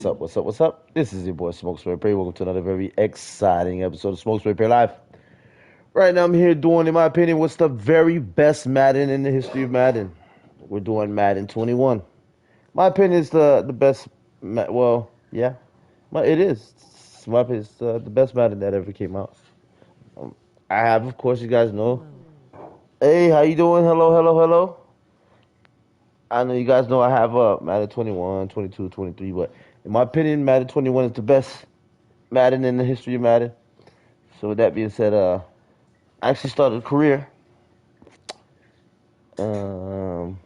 What's up? What's up? What's up? This is your boy Smoke Spray Pray. Welcome to another very exciting episode of Smoke Spray Pray Live. Right now, I'm here doing, in my opinion, what's the very best Madden in the history of Madden. We're doing Madden 21. My opinion is the best. Well, yeah, it is. My opinion is the best Madden that ever came out. I have, of course, you guys know. Hey, how you doing? Hello, hello, hello. I know you guys know I have Madden 21, 22, 23, but in my opinion, Madden 21 is the best Madden in the history of Madden. So with that being said, I actually started a career, um,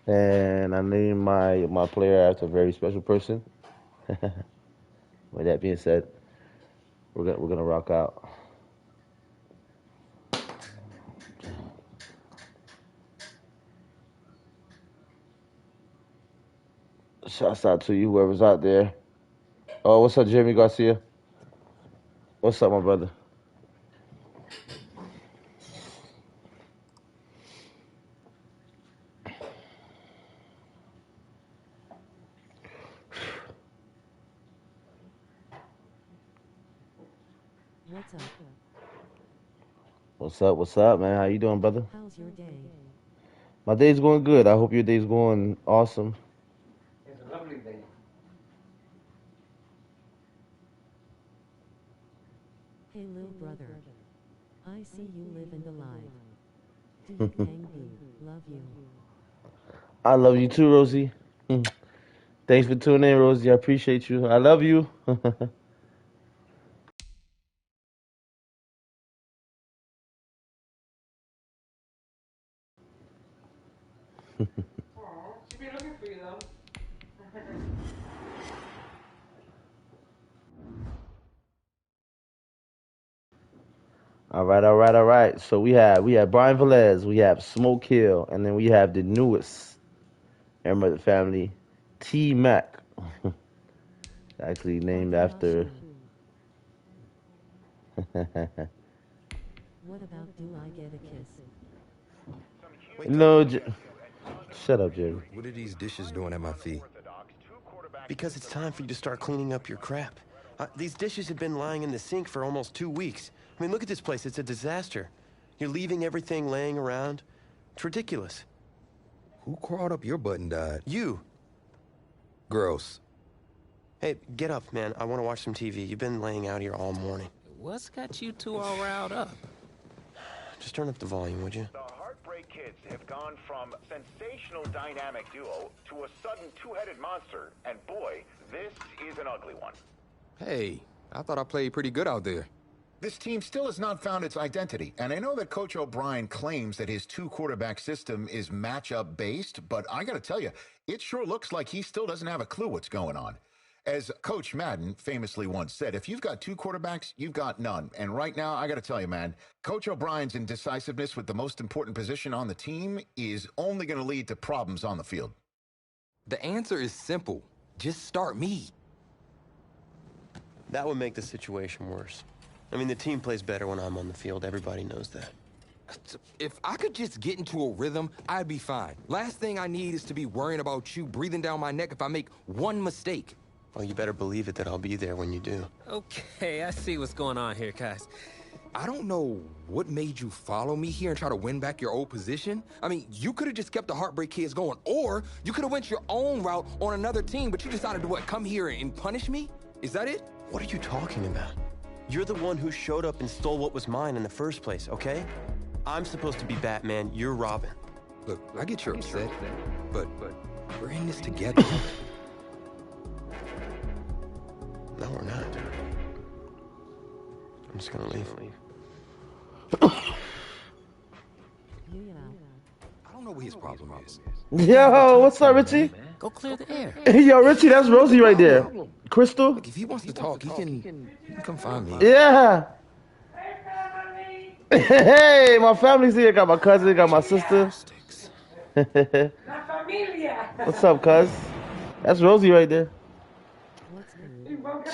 and I named my player after a very special person. With that being said, we're gonna rock out. Shouts out to you, whoever's out there. Oh, what's up, Jeremy Garcia? What's up, my brother? What's up? What's up? What's up, man? How you doing, brother? How's your day? My day's going good. I hope your day's going awesome. It's a lovely day. Hey, little brother. I see you living the life. Do you bang boo? Love you. I love you too, Rosie. Thanks for tuning in, Rosie. I appreciate you. I love you. Aw, she be looking for you though. All right, all right, all right. So we have Brian Velez, we have Smoke Hill, and then we have the newest member of the family, T Mac. Actually named after. What about do I get a kiss? No, shut up, Jerry. What are these dishes doing at my feet? Because it's time for you to start cleaning up your crap. These dishes have been lying in the sink for almost 2 weeks. I mean, look at this place. It's a disaster. You're leaving everything laying around. It's ridiculous. Who crawled up your butt and died? You. Gross. Hey, get up, man. I want to watch some TV. You've been laying out here all morning. What's got you two all riled up? Just turn up the volume, would you? The Heartbreak Kids have gone from sensational dynamic duo to a sudden two-headed monster. And boy, this is an ugly one. Hey, I thought I played pretty good out there. This team still has not found its identity, and I know that Coach O'Brien claims that his two-quarterback system is matchup-based, but I gotta tell you, it sure looks like he still doesn't have a clue what's going on. As Coach Madden famously once said, if you've got two quarterbacks, you've got none. And right now, I gotta tell you, man, Coach O'Brien's indecisiveness with the most important position on the team is only gonna lead to problems on the field. The answer is simple. Just start me. That would make the situation worse. I mean, the team plays better when I'm on the field. Everybody knows that. If I could just get into a rhythm, I'd be fine. Last thing I need is to be worrying about you breathing down my neck if I make one mistake. Well, you better believe it that I'll be there when you do. Okay, I see what's going on here, guys. I don't know what made you follow me here and try to win back your old position. I mean, you could have just kept the Heartbreak Kids going, or you could have went your own route on another team, but you decided to what, come here and punish me? Is that it? What are you talking about? You're the one who showed up and stole what was mine in the first place, okay? I'm supposed to be Batman, you're Robin. Look, I get you're upset, but we're in this together. No, we're not. I'm just gonna leave. I don't know what his problem is. Yo, what's up, Richie? Go clear the air. Yo, Richie, that's Rosie right there. Crystal? Look, if he wants to talk, he can come find me. Yeah. Hey, family! Hey, my family's here. Got my cousin, got my sister. La familia! What's up, cuz? That's Rosie right there. What's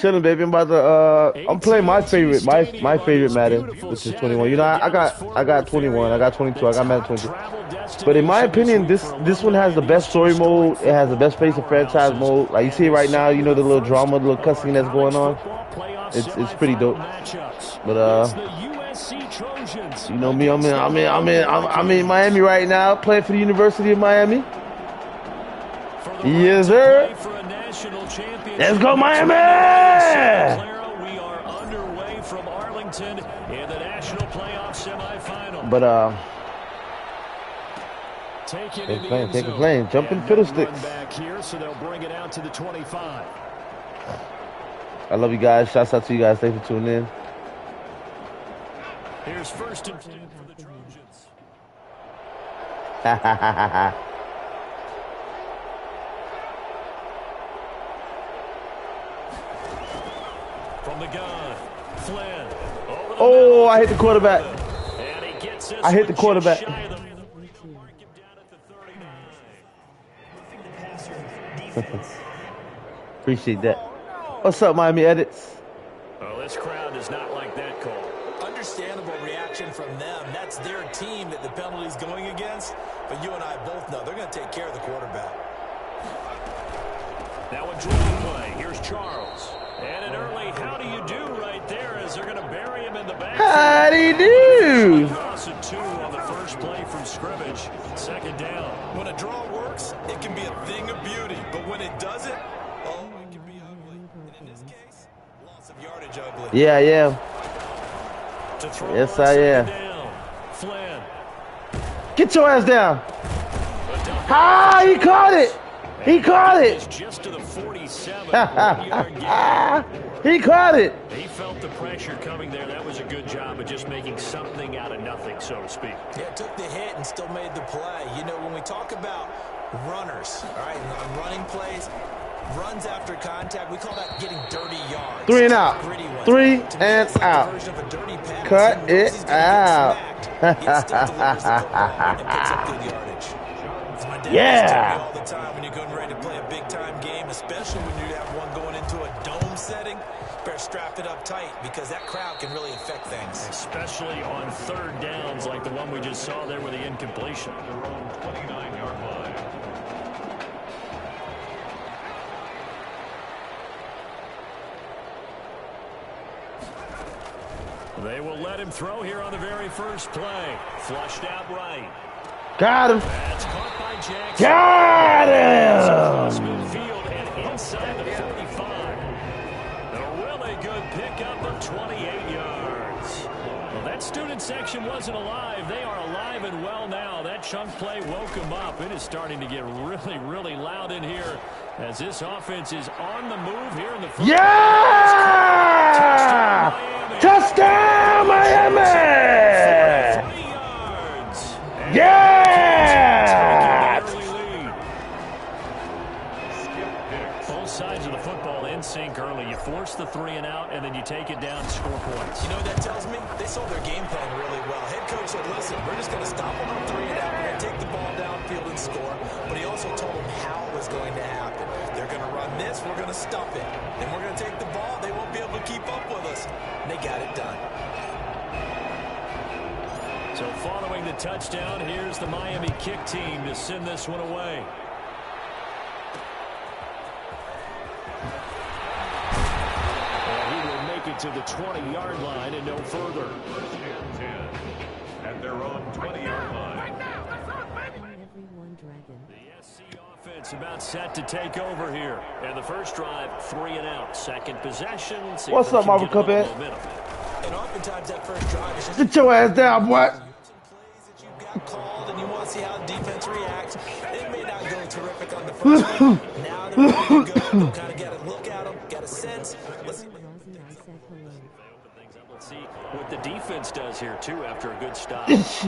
Chilling, baby. I'm about to. I'm playing my favorite, my favorite Madden, which is 21. You know, I got 21. I got 22. I got Madden 22. But in my opinion, this one has the best story mode. It has the best pace of franchise mode. Like you see right now, you know the little drama, the little cussing that's going on. It's pretty dope. But you know me, I'm in Miami right now, playing for the University of Miami. Yes, sir. Let's go, Miami! We are underway from Arlington in the national playoff semifinal. But take a plane, jumping fiddlesticks. Back here, so they'll bring it out to the 25. I love you guys. Shouts out to you guys. Thanks for tuning in. Here's first and 10 for the Trojans. Ha ha ha ha ha. From the gun, Flynn. Oh, I hit the quarterback. I hit the quarterback. Appreciate that. What's up, Miami Edits? Oh, this crowd does not like that call. Understandable reaction from them. That's their team that the penalty's going against. But you and I both know they're going to take care of the quarterback. Now a draw play. Here's Charles. And an early how do you do right there as they're going to bury him in the back. How do you do? Cross a 2 on the first play from scrimmage. Second down. When a draw works, it can be a thing of beauty. But when it doesn't, oh, it can be ugly. And in this case, loss of yardage ugly. Yeah, yeah. Yes, I am. Flynn. Get your ass down. Ah, he caught it. He caught it. Just to the 47. He caught it. He felt the pressure coming there. That was a good job of just making something out of nothing, so to speak. Yeah, took the hit and still made the play. You know, when we talk about runners, all right, and on running plays, runs after contact, we call that getting dirty yards. 3 and out. 3 and out. Cut it out. Yeah. All the time when you're getting ready to play a big time game, especially when you have one going into a dome setting, better strap it up tight because that crowd can really affect things. Especially on third downs like the one we just saw there with the incompletion. Their own 29-yard line. They will let him throw here on the very first play. Flushed out right. Got him. That's caught by Jackson. Got him. Across midfield and inside the 45. A really good pickup of 28 yards. Well, that student section wasn't alive. They are alive and well now. That chunk play woke them up. It is starting to get really, really loud in here as this offense is on the move here in the first. Yeah! Touchdown, Miami! Yeah! Both sides of the football in sync early. You force the 3 and out, and then you take it down and score points. You know what that tells me? They saw their game plan really well. Head coach said, listen, we're just going to stop them on 3 and out. We're going to take the ball downfield and score. But he also told them how it was going to happen. They're going to run this. We're going to stop it. Then we're going to take the ball. They won't be able to keep up with us. And they got it done. So following the touchdown, here's the Miami kick team to send this one away. And he will make it to the 20-yard line and no further. First and 10 at their own 20-yard line. The SC offense about set to take over here. And the first drive, 3 and out. Second possession. What's up, Marvel Cuphead? And oftentimes that first drive is just get your ass down, boy. Called and you want to see how the defense reacts. It may not go terrific on the first one. Now they're ready to go. They'll kind of get a look at them, get a sense. Let's see what the defense does here, too, after a good stop. If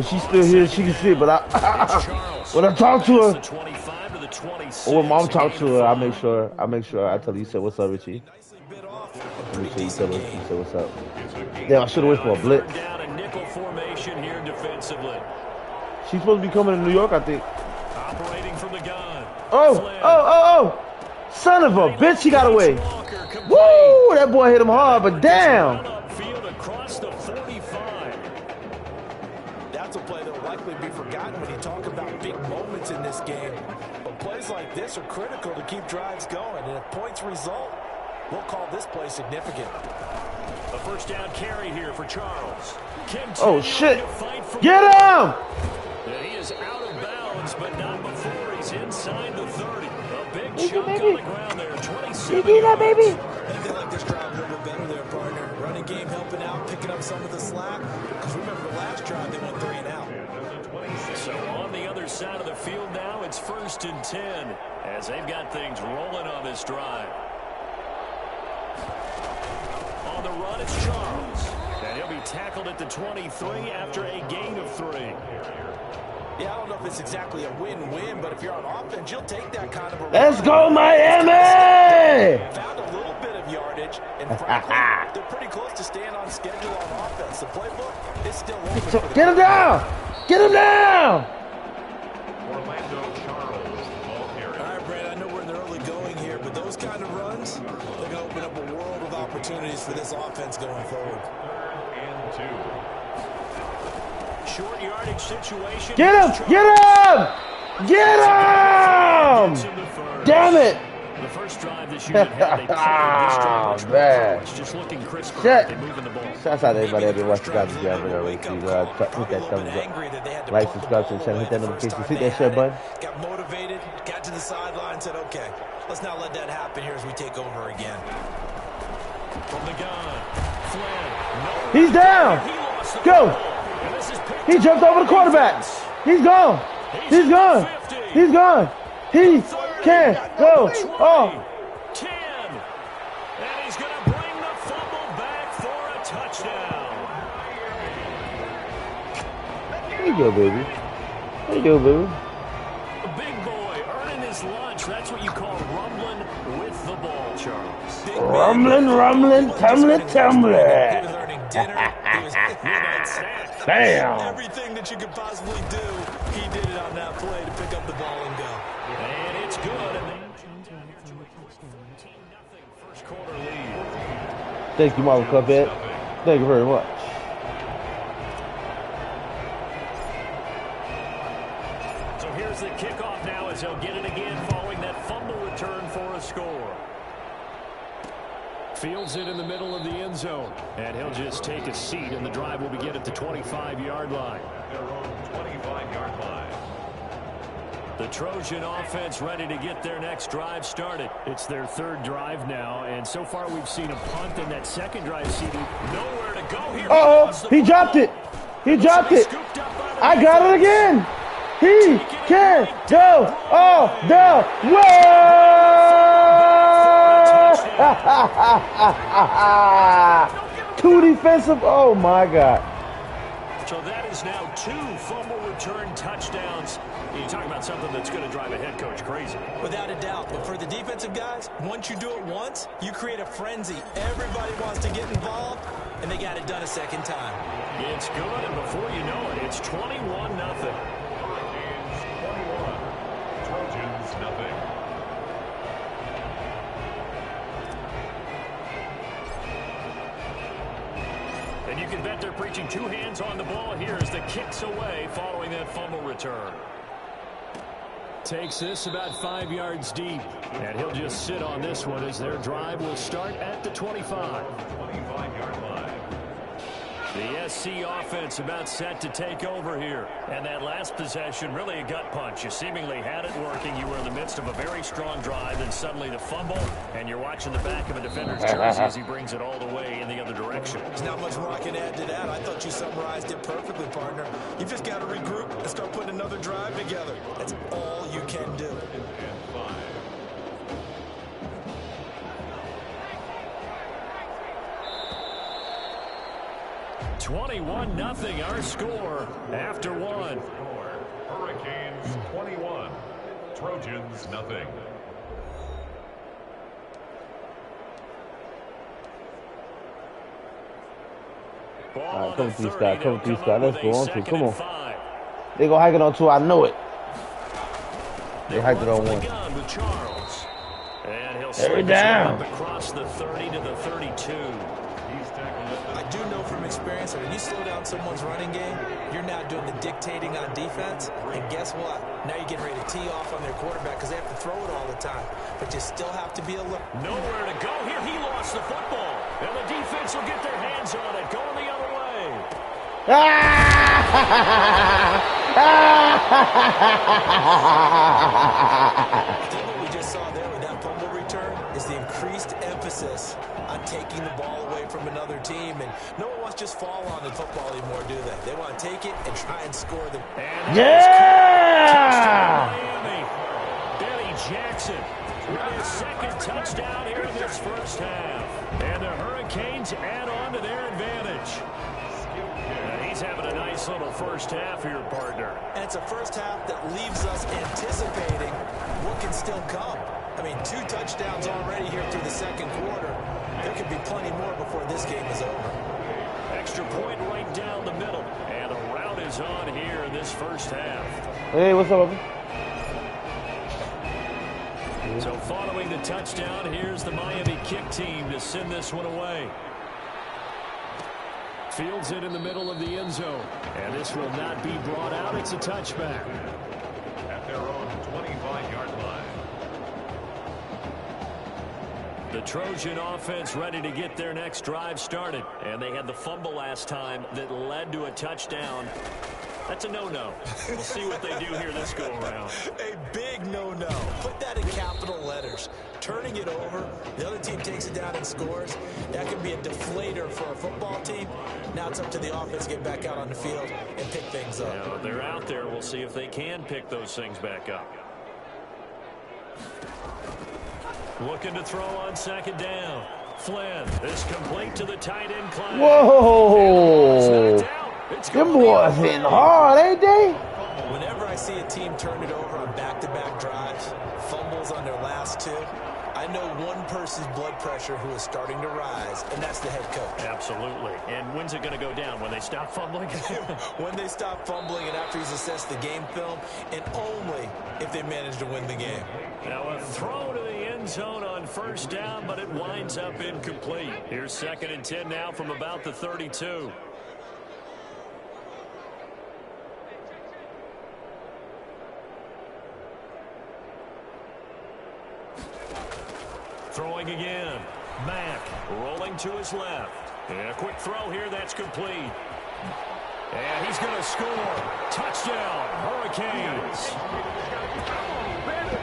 she's still here, she can see it, but when I talk to her, or when mom talks to her, I make sure I tell her, you said, what's up, Richie? Make sure you tell her, you said, what's up. Damn, I should have waited for a blitz. Down a nickel formation here defensively. She's supposed to be coming to New York, I think. Operating from the gun. Oh. Son of a bitch, he got away. Woo! That boy hit him hard, but damn. Across the 45. That's a play that will likely be forgotten when you talk about big moments in this game. But plays like this are critical to keep drives going. And if points result, we'll call this play significant. A first down carry here for Charles. Oh, shit. Get him! And he is out of bounds, but not before he's inside the 30. A big chunk on the ground there. 27 You do that, baby? I think they like this drive a little bit better there, partner. Running game helping out, picking up some of the slack. Because remember the last drive, they went 3 and out. So on the other side of the field now, it's 1st and 10 as they've got things rolling on this drive. On the run, it's Charles. And he'll be tackled at the 23 after a gain of 3. Yeah, I don't know if it's exactly a win-win, but if you're on offense, you'll take that kind of a... Let's go, Miami! Found a little bit of yardage, and frankly, they're pretty close to staying on schedule on offense. The playbook is still open for the... Get him down! Get him down! Orlando Charles, ball carrier. All right, Brad, I know we're in the early going here, but those kind of runs, they're going to open up a world of opportunities for this offense going forward. 3rd and 2. Short yardage situation. Get him! Get him! Get him! Damn it! The first drive this unit had a Oh, man. It's just looking crisper. Shit. They moving the ball. Shouts out to everybody that been watching God's Gavin already. Hit that thumbs up. Like, subscribe to the channel. Hit that notification. Hit that share button. Got motivated, got to the sideline, said, okay, let's not let that happen here as we take over again. From the gun, Flynn. He's down. Go. He jumped over the quarterback. He's gone. He's gone. He's gone. He can't go. Oh. 10. And he's going to bring the fumble back for a touchdown. There you go, baby. There you go, baby. The big boy earning his lunch. That's what you call rumbling with the ball, Charles. Rumbling, tumbling. He was earning dinner. He was Bam. everything that you could possibly do. He did it on that play to pick up the ball and go. And it's good. And first quarter lead. Thank you, Marvel Cuphead. Thank you very much. So here's the kickoff now as they'll get it again following that fumble return for a score. Fields it in the middle of the end zone. And he'll just take a seat, and the drive will begin at the 25-yard line. Their own 25-yard line. The Trojan offense ready to get their next drive started. It's their 3rd drive now, and so far we've seen a punt in that 2nd drive, CD. Nowhere to go here. Uh-oh, he dropped it. He dropped it. I got it again. He can go all the way. 2 defensive. Oh, my God. So that is now 2 fumble return touchdowns. You talk about something that's going to drive a head coach crazy. Without a doubt. But for the defensive guys, once you do it once, you create a frenzy. Everybody wants to get involved, and they got it done a second time. It's good, and before you know it, it's 21-0. Hurricanes 21. Trojans nothing. And you can bet they're preaching 2 hands on the ball here as the kick's away following that fumble return. Takes this about 5 yards deep. And he'll just sit on this one as their drive will start at the 25. 25-yard line. The SC offense about set to take over here. And that last possession, really a gut punch. You seemingly had it working. You were in the midst of a very strong drive, and suddenly the fumble, and you're watching the back of a defender's jersey as he brings it all the way in the other direction. There's not much more I can add to that. I thought you summarized it perfectly, partner. You just got to regroup and start putting another drive together. That's all you can do. And 5. 21-0 our score after 1. Hurricanes 21. Trojans nothing. Alright, come through, Scott. Come through, Scott. Let's go on to. Come on. They gonna hike it on 2. I know it. They hyped it on one. Gun with Charles. And he'll Every slip his way down. up across the 30 to the 32. I do know from experience that when you slow down someone's running game, you're now doing the dictating on defense. And guess what? Now you're getting ready to tee off on their quarterback because they have to throw it all the time. But you still have to be alert. Nowhere to go here. He lost the football. And the defense will get their hands on it. Going the other way. I think what we just saw there with that fumble return is the increased emphasis on taking the ball away from another team. And no one wants to just fall on in football anymore, do they? They want to take it and try and score them. Yeah! Miami. Benny Jackson with his second touchdown here in this first half. And the Hurricanes add on to their advantage. He's having a nice little first half here, partner. And it's a first half that leaves us anticipating what can still come. I mean, 2 touchdowns already here through the second quarter. There could be plenty more before this game is over. Extra point right down the middle. And a rout is on here in this first half. Hey, what's up, baby? So following the touchdown, here's the Miami kick team to send this one away. Fields it in the middle of the end zone. And this will not be brought out. It's a touchback. At their own 25-yard line. The Trojan offense ready to get their next drive started. And they had the fumble last time that led to a touchdown. That's a no-no. We'll see what they do here this go-around. A big no-no. Put that in capital letters. Turning it over, the other team takes it down and scores. That can be a deflator for a football team. Now it's up to the offense to get back out on the field and pick things up. Now, they're out there. We'll see if they can pick those things back up. Looking to throw on second down. Flynn is complete to the tight end Clyde. Whoa! Them boys hitting hard, ain't they? Whenever I see a team turn it over on back-to-back drives, fumbles on their last 2, I know one person's blood pressure who is starting to rise, and that's the head coach. Absolutely. And when's it going to go down? When they stop fumbling? When they stop fumbling and after he's assessed the game film, and only if they manage to win the game. Now a throw to the end zone on first down, but it winds up incomplete. Here's 2nd and 10 now from about the 32. Throwing again. Mack rolling to his left. And a quick throw here. That's complete. And he's going to score. Touchdown, Hurricanes.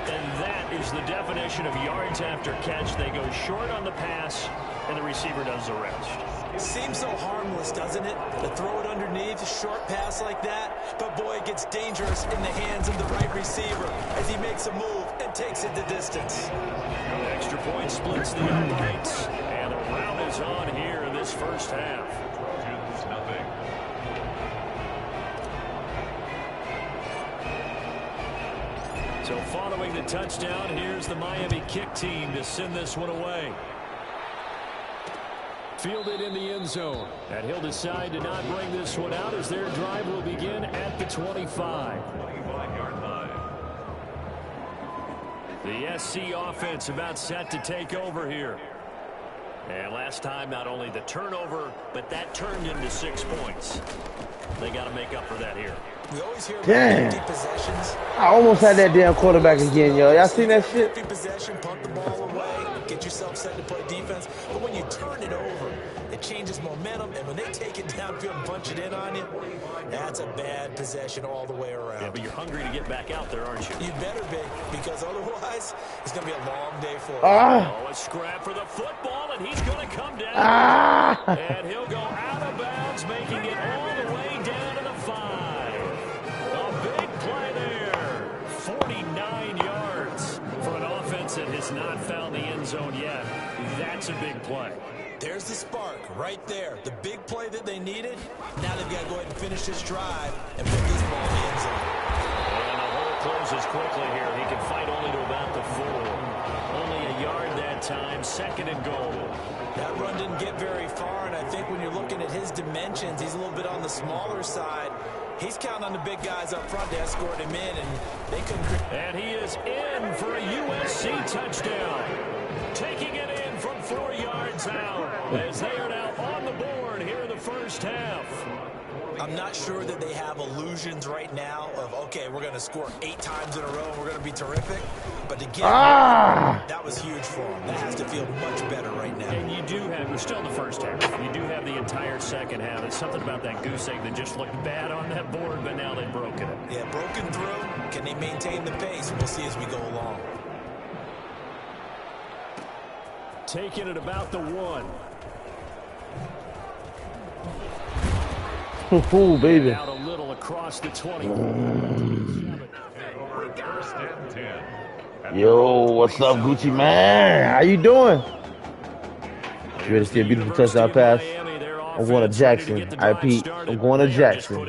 And that is the definition of yards after catch. They go short on the pass, and the receiver does the rest. Seems so harmless, doesn't it? To throw it underneath, a short pass like that. But, boy, it gets dangerous in the hands of the right receiver as he makes a move and takes it the distance. Extra point splits the uprights. And the round is on here in this first half. Trojans nothing. So following the touchdown, here's the Miami kick team to send this one away. Fielded in the end zone. And he'll decide to not bring this one out as their drive will begin at the 25. 25-yard line. The SC offense about set to take over here. And last time, not only the turnover, but that turned into 6 points. They got to make up for that here. We always hear about Damn. empty possessions. I almost had that damn quarterback again, yo. Y'all seen that shit? Empty possession, punt the ball away, get yourself set to play defense. But when you turn it over, it changes momentum. And when they take it downfield and punch it in on you, that's a bad possession all the way around. Yeah, but you're hungry to get back out there, aren't you? You better be, because otherwise, it's going to be a long day for you. Oh, a scrap for the football, and he's going to come down. And he'll go out of bounds, making it all the way down to the 5. A big play there. 49 yards for an offense that has not found the end zone yet. That's a big play. There's the spark right there. The big play that they needed. Now they've got to go ahead and finish this drive and put this ball in the end zone. And the hole closes quickly here. He can fight only to about the 4. Only a yard that time. 2nd and goal. That run didn't get very far, and I think when you're looking at his dimensions, he's a little bit on the smaller side. He's counting on the big guys up front to escort him in, and they couldn't. And he is in for a USC touchdown. Taking it in from 4 yards out as they are now on the board here in the first half. I'm not sure that they have illusions right now of, okay, we're going to score 8 times in a row and we're going to be terrific. But to get that was huge for them. That has to feel much better right now. And you do have, we're still in the first half. You do have the entire second half. There's something about that goose egg that just looked bad on that board, but now they've broken it. Yeah, broken through. Can they maintain the pace? We'll see as we go along. Taking it about the 1. Ooh, baby. Out a little across the 20. First and 10. Yo, what's up, Gucci man? How you doing? You ready to see a beautiful touchdown pass? I'm going to Jackson. I repeat, I'm going to Jackson. Oh,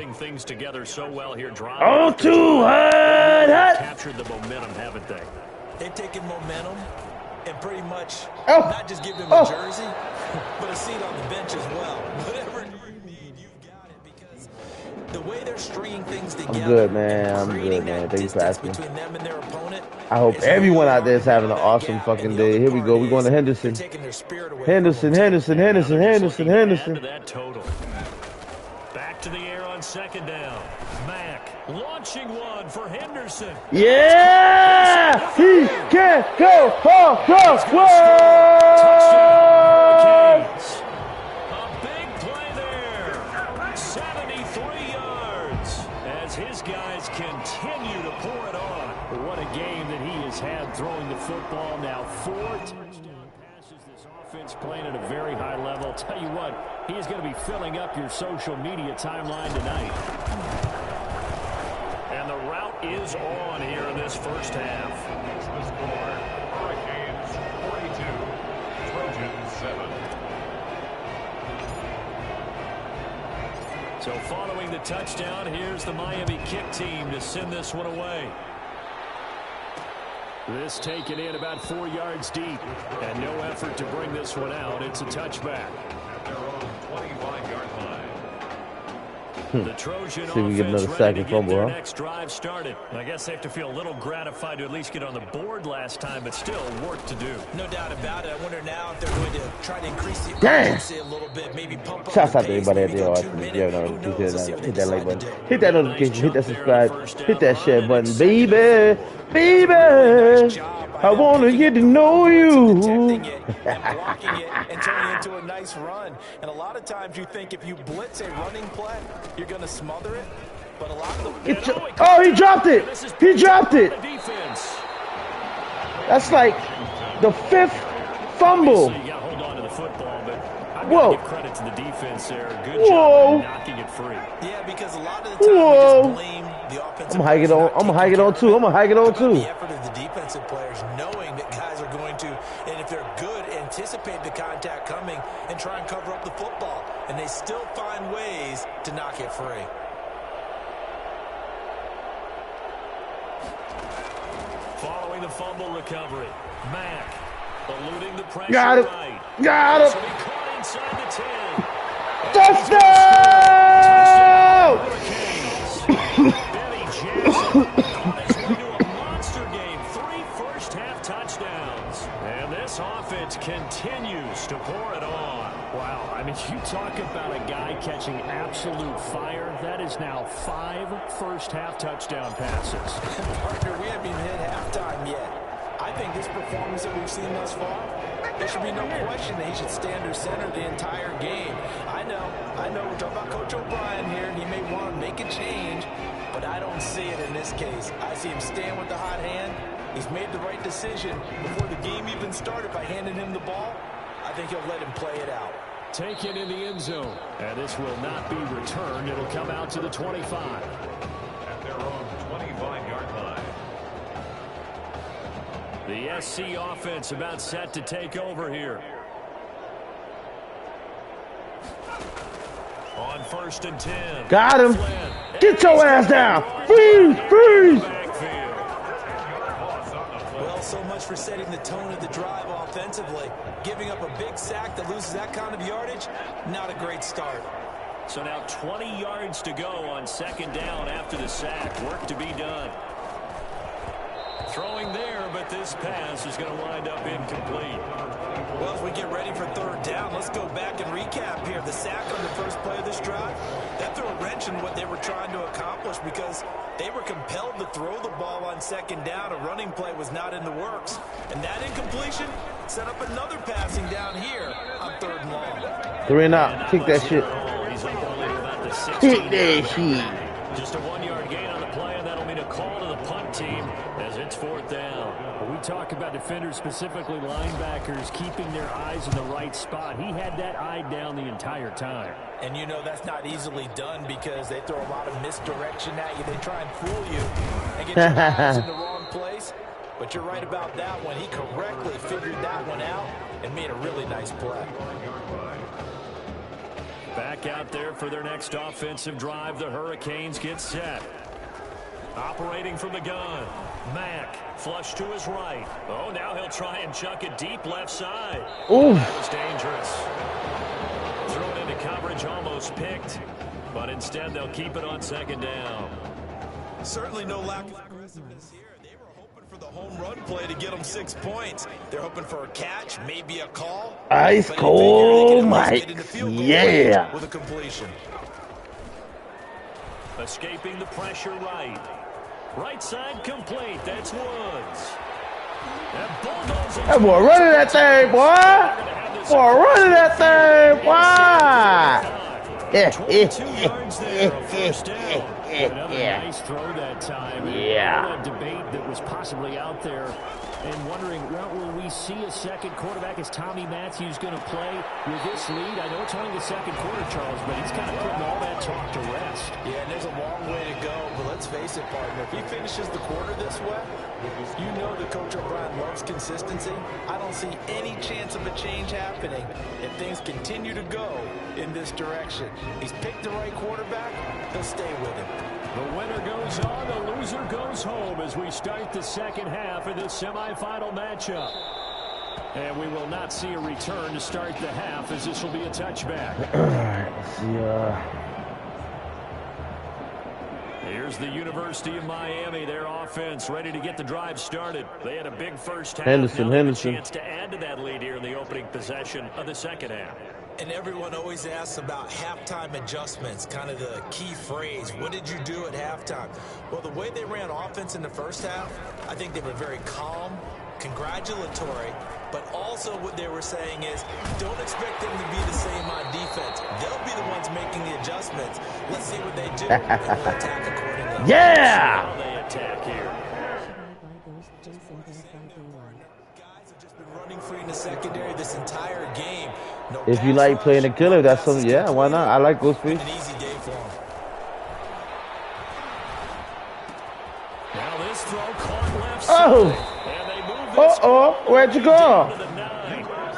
too hot. Captured the momentum, haven't they? They've taken momentum and pretty much not just give them a jersey, but a seat on the bench as well. Whatever you need, you've got it, because the way they're stringing things together. I'm good, man. I'm good, man. Thank you for asking. I hope everyone out there is having an awesome fucking day. Here we go. We're going to Henderson. Henderson. That total. Back to the air on second down. Mack launching one for Henderson. Yeah! He can go! Whoa! A big play there. 73 yards as his guys continue to pour it on. What a game that he has had throwing the football. Now 4 touchdown passes. This offense playing at a very high level. I'll tell you what, he's going to be filling up your social media timeline tonight. And the route is on here in this first half. It's the score. Hurricanes 42, Trojans 7. So following the touchdown, here's the Miami kick team to send this one away. This taken in about 4 yards deep. And no effort to bring this one out. It's a touchback. At their own 25-yard line. The Trojan See if we get another offense sack ready and to get fumble, their huh? next drive started. I guess they have to feel a little gratified to at least get on the board last time, but still work to do. No doubt about it. I wonder now if they're going to try to increase the Damn. urgency a little bit, maybe pump up Shouts the out to pace, everybody out maybe there go watching 2 this. minutes. Yeah, Who knows? Let's see what they hit that like decide button. to do. Hit that notification. Hit that subscribe. Hit that share button, baby. I want to get to know you. Protecting it and blocking it and turning it into a nice run. And a lot of times you think if you blitz a running play, you're going to smother it. But a lot of the Oh, he dropped it. He dropped it. That's like the 5th fumble. You got to hold on to the football, but I've got Whoa. to give credit to the defense there. Good Whoa. job of knocking it free. Yeah, because a lot of the time Whoa. we just blame the offensive. I'm gonna hike it on. I'm gonna hike it on too. I'm gonna hike it on too. The effort of the defensive players, knowing that guys are going to, and if they're good, anticipate the contact coming and try and cover up the football, and they still find ways to knock it free. Following the fumble recovery, Mack eluding the pressure. Got it. Right. Got it. So he caught inside the 10. Touchdown! Benny Jackson on his way to a monster game. 3 first-half touchdowns. And this offense continues to pour it on. Wow, I mean, you talk about a guy catching absolute fire. That is now 5 first-half touchdown passes. Partner, we haven't even hit halftime yet. I think this performance that we've seen thus far, there should be no question that he should stand or center the entire game. I know, we're talking about Coach O'Brien here, and he may want to make a change, but I don't see it in this case. I see him stand with the hot hand. He's made the right decision before the game even started by handing him the ball. I think he'll let him play it out. Taken in the end zone, and this will not be returned. It'll come out to the 25. At their own 25-yard line. The SC offense about set to take over here. On 1st and 10. Got him. Get your ass down. Freeze. Well, so much for setting the tone of the drive offensively. Giving up a big sack that loses that kind of yardage, not a great start. So now 20 yards to go on second down after the sack. Work to be done. Throwing there, but this pass is going to wind up incomplete. Well, as we get ready for third down, let's go back and recap here. The sack on the first play of this drive, that threw a wrench in what they were trying to accomplish because they were compelled to throw the ball on second down. A running play was not in the works. And that incompletion set up another passing down here on third and long. 3 and out. Kick that shit. He's up only to about the 16. Kick that shit. Just a 1-yard gain on the play, and that'll mean a call to the punt team as it's fourth down. We talk about defenders, specifically linebackers, keeping their eyes in the right spot. He had that eye down the entire time. And you know that's not easily done because they throw a lot of misdirection at you. They try and fool you and get your eyes in the wrong place. But you're right about that one. He correctly figured that one out and made a really nice play. Back out there for their next offensive drive. The Hurricanes get set. Operating from the gun. Mack, flush to his right. Oh, now he'll try and chuck it deep left side. Ooh. That was dangerous. Thrown into coverage, almost picked. But instead, they'll keep it on second down. Certainly no lack of aggressiveness here. They were hoping for the home run play to get them 6 points. They're hoping for a catch, maybe a call. Ice cold Mike. Yeah. With a completion. Escaping the pressure right. Right side complete. That's Woods. That boy running that thing, boy. Boy running that thing, boy. Yeah. 22 yards there, first down. Another nice throw that time. Yeah. A debate that was possibly out there and wondering, well, will we see a second quarterback? Is Tommy Matthews going to play with this lead? I know it's only the second quarter, Charles, but he's kind of putting all that talk to rest. Yeah, and there's a long way to go, but let's face it, partner. If he finishes the quarter this way, you know that Coach O'Brien loves consistency. I don't see any chance of a change happening if things continue to go in this direction. He's picked the right quarterback. He'll stay with him. The winner goes on, the loser goes home as we start the second half of this semifinal matchup. And we will not see a return to start the half as this will be a touchback. All right, let's see. Here's the University of Miami, their offense ready to get the drive started. They had a big first half. Henderson. Chance to add to that lead here in the opening possession of the second half. And everyone always asks about halftime adjustments, kind of the key phrase. What did you do at halftime? Well, the way they ran offense in the first half, I think they were very calm, congratulatory, but also what they were saying is don't expect them to be the same on defense. They'll be the ones making the adjustments. Let's see what they do, and we'll attack accordingly. Yeah! How they attack here. Guys have just been running free in the secondary this entire game. No If you like playing the killer, that's something. Yeah, why not? I like Ghostface. an easy day for him. Now this throw caught left Oh! side. And they move this Where'd you go? down to the 9.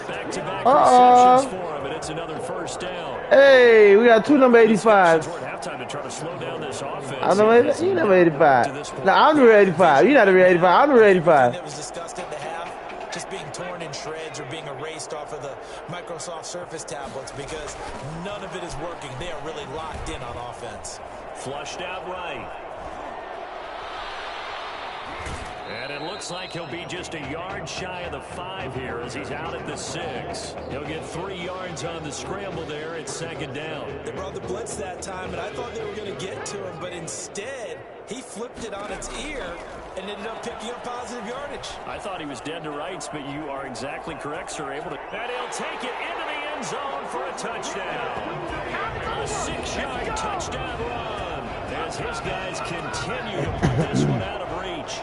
Back-to-back receptions for him, and it's another first down. Hey, we got 2 number 85s. We're at halftime to try to slow down this offense. I'm number 80, you number 85. No, I'm number 85. You're not number 85. I'm number 85. That was discussed at the half, just being torn in shreds or being erased off of the Microsoft Surface tablets because none of it is working. They are really locked in on offense. Flushed out right. And it looks like he'll be just a yard shy of the 5 here as he's out at the 6. He'll get 3 yards on the scramble there at second down. They brought the blitz that time, and I thought they were going to get to him, but instead he flipped it on its ear and ended up picking up positive yardage. I thought he was dead to rights, but you are exactly correct, sir. Able to, and he'll take it into the end zone for a touchdown. A 6-yard touchdown run as his guys continue to put this one out of reach.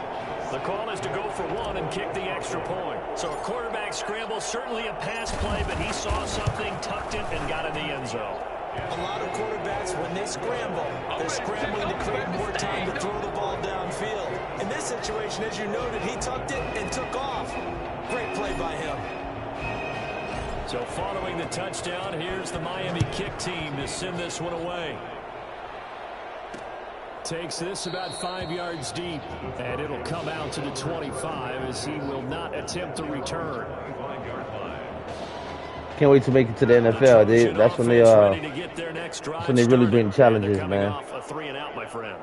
The call is to go for 1 and kick the extra point. So a quarterback scramble, certainly a pass play, but he saw something, tucked it, and got in the end zone. A lot of quarterbacks, when they scramble, they're scrambling to create more time to throw the ball downfield. In this situation, as you noted, he tucked it and took off. Great play by him. So following the touchdown, here's the Miami kick team to send this one away. Takes this about 5 yards deep, and it'll come out to the 25 as he will not attempt to return. Can't wait to make it to the NFL. That's when they really bring the challenges, man. A 3 and out, my friend.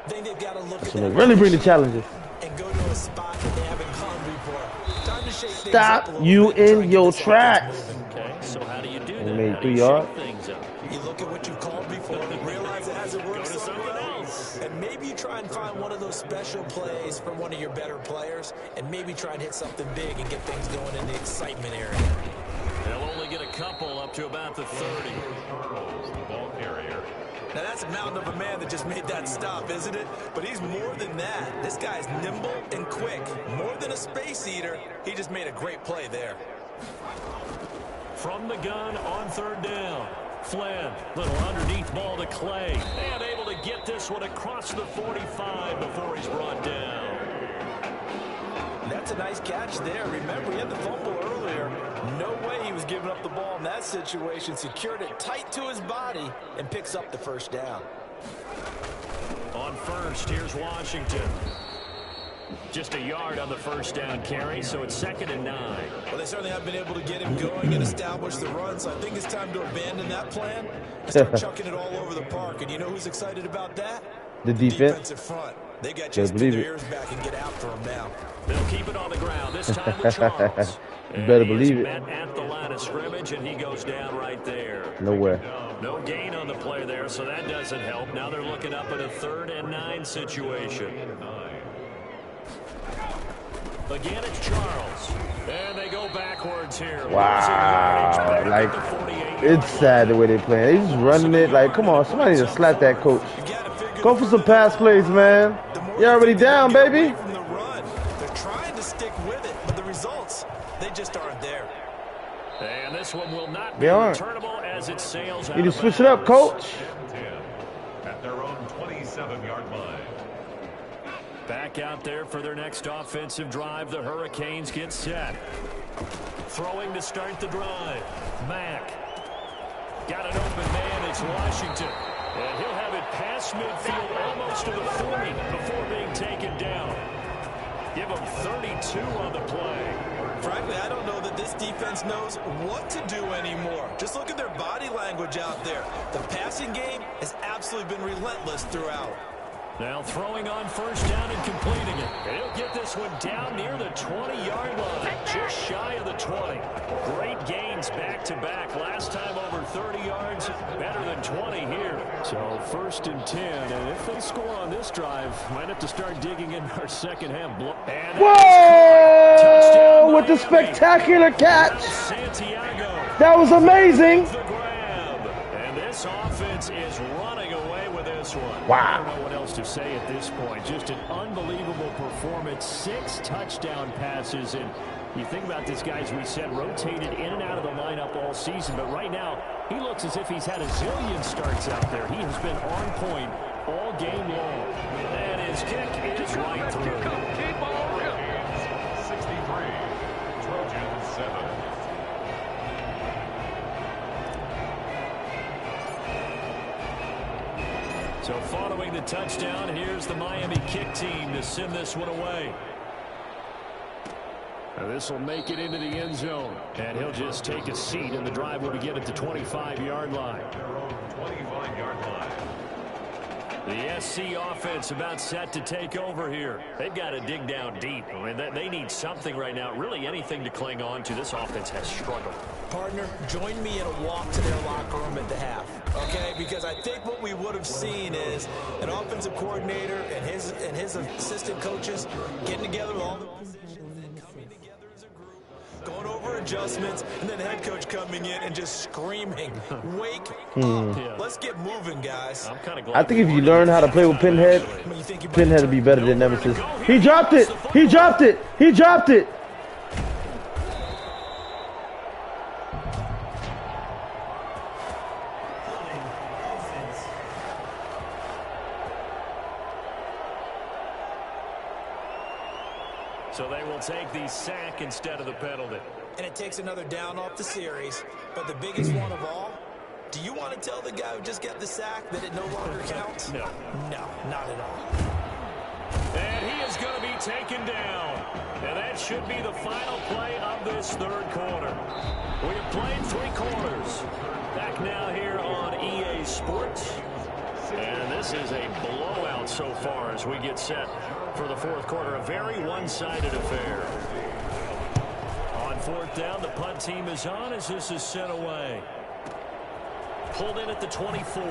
They've got to look That's at when they really bring the challenges. and go to a spot that they haven't gone before. Time to shake things Stop up a little you bit and try in and your get this offense tracks. moving. Okay, so how do you do He that? made How do 3 you yards. shake things up? You look at what you've called before, realize it hasn't worked Go to so something well, else. and maybe you try and find one of those special plays from one of your better players, and maybe try and hit something big and get things going in the excitement area. They'll only get a couple up to about the 30. Ball carrier. Now that's a mountain of a man that just made that stop, isn't it? But he's more than that. This guy's nimble and quick. More than a space eater, he just made a great play there. From the gun on 3rd down. Flynn, little underneath ball to Clay. And able to get this one across the 45 before he's brought down. That's a nice catch there. Remember, he had the fumble earlier. No way he was giving up the ball in that situation. Secured it tight to his body and picks up the 1st down. On 1st, here's Washington. Just a yard on the 1st down carry, so it's 2nd and 9. Well, they certainly have been able to get him going and establish the run, so I think it's time to abandon that plan and start chucking it all over the park. And you know who's excited about that? The defense. Defensive front. They got just put their ears back and get after him now. They'll keep it on the ground, this time with Charles. You better And he believe is it. met at the line of scrimmage, and he goes down right there. Nowhere. No gain on the play there, so that doesn't help. Now they're looking up at a 3rd and 9 situation. Again, it's Charles. And they go backwards here. Wow. Like, it's sad the way they play. They just running it. Like, come on. Somebody just slap that coach. Go for some pass plays, man. You're already down, baby. From the run. They're trying to stick with it, but the results, they just aren't there. And this one will not be They aren't. returnable as it sails out. You need to switch it up, coach. At their own 27-yard line. Back out there for their next offensive drive. The Hurricanes get set. Throwing to start the drive. Mack. Got an open man. It's Washington. And he'll have it past midfield almost to the 40 before being taken down. Give him 32 on the play. Frankly, I don't know that this defense knows what to do anymore. Just look at their body language out there. The passing game has absolutely been relentless throughout. Now throwing on 1st down and completing it. And he'll get this one down near the 20-yard line. Just shy of the 20. Great gains back-to-back. Last time over 30 yards. Better than 20 here. So 1st and 10. And if they score on this drive, might have to start digging in our second half. And Whoa! With the spectacular catch. Santiago. That was amazing. The grab. And this offense is running away with this one. Wow. I don't know what else to say at this point. Just an unbelievable performance. 6 touchdown passes. And you think about this guy, as we said, rotated in and out of the lineup all season. But right now, he looks as if he's had a zillion starts out there. He has been on point all game long. And his kick is right through. 63. Trojans 7. So following the touchdown, here's the Miami kick team to send this one away. Now this will make it into the end zone. And he'll just take a seat, and the drive will begin at the 25-yard line. Their own 25-yard line. The SC offense about set to take over here. They've got to dig down deep. I mean, they need something right now, really anything to cling on to. This offense has struggled. Partner, join me in a walk to their locker room at the half, okay? Because I think what we would have seen is an offensive coordinator and his assistant coaches getting together with all the positions and coming together as a group, going over adjustments, and then the head coach coming in and just screaming, "Wake up! Let's get moving, guys." I'm kind of glad. I think if you learn how to play with Pinhead, Pinhead will be better than Nemesis. He dropped it. He dropped it. He dropped it. So they will take the sack instead of the penalty. And it takes another down off the series. But the biggest one of all, do you want to tell the guy who just got the sack that it no longer counts? No. No, not at all. And he is going to be taken down. And that should be the final play of this third quarter. We have played 3 quarters. Back now here on EA Sports. And this is a blowout so far as we get set for the fourth quarter. A very one-sided affair. On fourth down, the punt team is on as this is sent away. Pulled in at the 24.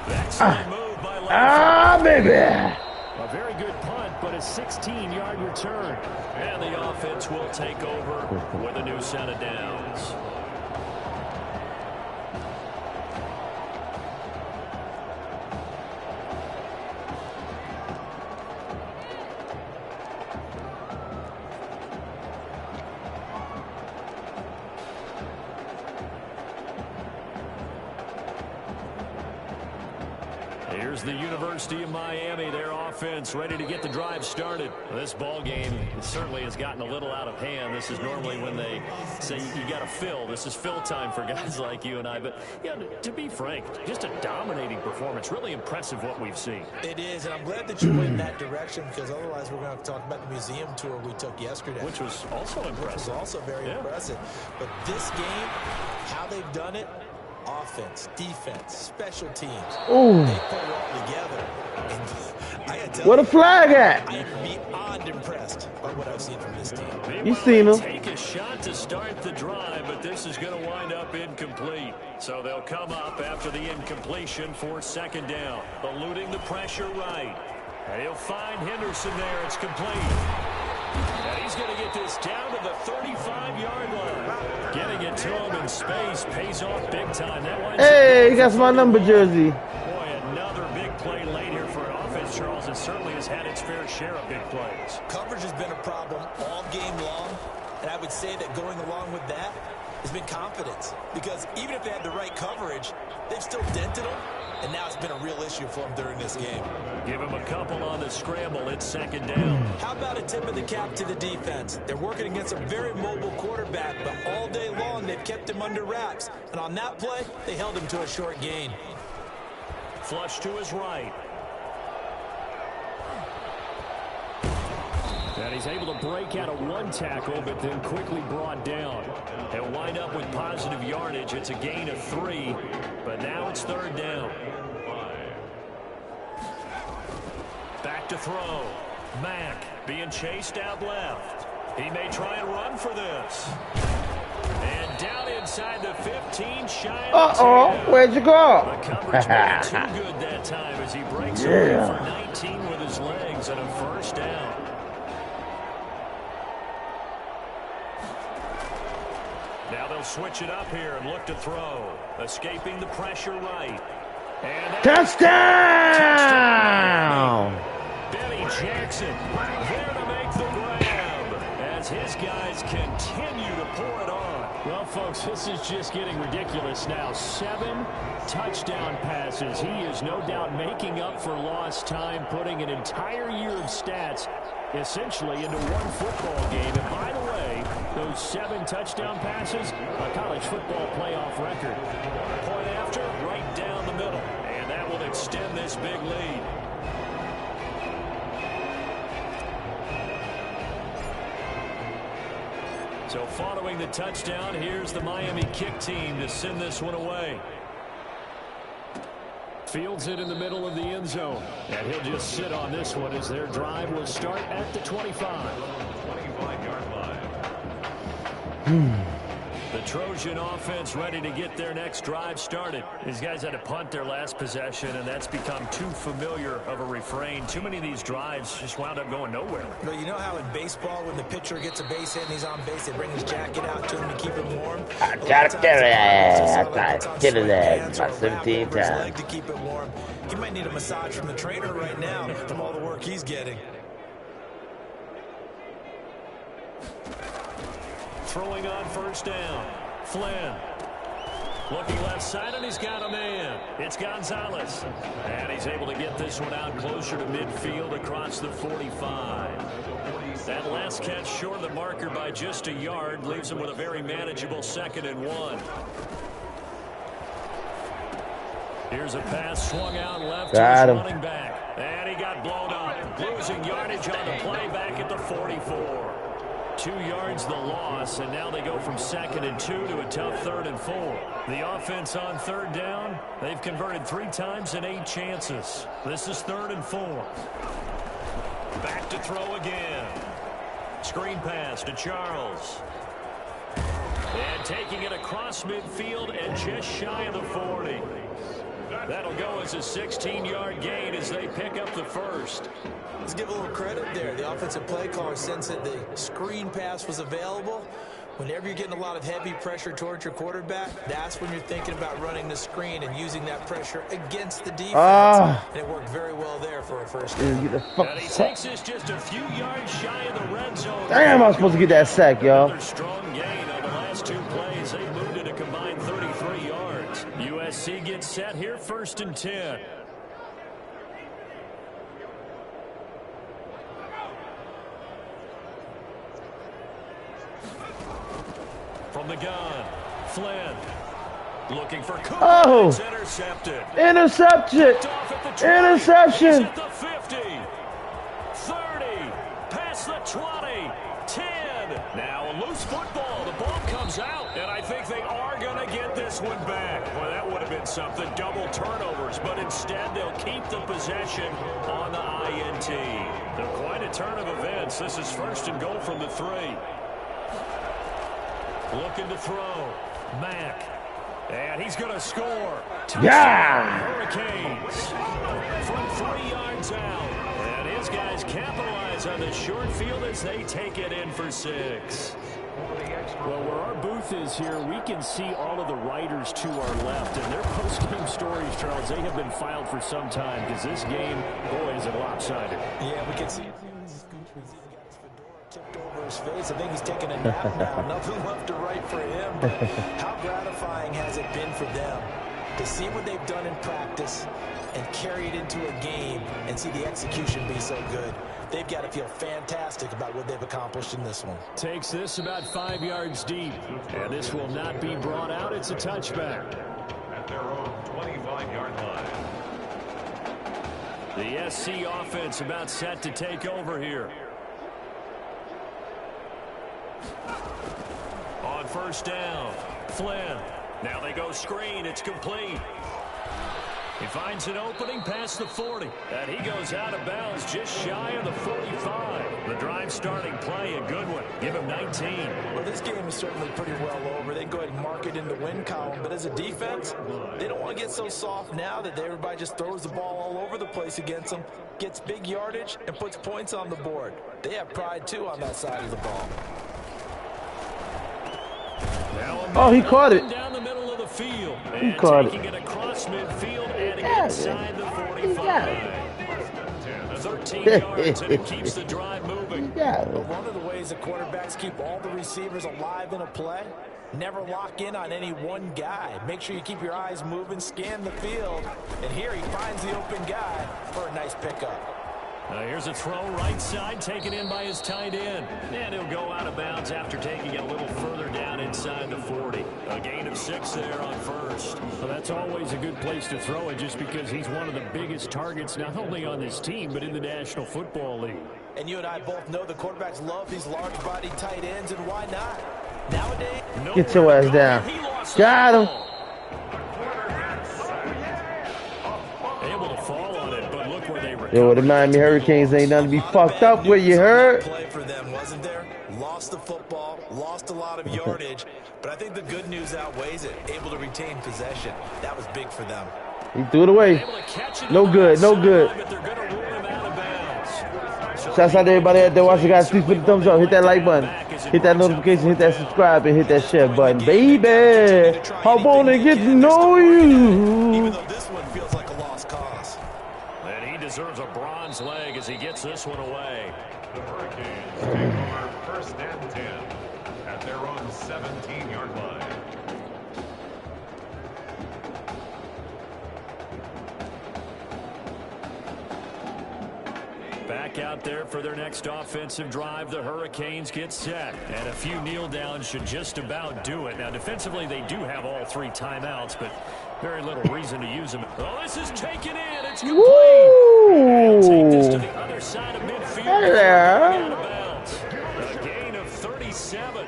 Excellent move by Langford. Baby. A very good punt, but a 16-yard return. And the offense will take over with a new set of downs. Here's the University of Miami, their offense ready to get the drive started. This ball game certainly has gotten a little out of hand. This is normally when they say you got to fill. This is fill time for guys like you and I. But yeah, to be frank, just a dominating performance. Really impressive what we've seen. It is, and I'm glad that you went in that direction because otherwise we're going to talk about the museum tour we took yesterday. Which was also impressive. Which was also very impressive. But this game, how they've done it, offense, defense, special teams. Ooh. They put it all together. And I gotta tell Where the you, flag at? I am beyond impressed by what I've seen from this team. You seen him. Take a shot to start the drive, but this is going to wind up incomplete. So they'll come up after the incompletion for second down. Eluding the pressure right. And he'll find Henderson there. It's complete. And he's going to get this down to the 35-yard line. Getting it to him in space pays off big time. Hey, he got my number jersey. Boy, another big play late here for an offense, Charles. It certainly has had its fair share of big plays. Coverage has been a problem all game long, and I would say that going along with that has been confidence. Because even if they had the right coverage, they've still dented them, and now it's been a real issue for them during this game. Give him a couple on the scramble. It's second down. How about a tip of the cap to the defense? They're working against a very mobile quarterback, but all day long they've kept him under wraps. And on that play, they held him to a short gain. Flush to his right. And he's able to break out of one tackle, but then quickly brought down. He'll wind up with positive yardage. It's a gain of 3, but now it's third down. Back to throw. Mack being chased out left. He may try and run for this. And down inside the 15, shy of 10. Where'd you go? The coverage made too good that time as he breaks away for 19 with his legs and a first down. Now they'll switch it up here and look to throw. Escaping the pressure right. And touchdown! Benny Jackson there to make the grab as his guys continue to pour it on. Well, folks, this is just getting ridiculous now. 7 touchdown passes. He is no doubt making up for lost time, putting an entire year of stats essentially into one football game. And by the way, those 7 touchdown passes, a college football playoff record. Point after, right down the middle. And that will extend this big lead. So following the touchdown, here's the Miami kick team to send this one away. Fields it in the middle of the end zone. And he'll just sit on this one as their drive will start at the 25. 25-yard line. The Trojan offense ready to get their next drive started. These guys had to punt their last possession, and that's become too familiar of a refrain. Too many of these drives just wound up going nowhere. But you know how in baseball, when the pitcher gets a base hit and he's on base, they bring his jacket out to him to keep him warm? I gotta get it. I gotta get it about 17 times. To keep it warm. He might need a massage from the trainer right now from all the work he's getting. Throwing on first down. Flynn. Looking left side, and he's got a man. It's Gonzalez. And he's able to get this one out closer to midfield across the 45. That last catch short of the marker by just a yard leaves him with a very manageable 2nd and 1. Here's a pass swung out left to his running back. And he got blown up. Losing yardage on the play back at the 44. 2 yards the loss, and now they go from 2nd and 2 to a tough 3rd and 4. The offense on 3rd down, they've converted 3 times in 8 chances. This is 3rd and 4. Back to throw again. Screen pass to Charles. And taking it across midfield and just shy of the 40. That'll go as a 16-yard gain as they pick up the first. Let's give a little credit there. The offensive play caller sensed that the screen pass was available. Whenever you're getting a lot of heavy pressure towards your quarterback, that's when you're thinking about running the screen and using that pressure against the defense. And it worked very well there for a first down. Get the fuck And he takes us just a few yards shy of the red zone. Damn, I was supposed to get that sack, y'all. Another strong gain on the last 2 plays. They moved it a combined 33 yards. USC gets set here, 1st and 10. From the gun, Flynn looking for Cooper. Oh, it's intercepted. Interception! Interception! At the 50, 30, past the 20, 10. Now a loose football. The ball comes out, and I think they are going to get this one back. Well, that would have been something, double turnovers, but instead they'll keep the possession on the INT. They're quite a turn of events. This is 1st and goal from the 3. Looking to throw. Mack. And he's going to score. Yeah! Hurricanes from 3 yards out. And his guys capitalize on the short field as they take it in for 6. Well, where our booth is here, we can see all of the writers to our left. And their post-game stories, Charles, they have been filed for some time because this game, boy, is it lopsided. Yeah, we can see it. Tipped over his face. I think he's taking a nap now. Nothing left to write for him. But how gratifying has it been for them to see what they've done in practice and carry it into a game and see the execution be so good? They've got to feel fantastic about what they've accomplished in this one. Takes this about 5 yards deep. And this will not be brought out. It's a touchback. At their own 25-yard line. The SC offense about set to take over here. On 1st down, Flynn. Now they go screen. It's complete. He finds an opening past the 40. And he goes out of bounds just shy of the 45. The drive starting play, a good one. Give him 19. Well, this game is certainly pretty well over. They can go ahead and mark it in the win column. But as a defense, they don't want to get so soft now that everybody just throws the ball all over the place against them, gets big yardage, and puts points on the board. They have pride, too, on that side of the ball. Oh, he caught it. Down the middle of the field. He caught it. Taking it across midfield and inside the 45. 13 yards, and it keeps the drive moving. But one of the ways the quarterbacks keep all the receivers alive in a play, never lock in on any one guy. Make sure you keep your eyes moving, scan the field. And here he finds the open guy for a nice pickup. Here's a throw right side, taken in by his tight end. And he'll go out of bounds after taking it a little further down inside the 40. A gain of 6 there on 1st. Well, that's always a good place to throw it just because he's one of the biggest targets not only on this team but in the National Football League. And you and I both know the quarterbacks love these large-bodied tight ends, and why not? Nowadays, Get your ass down. Got him. Able to fall on it, but look where they recovered. Yo, the Miami Hurricanes ain't nothing to be fucked up with, you heard? play for them, wasn't there? Lost the football, lost a lot of yardage, but I think the good news outweighs it. Able to retain possession. That was big for them. He threw it away. No good, no good. Shouts out to everybody out there watching, guys. Please put the thumbs up, hit that like button, hit that notification, hit that subscribe, and hit that share button, baby. I wanna get to know you. Even though this one feels like a lost cause. And he deserves a bronze leg as he gets this one away. The Hurricanes take over 1st and 10 at their own 17-yard line. Back out there for their next offensive drive. The Hurricanes get set. And a few kneel downs should just about do it. Now, defensively, they do have all 3 timeouts, but very little reason to use them. Oh, this is taken in. It's complete. Woo! They'll take this to Ooh. the other side of midfield. Hello. Out of bounds. A gain of 37.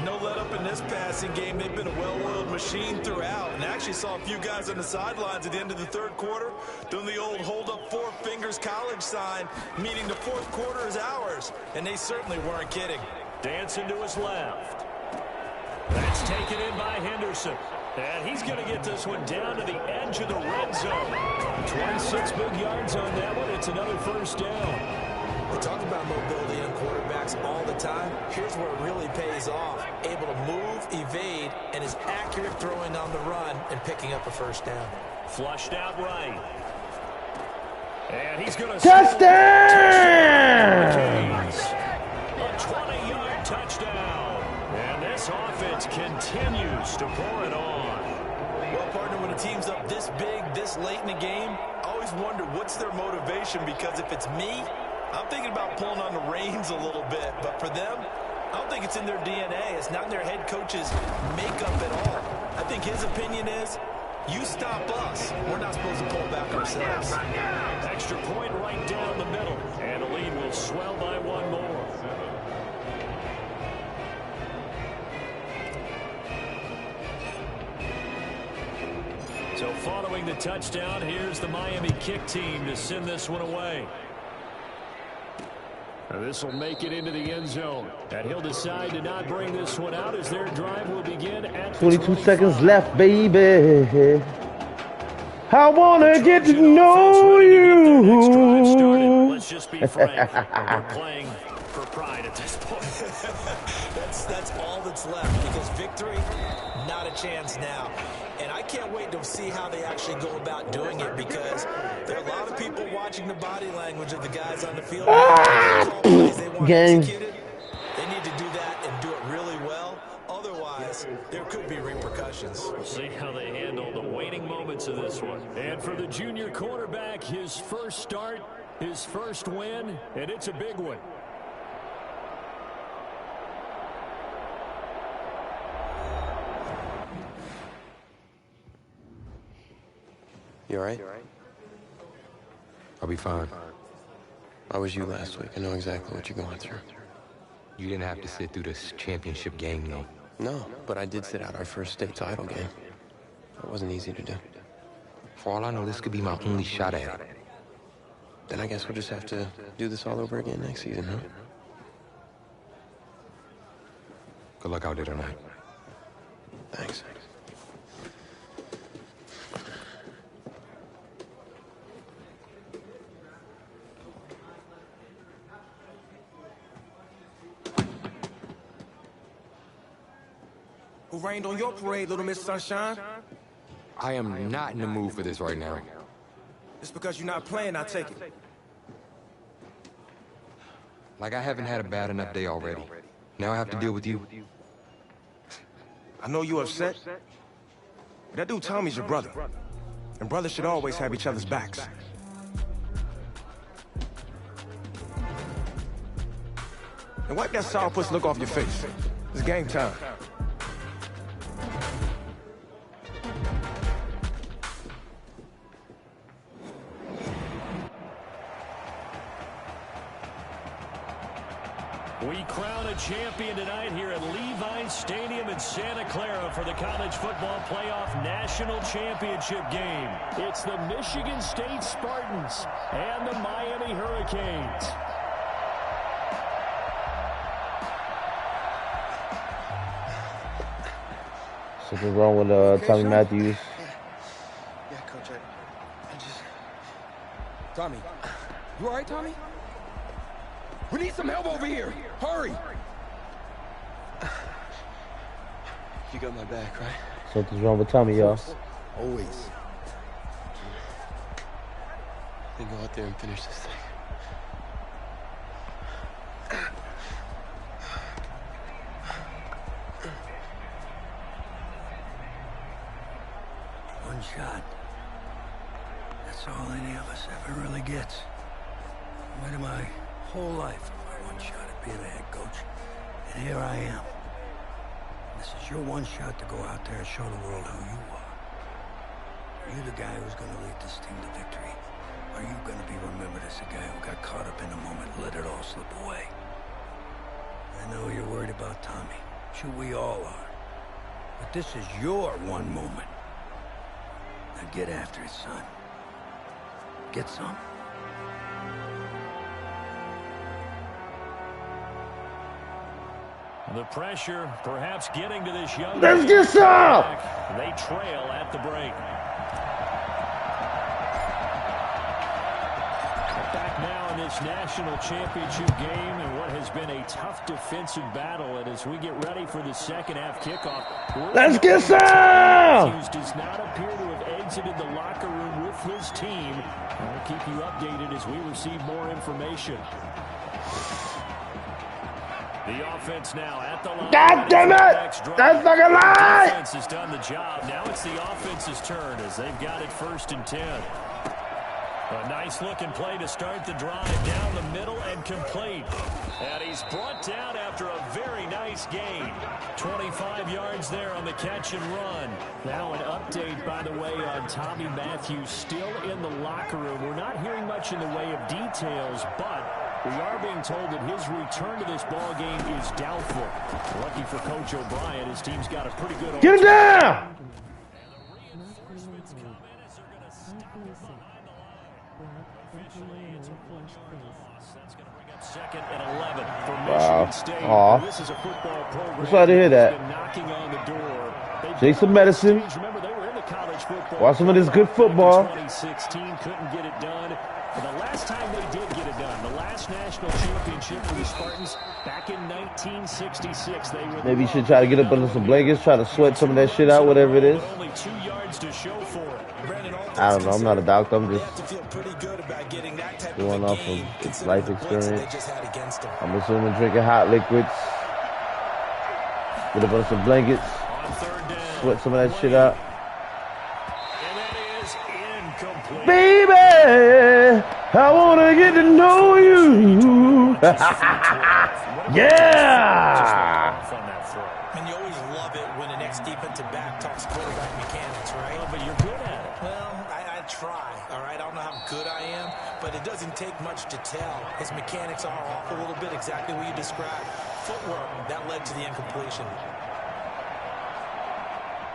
No let up in this passing game. They've been a well-oiled machine throughout. And actually saw a few guys on the sidelines at the end of the third quarter doing the old hold up four fingers college sign, meaning the fourth quarter is ours. And they certainly weren't kidding. Dancing to his left. That's taken in by Henderson. And he's going to get this one down to the edge of the red zone. 26 big yards on that one. It's another first down. We talk about mobility on quarterbacks all the time. Here's where it really pays off. Able to move, evade, and is accurate throwing on the run and picking up a first down. Flushed out right. And he's going to... Touchdown! A 20-yard touchdown. And this offense continues to pour it on. Well, partner, when a team's up this big, this late in the game, I always wonder what's their motivation, because if it's me, I'm thinking about pulling on the reins a little bit. But for them, I don't think it's in their DNA. It's not in their head coach's makeup at all. I think his opinion is, you stop us, we're not supposed to pull back ourselves. Extra point right down the middle. And the lead will swell by one more. So following the touchdown, here's the Miami kick team to send this one away. This will make it into the end zone. And he'll decide to not bring this one out as their drive will begin at 22 seconds left, baby. I wanna get to know you. Let's just be frank. We're playing for pride at this point. That's all that's left, because victory, not a chance now. And I can't wait to see how they actually go about doing it, because there are a lot of people watching the body language of the guys on the field. Game. They need to do that and do it really well. Otherwise, there could be repercussions. We'll see how they handle the waning moments of this one. And for the junior quarterback, his first start, his first win, and it's a big one. You all right? I'll be fine. How was you last week? I know exactly what you're going through. You didn't have to sit through this championship game, though. No, but I did sit out our first state title game. It wasn't easy to do. For all I know, this could be my only shot at it. Then I guess we'll just have to do this all over again next season, huh? Good luck out there tonight. Thanks. Who rained on your parade, Little Miss Sunshine? I am not in the mood for this right now. It's because you're not playing, I take it. Like I haven't had a bad enough day already. Now I have to deal with you. I know you're upset. But that dude Tommy's your brother. And brothers should always have each other's backs. And wipe that sourpuss look off your face. It's game time. We crown a champion tonight here at Levi Stadium in Santa Clara for the College Football Playoff National Championship game. It's the Michigan State Spartans and the Miami Hurricanes. Something wrong with Tommy Matthews. Yeah, Coach, I just... Tommy. You all right, Tommy? We need some help over here. Hurry. You got my back, right? Something's wrong with Tommy, y'all. Always. Then go out there and finish this thing. One shot. That's all any of us ever really gets. I waited my whole life for my one shot at being a head coach. And here I am. This is your one shot to go out there and show the world who you are. You're the guy who's going to lead this team to victory. Are you going to be remembered as a guy who got caught up in the moment and let it all slip away? I know you're worried about Tommy. Sure, we all are. But this is your one moment. Now get after it, son. Get some. The pressure perhaps getting to this young. Let's get some! They trail at the break. Back now in this national championship game and what has been a tough defensive battle. And as we get ready for the second half kickoff, let's get some! Matthews does not appear to have exited the locker room with his team. And we'll keep you updated as we receive more information. The offense now at the line. God damn it! That's not a lie! The defense has done the job. Now it's the offense's turn as they've got it 1st and 10. A nice looking play to start the drive down the middle and complete. And he's brought down after a very nice gain. 25 yards there on the catch and run. Now an update, by the way, on Tommy Matthews still in the locker room. We're not hearing much in the way of details, but we are being told that his return to this ball game is doubtful. Lucky for Coach O'Brien, his team's got a pretty good. Get him down! Second and 11 for Wow. Michigan State. Aw. This is a football program. I'm sorry to hear that. Been knocking on the door. Take some medicine. Remember, they were in the college football. Watch some of this good football. 2016 couldn't get it done. And the last time they did get it done, the last national championship for the Spartans back in 1966. They were Maybe you should try to get up under some blankets, try to sweat some of that shit out, whatever it is. only 2 yards to show for it. I don't know. I'm not a doctor. I'm just going off of life experience. I'm assuming drinking hot liquids. Get up under some blankets. Sweat some of that shit out. Baby, I want to get to know you. Yeah. And you always love it when an ex-defensive back talks quarterback mechanics, right? But you're good at it. Well, I try, all right? I don't know how good I am, but it doesn't take much to tell. His mechanics are off a little bit, exactly what you described. Footwork, that led to the incompletion.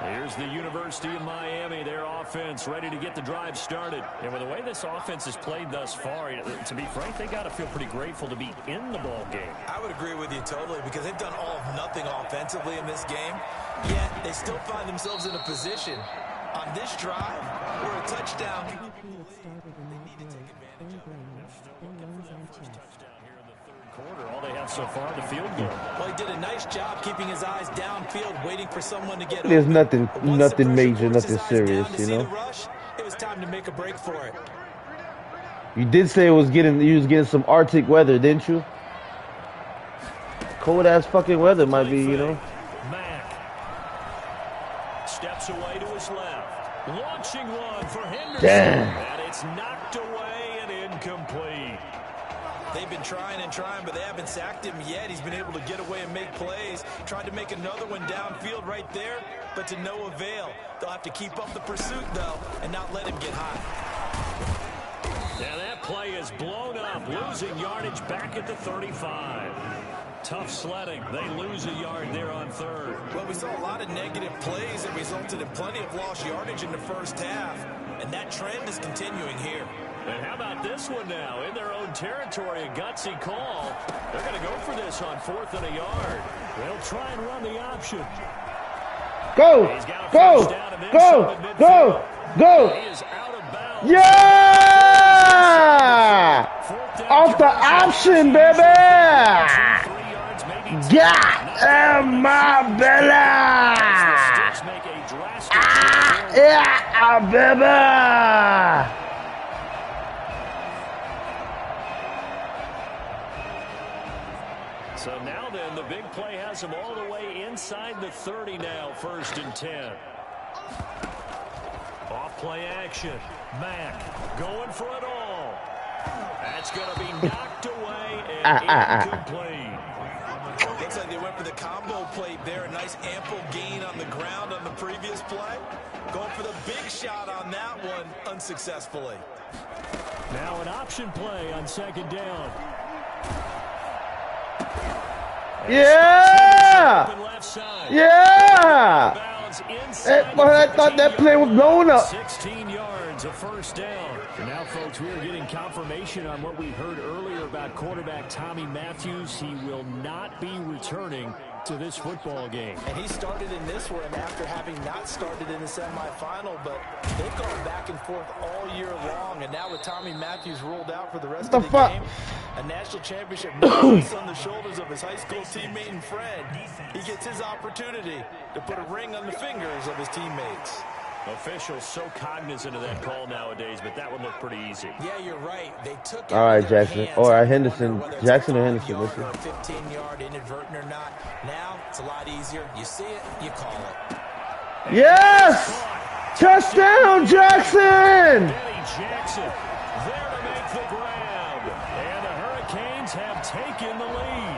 Here's the University of Miami, their offense ready to get the drive started. And with the way this offense has played thus far, to be frank, they got to feel pretty grateful to be in the ball game. I would agree with you totally because they've done all of nothing offensively in this game, yet they still find themselves in a position on this drive where a touchdown. All they have so far, the field goal. Well, he did a nice job keeping his eyes downfield, waiting for someone to get There's open. nothing major, nothing serious, you know. Rush, it was time to make a break for it. You did say you was getting some Arctic weather, didn't you? Cold ass fucking weather might be, you know. Mack steps away to his left, launching one for Henderson. Damn. And it's knocked away and incomplete. They've been trying and trying, but they haven't sacked him yet. He's been able to get away and make plays. Tried to make another one downfield right there, but to no avail. They'll have to keep up the pursuit, though, and not let him get high. Now that play is blown up, losing yardage back at the 35. Tough sledding. They lose a yard there on third. Well, we saw a lot of negative plays that resulted in plenty of lost yardage in the first half, and that trend is continuing here. And how about this one now? In their own territory, a gutsy call. They're going to go for this on 4th and a yard. They'll try and run the option. Go! Go! Go! Go! Go! He is out of bounds. Yeah! Off the option, baby! God my belly! Yeah, baby! So now then, the big play has him all the way inside the 30 now, 1st and 10. Off play action. Mack going for it all. That's going to be knocked away and incomplete. Looks like they went for the combo plate there. A nice ample gain on the ground on the previous play. Going for the big shot on that one unsuccessfully. Now an option play on second down. Yeah! Yeah! I thought that play was blown up. 16 yards, a first down. And now, folks, we are getting confirmation on what we heard earlier about quarterback Tommy Matthews. He will not be returning to this football game. And he started in this one after having not started in the semifinal, but they've gone back and forth all year long, and now with Tommy Matthews ruled out for the rest of the game, a national championship rests on the shoulders of his high school teammate and friend. He gets his opportunity to put a ring on the fingers of his teammates. Officials so cognizant of that call nowadays, but that would look pretty easy. Yeah, you're right. They took it. All right, Jackson. Or Henderson. Jackson or Henderson. Listen. 15-yard inadvertent or not. Now it's a lot easier. You see it, you call it. Yes! Touchdown, Jackson! Benny Jackson there to make the grab. And the Hurricanes have taken the lead.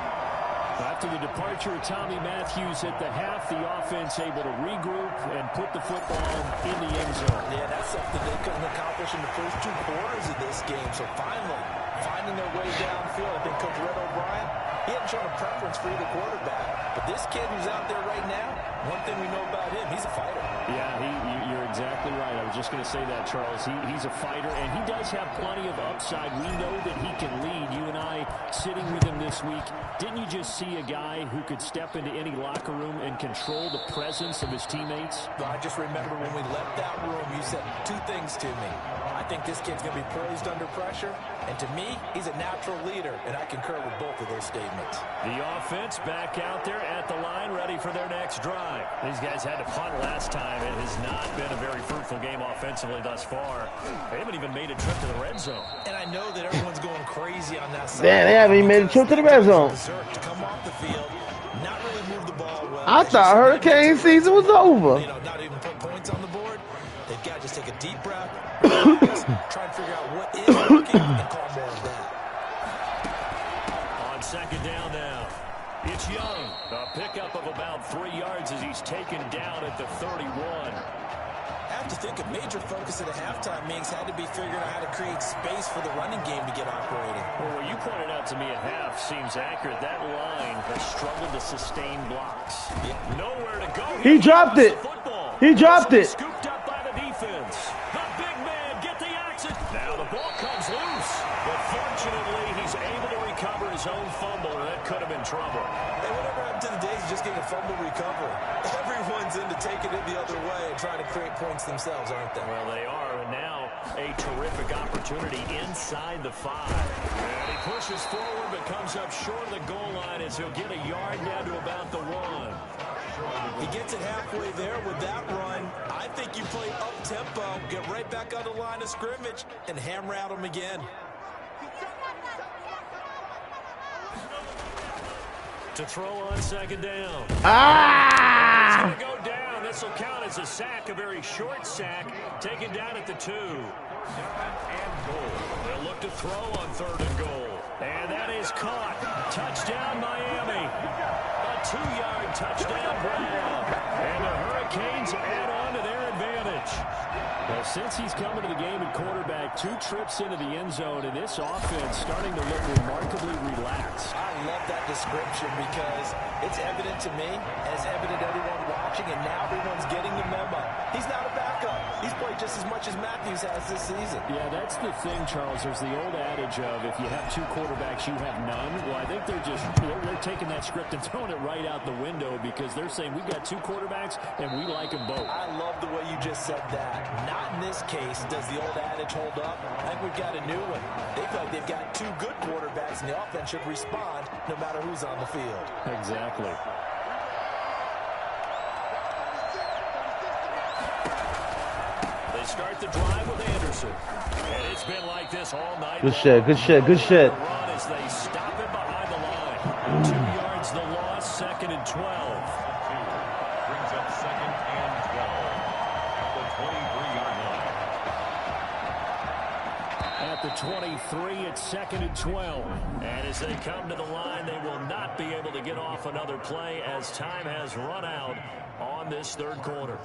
After the departure of Tommy Matthews at the half, the offense able to regroup and put the football in the end zone. Yeah, that's something they couldn't accomplish in the first 2 quarters of this game. So finally, finding their way downfield. I think Coach Red O'Brien, he hadn't shown a preference for either quarterback. But this kid who's out there right now, one thing we know about him, he's a fighter. Yeah, you're exactly right. I was just going to say that, Charles. He's a fighter, and he does have plenty of upside. We know that he can lead. You and I sitting with him this week. Didn't you just see a guy who could step into any locker room and control the presence of his teammates? I just remember when we left that room, you said 2 things to me. I think this kid's going to be poised under pressure, and to me, he's a natural leader, and I concur with both of those statements. The offense back out there at the line, ready for their next drive. These guys had to punt last time. It has not been a very fruitful game offensively thus far. They haven't even made a trip to the red zone. And I know that everyone's going crazy on that side. Man, they haven't even made a trip to the red zone. To come off the field, not really move the ball well. I thought hurricane season was over. Not even put points on the board. They've got to just take a deep breath, try and figure out what is working, and call more of that. On second down now, it's Young. A pickup of about 3 yards as he's taken down at the 31. I have to think a major focus at a halftime means had to be figuring out how to create space for the running game to get operating. Well, what you pointed out to me at half seems accurate. That line has struggled to sustain blocks. Nowhere to go. He dropped it. He dropped it. Scooped up by the defense. The big man get the action. Now the ball comes loose. But fortunately, he's able to recover his own fumble, and that could have been trouble. Hey, whatever happened to the days of just getting a fumble recovery? Everyone's into taking it the other way and trying to create points themselves, aren't they? Well, they are, and now a terrific opportunity inside the 5. And he pushes forward but comes up short of the goal line as he'll get a yard down to about the 1. He gets it halfway there with that run. I think you play up-tempo, get right back on the line of scrimmage, and hammer at him again. To throw on second down. Ah! It's going to go down. This will count as a sack, a very short sack, taken down at the 2. And goal. They'll look to throw on 3rd and goal. And that is caught. Touchdown, Miami. A 2-yard touchdown grab. And the Hurricanes add on to their advantage. Well, since he's coming to the game at quarterback, 2 trips into the end zone, and this offense starting to look remarkably relaxed. I love that description because it's evident to me, and it's evident to everyone watching, and now everyone's getting the memo. He's not a backup. He's played just as much as Matthews has this season. Yeah, that's the thing, Charles. There's the old adage of if you have 2 quarterbacks, you have none. Well, I think they're taking that script and throwing it right out the window because they're saying we've got 2 quarterbacks, and we like them both. I love the way you just said that. Not in this case does the old adage hold up. I think we've got a new one. They feel like they've got 2 good quarterbacks, and the offense should respond no matter who's on the field. Exactly. They start the drive with Anderson. And it's been like this all night. Good shit, good shit, good shit. Run as they stop it behind the line. 2 yards the loss, 2nd and 12. Brings up 2nd and 12 at the 23-yard line. At the 23, it's 2nd and 12. And as they come to the line, they will not be able to get off another play as time has run out on this 3rd quarter.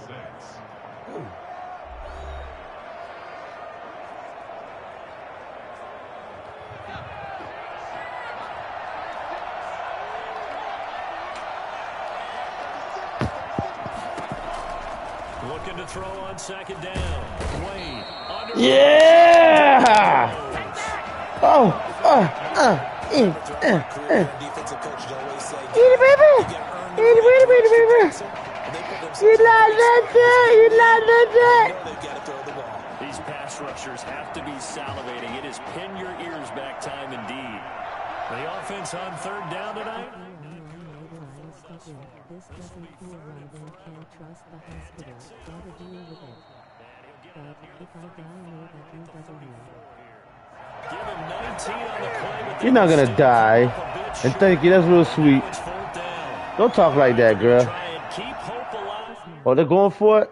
Looking to throw on second down. Wade. Yeah! Oh, Defensive coaches always say, baby! These pass rushers have to be salivating. It is pin your ears back time indeed. The offense on third down tonight. This doesn't feel right and can't trust the hospital. Gotta deal with it. But if I die, know that you W. Give him 19 on the play, but You're not gonna die. And thank you, that's real sweet. Don't talk like that, girl. Oh, they're going for it?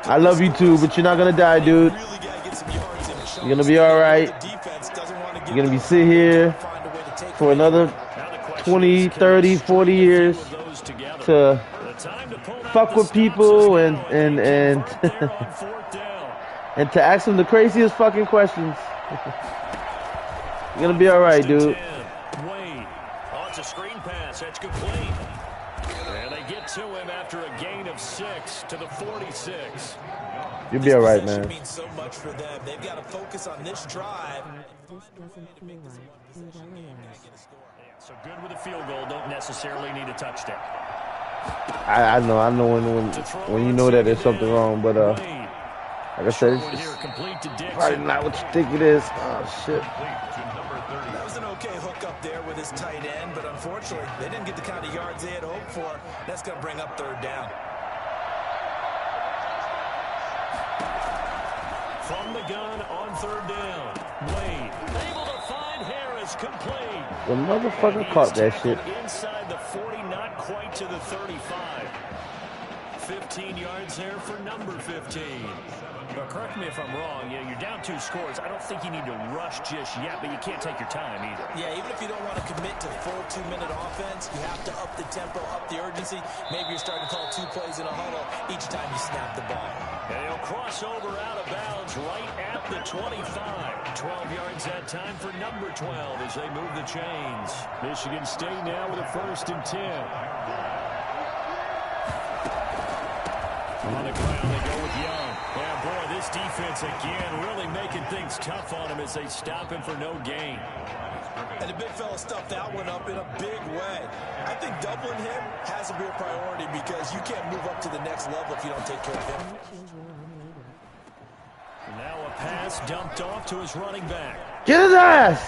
I love you too, but you're not gonna die, dude. You're gonna be alright. You're gonna be sit here for another 20, 30, 40 years to fuck with people and and to ask them the craziest fucking questions. You're gonna be alright, dude. Wade. Oh, it's a screen pass. That's complete. And they get to him after a gain of 6 to the 46. You'll be alright, man. means so much for them. They've got to focus on this drive. This doesn't feel right. So good with a field goal. Don't necessarily need a touchdown. I know when you know that there's something wrong, but like I said, it's just probably not what you think it is. Oh shit. That was an okay hook up there with his tight end, but unfortunately, they didn't get the kind of yards they had hoped for. That's going to bring up third down. From the gun on third down. Wade able to find Harris, complete. The motherfucker caught that shit. Inside the 40, not quite to the 35. 15 yards there for number 15. But correct me if I'm wrong, you're down 2 scores. I don't think you need to rush just yet, but you can't take your time either. Yeah, even if you don't want to commit to full 2-minute offense, you have to up the tempo, up the urgency. Maybe you're starting to call 2 plays in a huddle each time you snap the ball. And he'll cross over out of bounds right at the 25. 12 yards that time for number 12 as they move the chains. Michigan State now with a 1st and 10. On the ground, they go with Young. Yeah, boy, this defense again really making things tough on him as they stop him for no gain. And the big fella stuffed that one up in a big way. I think doubling him has to be a priority because you can't move up to the next level if you don't take care of him. Now a pass dumped off to his running back. Get his ass!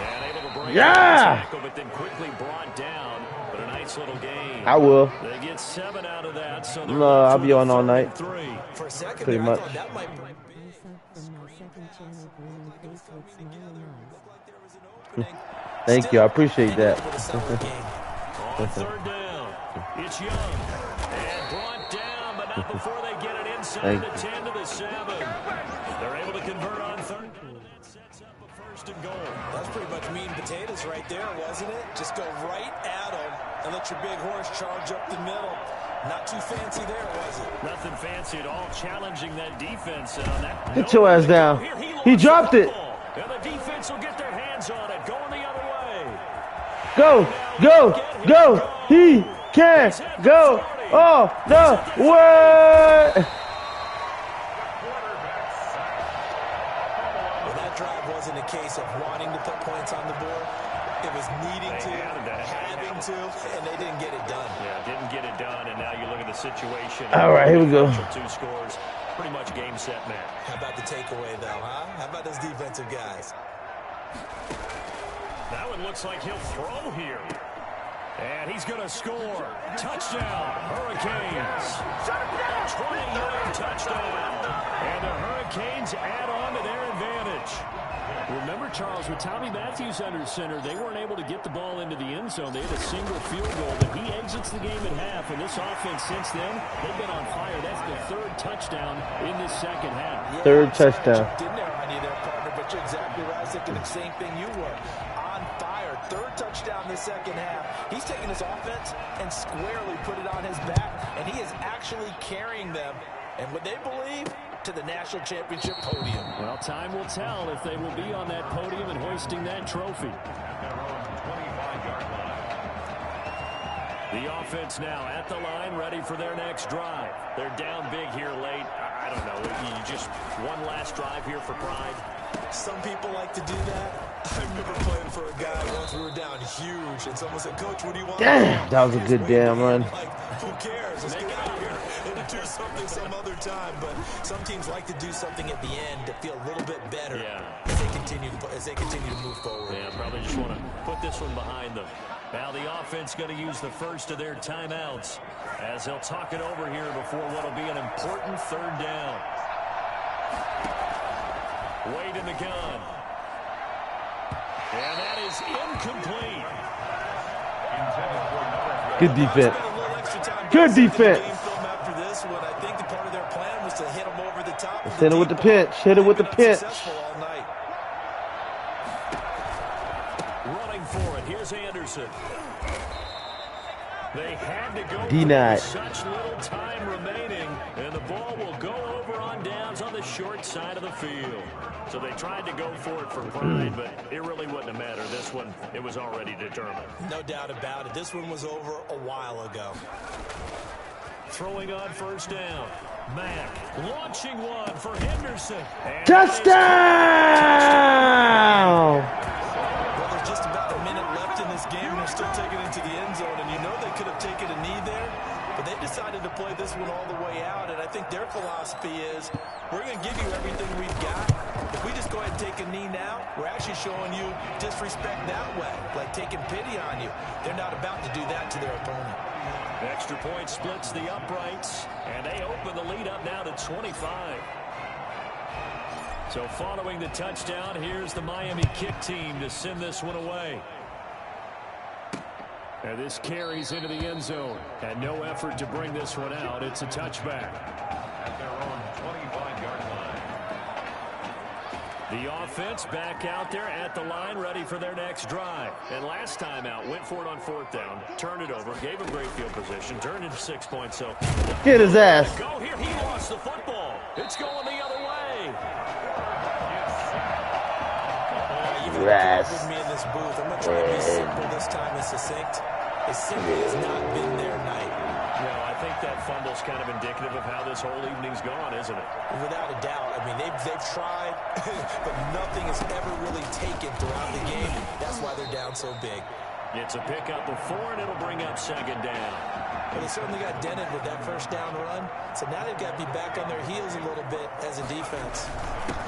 And able to break yeah! tackle, but then quickly brought down. But a nice little game. I will. They get 7 out of that, so No, I'll be on all night. For a second pretty there, much. I thought that might From my second channel, green face with smiling eyes. Thank you, I appreciate that. On third down, it's Young. And brought down, but not before they get it inside the 10 to the 7. They're able to convert on third down. That sets up a 1st and goal. That's pretty much meat and potatoes right there, wasn't it? Just go right at them and let your big horse charge up the middle. Not too fancy there, was it? Nothing fancy at all, challenging that defense. And on that, Get your ass down. He dropped it. And the defense will get their hands on it, going the other way. Go, go, go. He can go. Oh, no way. Well, that drive wasn't a case of wanting to put points on the board. It was needing to, having to, and they didn't get it done. Yeah, didn't get it done, and now you look at the situation. All right, here we go. 2 scores, pretty much game, set, match. How about the takeaway, though, huh? How about those defensive guys? That one looks like he'll throw here. And he's going to score. Touchdown, Hurricanes. 20-yard touchdown. And the Hurricanes add on to their advantage. Remember, Charles, with Tommy Matthews under center, they weren't able to get the ball into the end zone. They had a single field goal, but he exits the game at half. And this offense since then, they've been on fire. That's the 3rd touchdown in this second half. Yeah, 3rd touchdown. Didn't there on you there, partner, but you're exactly right. I was thinking the same thing you were. On fire. 3rd touchdown in the second half. He's taking his offense and squarely put it on his back, and he is actually carrying them, and what they believe, to the national championship podium. Well, time will tell if they will be on that podium and hoisting that trophy. The offense now at the line, ready for their next drive. They're down big here late. I don't know. You just one last drive here for pride. Some people like to do that. I remember playing for a guy once. We were down huge, and someone said, "Coach, what do you want?" Damn, that was a good damn run. Like, who cares? Let's get out of here and do something some other time. But some teams like to do something at the end to feel a little bit better as they continue to move forward. Yeah, probably just want to put this one behind them. Now the offense going to use the first of their timeouts as they'll talk it over here before what will be an important third down. Wade in the gun. And that is incomplete. Good defense. Good defense. After this one, I think the part of their plan was to hit them over the top. Hit it with the pinch. Hit it with the pinch. All night. Running for it. Here's Anderson. They had to go denied. Such little time remaining, and the ball will go over on downs on the short side of the field. So they tried to go for it for pride, but it really wouldn't have mattered. This one, it was already determined. No doubt about it. This one was over a while ago. Throwing on first down. Mack launching one for Henderson. And Touchdown! Well, there's just about a minute left in this game. They're still taking it to the end zone, and you know they could have taken a knee there, but they decided to play this one all the way out, and I think their philosophy is, we're going to give you everything we've got. If we just go ahead and take a knee now, we're actually showing you disrespect that way, like taking pity on you. They're not about to do that to their opponent. Extra point splits the uprights, and they open the lead up now to 25. So following the touchdown, here's the Miami kick team to send this one away. And this carries into the end zone, and no effort to bring this one out. It's a touchback. At their own 25-yard line. The offense back out there at the line, ready for their next drive. And last time out, went for it on fourth down, turned it over, gave him great field position, turned into 6 points. So get his ass. Go here. He lost the football. It's going the other way. You've got with me in this booth. I'm going to try to be simple this time and succinct. It simply has not been their night. No, I think that fumble's kind of indicative of how this whole evening's gone, isn't it? Without a doubt. I mean, they've tried, but nothing has ever really taken throughout the game. That's why they're down so big. It's a pickup of 4, and it'll bring up second down. Well, they certainly got dented with that first down run, so now they've got to be back on their heels a little bit as a defense.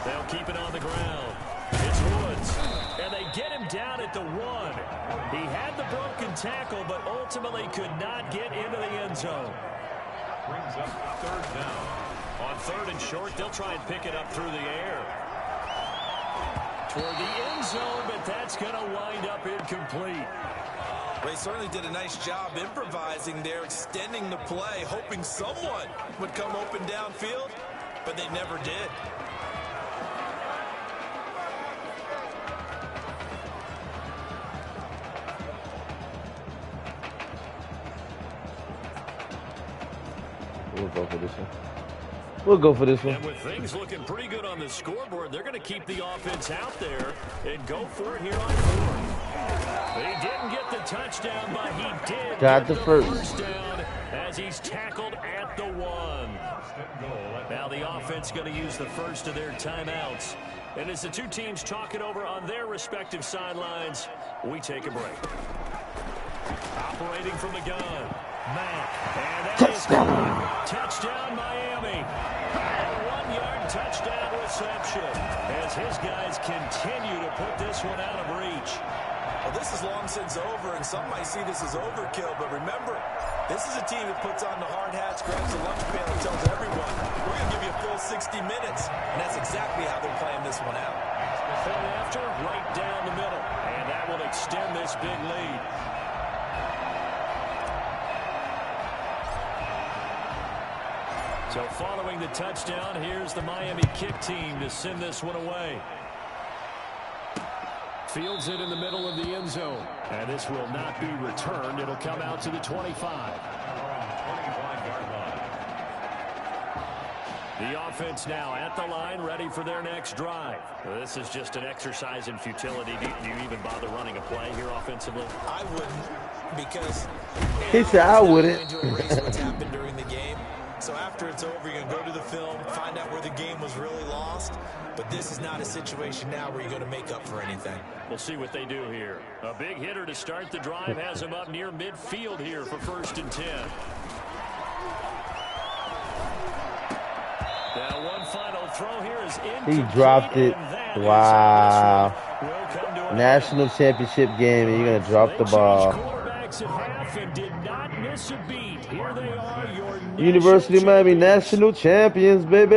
They'll keep it on the ground. It's Woods, and they get him down at the 1. He had the broken tackle, but ultimately could not get into the end zone. Brings up third down. On third and short, they'll try and pick it up through the air. Toward the end zone, but that's going to wind up incomplete. They certainly did a nice job improvising there, extending the play, hoping someone would come open downfield, but they never did. We'll go for this one. We'll go for this one. And with things looking pretty good on the scoreboard, they're going to keep the offense out there and go for it here on fourth. He didn't get the touchdown, but he did got the get first down as he's tackled at the 1. Now the offense going to use the first of their timeouts. And as the two teams talk it over on their respective sidelines, we take a break. Operating from the gun, Mack. And that is touchdown Miami. A 1-yard touchdown reception as his guys continue to put this one out of reach. Well, this is long since over, and some might see this as overkill, but remember, this is a team that puts on the hard hats, grabs the lunch pail, and tells everyone, we're going to give you a full 60 minutes, and that's exactly how they're playing this one out. Point after, right down the middle, and that will extend this big lead. So following the touchdown, here's the Miami kick team to send this one away. Fields it in the middle of the end zone. And this will not be returned. It'll come out to the 25. The offense now at the line, ready for their next drive. This is just an exercise in futility. Do you even bother running a play here offensively? I wouldn't. Because He said, I now you're wouldn't. going to erase what's happened during the game. So after it's over, you're going to go to the film, find out where the game was really lost. But this is not a situation now where you're going to make up for anything. We'll see what they do here. A big hitter to start the drive has him up near midfield here for 1st and 10. Now one final throw here is He dropped it. Wow. National championship game, and you're going to drop the ball. University of Miami national champions, baby.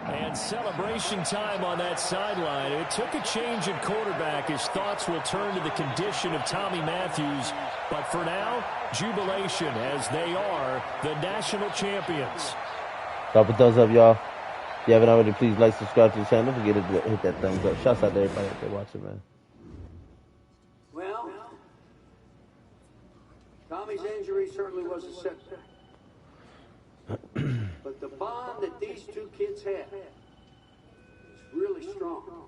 And celebration time on that sideline. It took a change in quarterback. His thoughts will turn to the condition of Tommy Matthews. But for now, jubilation as they are the national champions. Drop a thumbs up, y'all. If you haven't already, please like, subscribe to the channel. Don't forget to hit that thumbs up. Shouts out to everybody out there watching, man. Well, Tommy's injury certainly was a setback. But the bond that these two kids had is really strong.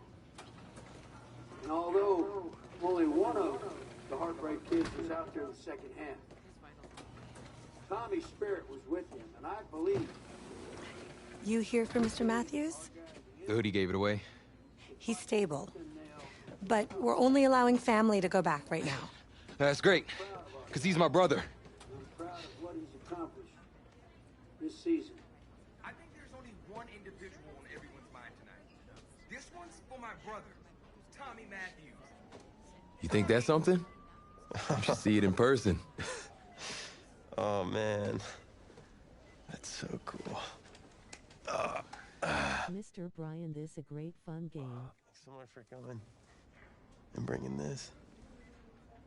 And although only one of the Heartbreak Kids was out there in the second half, Tommy's spirit was with him, and I believe. You here for Mr. Matthews? The hoodie gave it away. He's stable. But we're only allowing family to go back right now. That's great, because he's my brother. I'm proud of what he's accomplished this season. I think there's only one individual on everyone's mind tonight. This one's for my brother, Tommy Matthews. You think that's something? You should see it in person. Oh, man. That's so cool. Mr. Brian, this a great fun game. Thanks so much for coming and bringing this.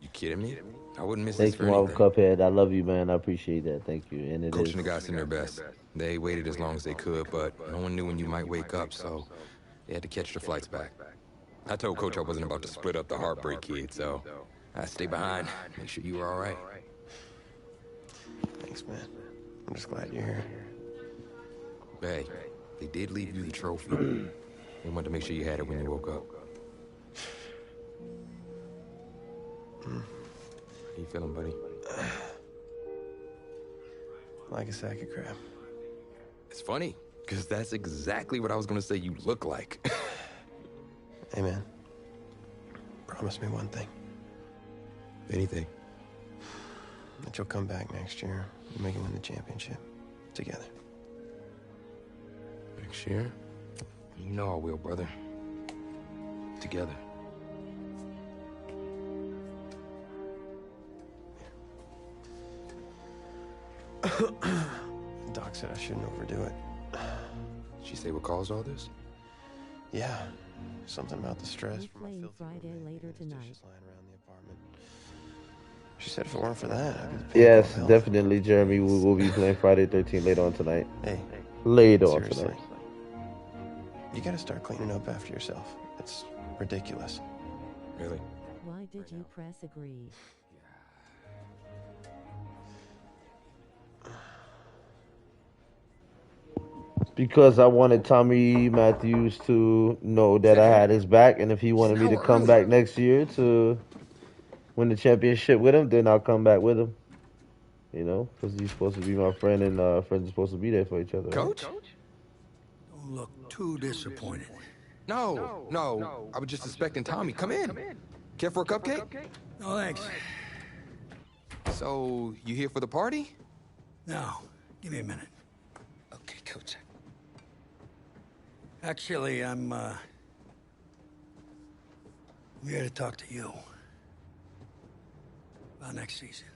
You kidding me? I wouldn't miss Thank this for you, Marvel anything. Cuphead. I love you, man. I appreciate that. Thank you. And it Coach is. and the guys in their best. They waited as long as they could, but no one knew when you might wake up, so they had to catch the flights back. I told Coach I wasn't about to split up the Heartbreak Kid, so I stayed behind, make sure you were all right. Thanks, man. I'm just glad you're here. Hey, they did leave you the trophy. They wanted to make sure you had it when you woke up. How you feeling, buddy? Like a sack of crap. It's funny, because that's exactly what I was going to say you look like. Hey, man. Promise me one thing. Anything. That you'll come back next year and make it win the championship. Together. Next year? You know I will, brother. Together. Doc said I shouldn't overdo it. She say what caused all this? Yeah. Something about the stress from my Playing filthy Friday later tonight. dishes lying around the apartment. She said if it weren't for that, I'd be the pinnacle Yes, of health. definitely, Jeremy. We will be playing Friday 13 later on tonight. Hey. Later on Seriously. tonight. You gotta start cleaning up after yourself. It's ridiculous. Really? Why did you press agree? Because I wanted Tommy Matthews to know that I had his back, and if he wanted me to come back next year to win the championship with him, then I'll come back with him. You know, because he's supposed to be my friend, and friends are supposed to be there for each other. Right? Coach? Don't look too disappointed. No. I was just expecting Tommy. Come in. Care for a cupcake? No, thanks. So, you here for the party? No, give me a minute. Okay, Coach. Actually, I'm here to talk to you about next season.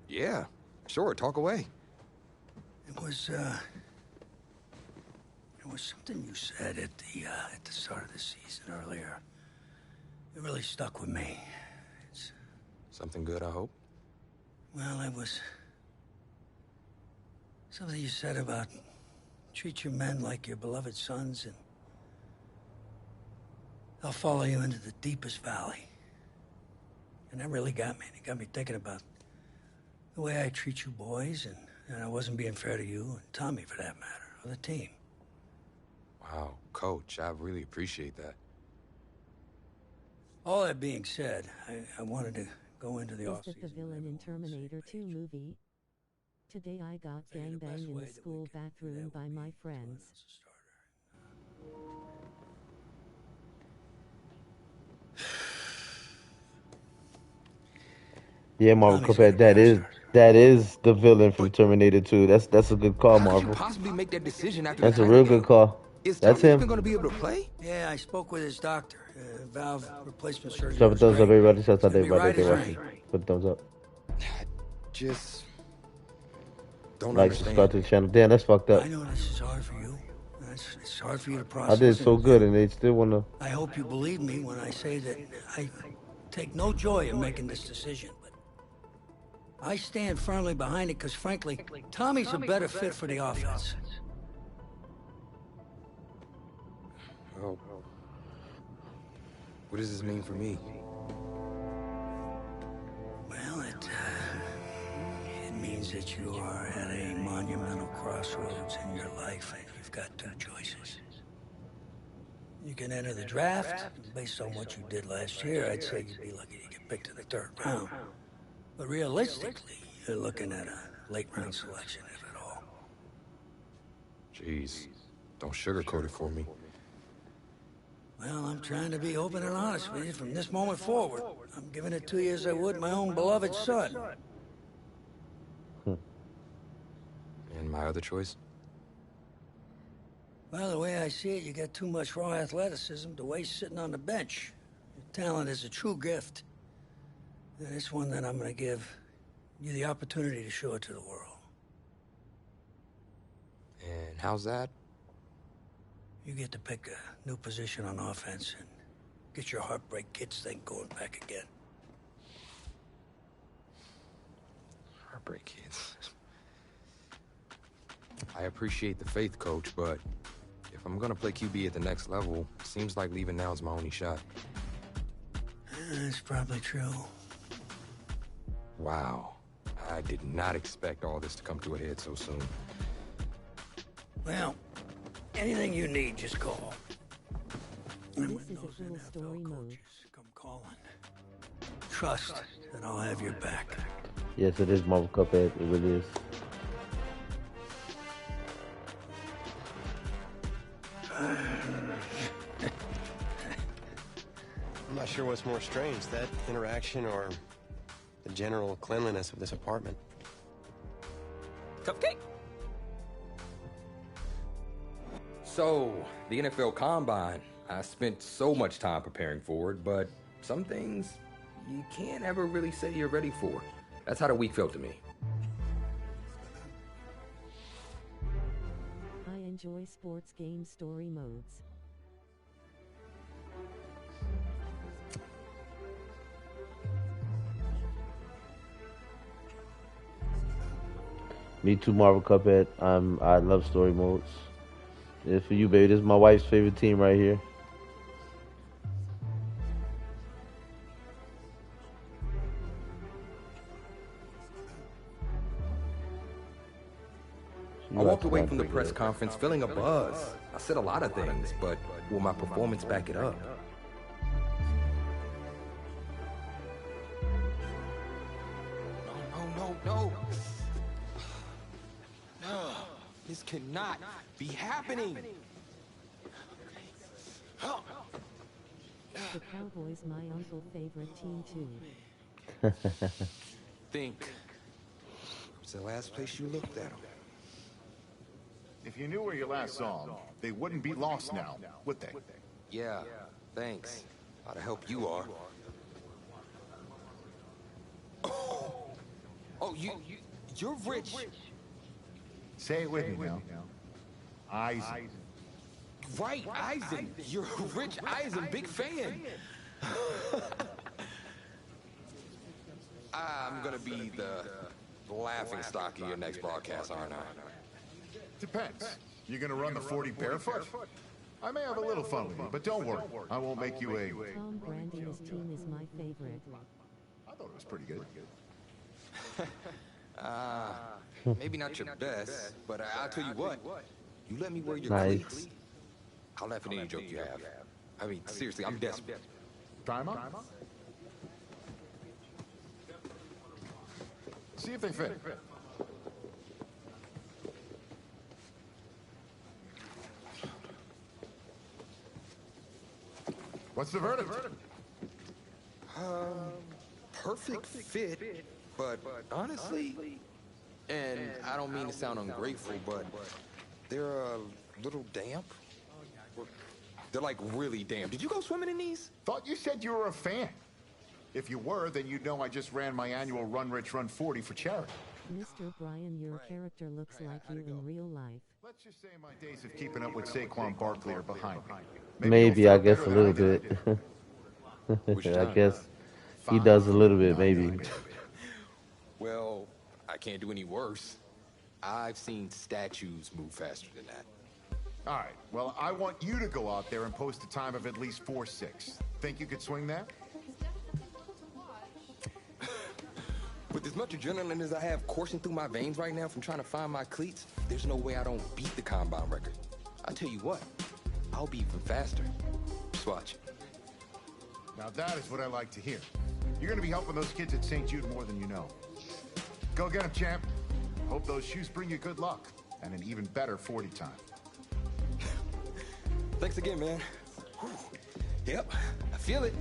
Yeah, sure, talk away. It was something you said at the start of the season earlier. It really stuck with me. It's Something good, I hope. Well, it was something you said about treat your men like your beloved sons, and they'll follow you into the deepest valley. And that really got me. It got me thinking about the way I treat you boys, and I wasn't being fair to you, and Tommy for that matter, or the team. Wow, Coach, I really appreciate that. All that being said, I wanted to go into the Is off that the villain in Terminator 2 movie? Today I got gangbanged in the school bathroom by my friends. Yeah, Marvel Cuphead, that is the villain from Terminator 2. That's a good call, How could you Marvel. possibly make that decision after That's the a title real game? good call. Is That's Tommy even him. going to be able to play? Yeah, I spoke with his doctor. Valve replacement surgery Drop a was thumbs up, great. everybody. Shout It's out to gonna be everybody right that as they're rain. watching. Put a thumbs up. Just don't Like, understand. subscribe to the channel. Damn, that's fucked up. I know this is hard for you. It's hard for you to I process. did so good, and they still wanna. I hope you believe me when I say that I take no joy in making this decision. But I stand firmly behind it because, frankly, Tommy's a better fit for the offense. Oh. What does this mean for me? Well, it means that you are at a monumental crossroads in your life, and you've got two choices. You can enter the draft. Based on what you did last year, I'd say you'd be lucky to get picked in the third round. But realistically, you're looking at a late round selection, if at all. Jeez, don't sugarcoat it for me. Well, I'm trying to be open and honest with you from this moment forward. I'm giving it to you as I would my own beloved son. And my other choice? Well, the way I see it, you got too much raw athleticism to waste sitting on the bench. Your talent is a true gift. And it's one that I'm going to give you the opportunity to show it to the world. And how's that? You get to pick a new position on offense and get your Heartbreak Kids thing going back again. Heartbreak Kids. I appreciate the faith, Coach, but if I'm gonna play QB at the next level, seems like leaving now is my only shot. That's probably true. Wow. I did not expect all this to come to a head so soon. Well, anything you need, just call. This is a full story mode. Come calling. Trust that I'll have your back. Yes, it is Marvel Cuphead. It really is. I'm not sure what's more strange, that interaction or the general cleanliness of this apartment. Cupcake? So, the NFL Combine. I spent so much time preparing for it, but some things you can't ever really say you're ready for. That's how the week felt to me. I enjoy sports game story modes. Me too, Marvel Cuphead. I love story modes. It's for you, baby. This is my wife's favorite team right here. I walked away from the press conference feeling a buzz. I said a lot of things, but will my performance back it up? No. No, this cannot be happening. The Cowboys my uncle favorite team too. Think. It's the last place you looked at him. If you knew where you last saw them, they wouldn't be lost now, would they? Yeah, thanks. A lot of help you are. Oh, you're rich. Say it with me now. Eisen. Right, Eisen. You're rich Eisen, big fan. I'm gonna be the laughing stock of your next broadcast, aren't I? Depends. You gonna run the 40 barefoot? I may have a little fun with you, but don't worry. I won't make you a... Tom Brandy's team is my favorite. I thought it was pretty good. Maybe not your best, but I'll tell you what. You let me wear your Nice. cleats, I'll laugh at any joke you have. I mean, seriously, I'm desperate. Timeout. See if they fit. What's the verdict? Perfect fit, but honestly, and I don't mean to sound ungrateful, but they're a little damp. They're like really damp. Did you go swimming in these? Thought you said you were a fan. If you were, then you'd know I just ran my annual Run Rich Run 40 for charity. Mr. Bryan, your character looks like you in real life. Let's just say my days of keeping up with Saquon Barkley are behind me. Maybe, I guess a little bit. I guess he does a little bit, maybe. Well, I can't do any worse. I've seen statues move faster than that. All right, well, I want you to go out there and post a time of at least 4.6. Think you could swing that? With as much adrenaline as I have coursing through my veins right now from trying to find my cleats, there's no way I don't beat the combine record. I'll tell you what, I'll be even faster. Just watch. Now that is what I like to hear. You're going to be helping those kids at St. Jude more than you know. Go get them, champ. Hope those shoes bring you good luck and an even better 40 time. Thanks again, man. Whew. Yep, I feel it.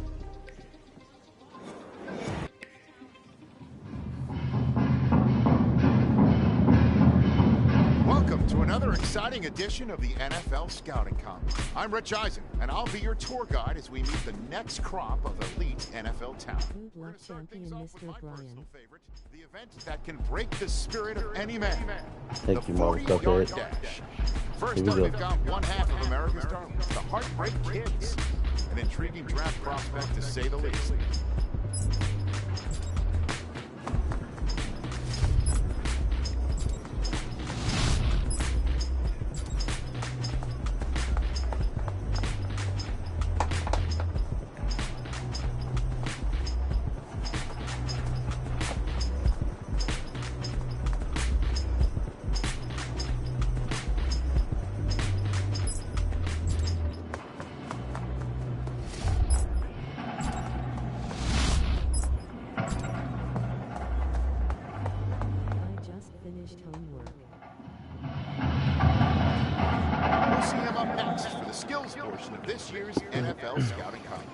Welcome to another exciting edition of the NFL Scouting Combine. I'm Rich Eisen, and I'll be your tour guide as we meet the next crop of elite NFL talent. Good luck, champion Mr. Bryan. The event that can break the spirit of any man. Thank you, the 40-yard motherfucker. dash. First Here we up, go. we've got one half of America's darlings, the Heartbreak Kids. An intriguing draft prospect, to say the least. I just finished homework. We'll see him up next for the skills portion of this year's NFL Scouting Combine.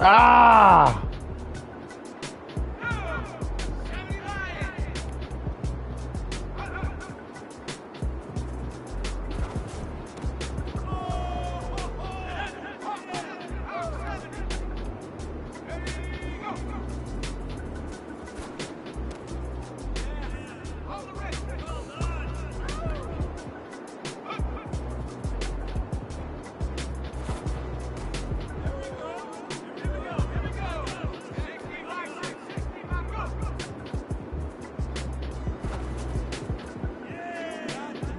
Ah!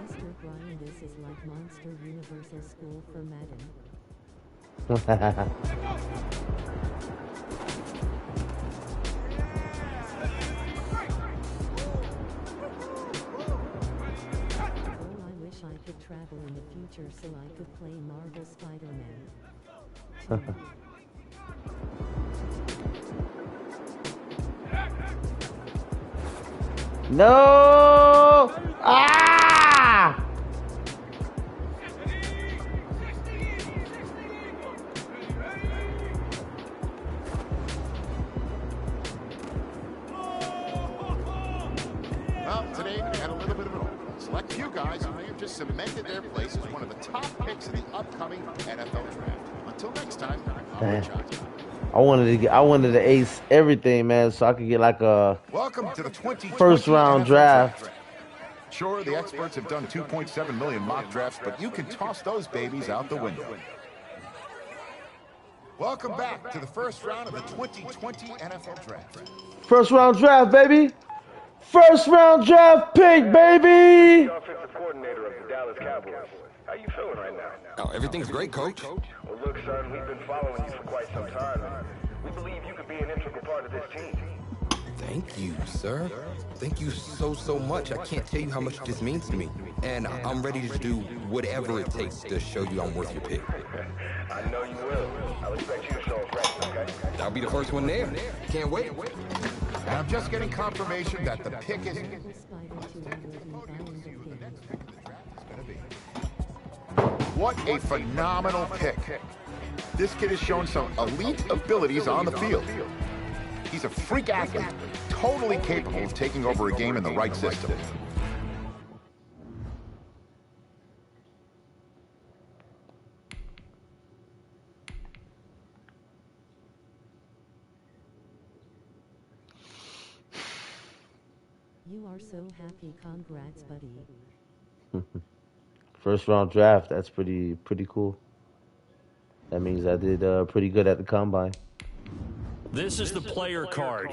Mr. Bryan, this is like Monster Universal School for Madden. Oh, I wish I could travel in the future so I could play Marvel Spider-Man. No! Ah! Well, today we had a little bit of it all. Select few guys who may have just cemented their place as one of the top picks in the upcoming NFL draft. Until next time, I'm Rich Eisen. I wanted to ace everything, man, so I could get like a Welcome to the 2020 first round NFL draft. Sure, the experts have done 2.7 million mock drafts, but you can toss those babies out the window. Welcome back to the first round of the 2020 NFL Draft. First round draft, baby. First round draft pick, baby. Offensive coordinator of the Dallas Cowboys. How you feeling right now? Oh, everything's great, Coach. Well, look, son, we've been following you for quite some time. We believe you could be an integral part of this team. Thank you, sir. Thank you so much. I can't tell you how much this means to me. And I'm ready to do whatever it takes to show you I'm worth your pick. I know you will. I'll expect you to show us right, okay? I'll be the first one there. Can't wait. And I'm just getting confirmation that the pick is... What a phenomenal pick. This kid has shown some elite abilities on the field. He's a freak athlete, totally capable of taking over a game in the right system. You are so happy. Congrats, buddy. First round draft. That's pretty cool. That means I did pretty good at the combine. This is the player card.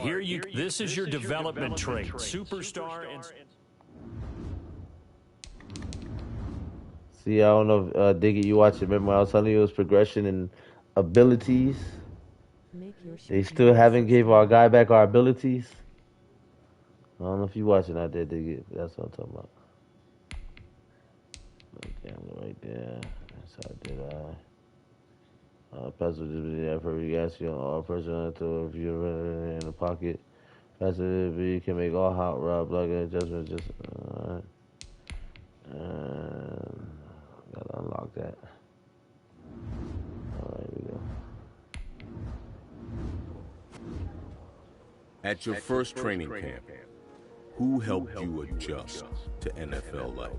This is your development trait. Superstar and... See, I don't know if Diggy, you watch it. Remember I was telling you it was progression and abilities. They still haven't gave our guy back our abilities. I don't know if you watching out there, Diggy. That's what I'm talking about. Okay, I'm right there. That's how I did. Pass will just be there for gas you all personal to if you're in the pocket. Pass you can make all hot rod block adjustments. Just alright. And gotta unlock that. Alright, here we go. At your first training camp, who helped you adjust to NFL life?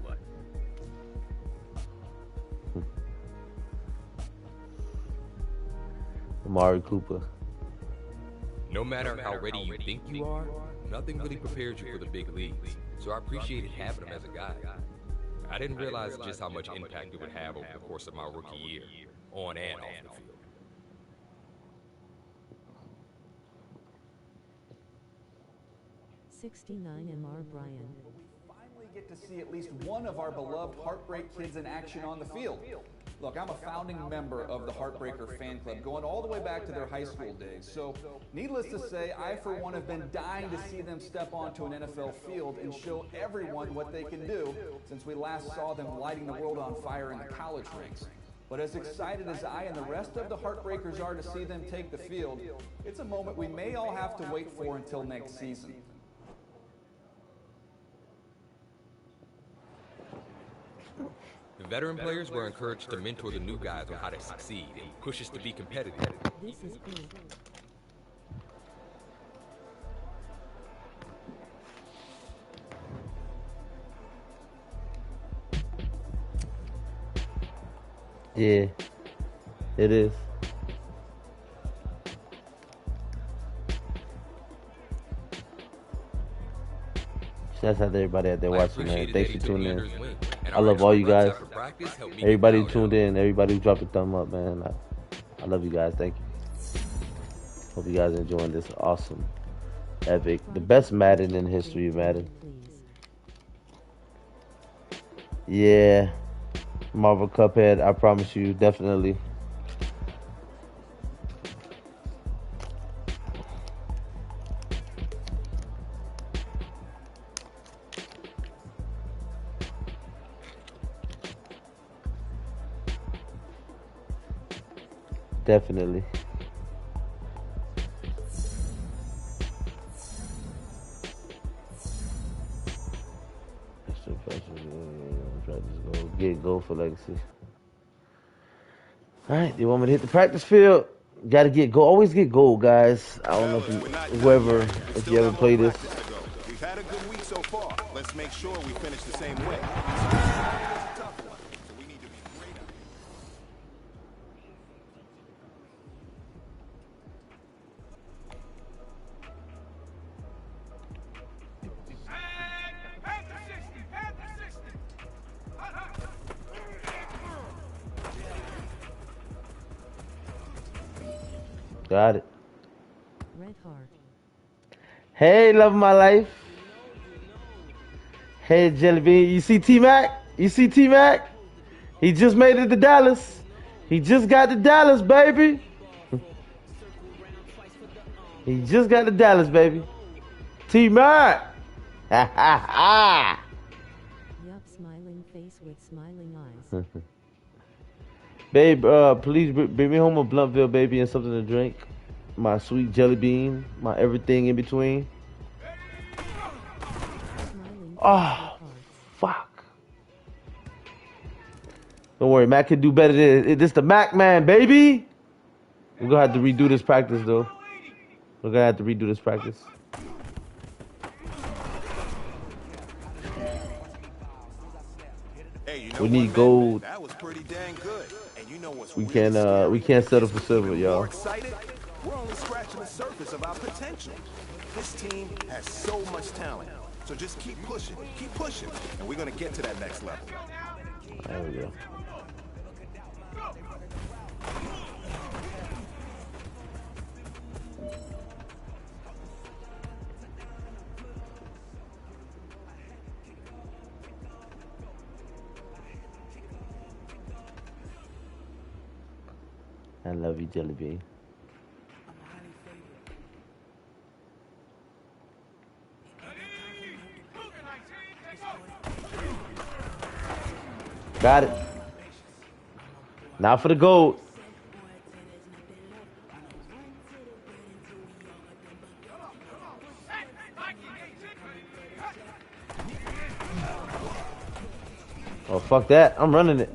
Amari Cooper. No matter how ready you think you are, nothing really prepares you for the big leagues. So I appreciated having him as a guy. I didn't realize just how much impact it would have over the course of my rookie year, on and off the field. 69 Mr. Bryan. Finally get to see at least one of our beloved Heartbreak kids in action on the field. Look, I'm a founding member of the Heartbreaker fan club, going all the way back to their high school days. So, needless to say, I for one have been dying to see them step onto an NFL field and show everyone what they can do since we last saw them lighting the world on fire in the college ranks. But as excited as I and the rest of the Heartbreakers are to see them take the field, it's a moment we may all have to wait for until next season. The veteran players were encouraged to mentor the new guys on how to succeed and push us to be competitive. This is cool. Yeah, it is. Shouts out to everybody out there watching, man. Thanks for tuning in. I love all you guys. Everybody who tuned in, everybody who dropped a thumb up, man. I love you guys. Thank you. Hope you guys are enjoying this awesome, epic, the best Madden in history of Madden. Yeah, Marvel Cuphead, I promise you, definitely. Definitely. Extra pressure. Try to just go get gold for legacy. All right, you want me to hit the practice field? Got to get gold. Always get gold, guys. I don't know if if you ever play this. We've had a good week so far. Let's make sure we finish the same way. Got it. Red Heart. Hey, love of my life. Hey, Jelly Bean. You see T-Mac? You see T-Mac? He just made it to Dallas. He just got to Dallas, baby. He just got to Dallas, baby. T-Mac. Ha ha ha. Yup, smiling face with smiling eyes. Babe, please bring me home a Bluntville, baby, and something to drink. My sweet jelly bean, my everything in between. Oh, fuck. Don't worry, Mac can do better than this. The Mac man, baby. We're gonna have to redo this practice, though. We're gonna have to redo this practice. Hey, you know We need gold. That was pretty dang good. And you know what's We can't settle for silver, y'all. excited? We're only scratching the surface of our potential. This team has so much talent. So just keep pushing, and we're gonna get to that next level. There we go. I love you, Jelly Bean. Got it. Now for the gold. Oh, fuck that. I'm running it.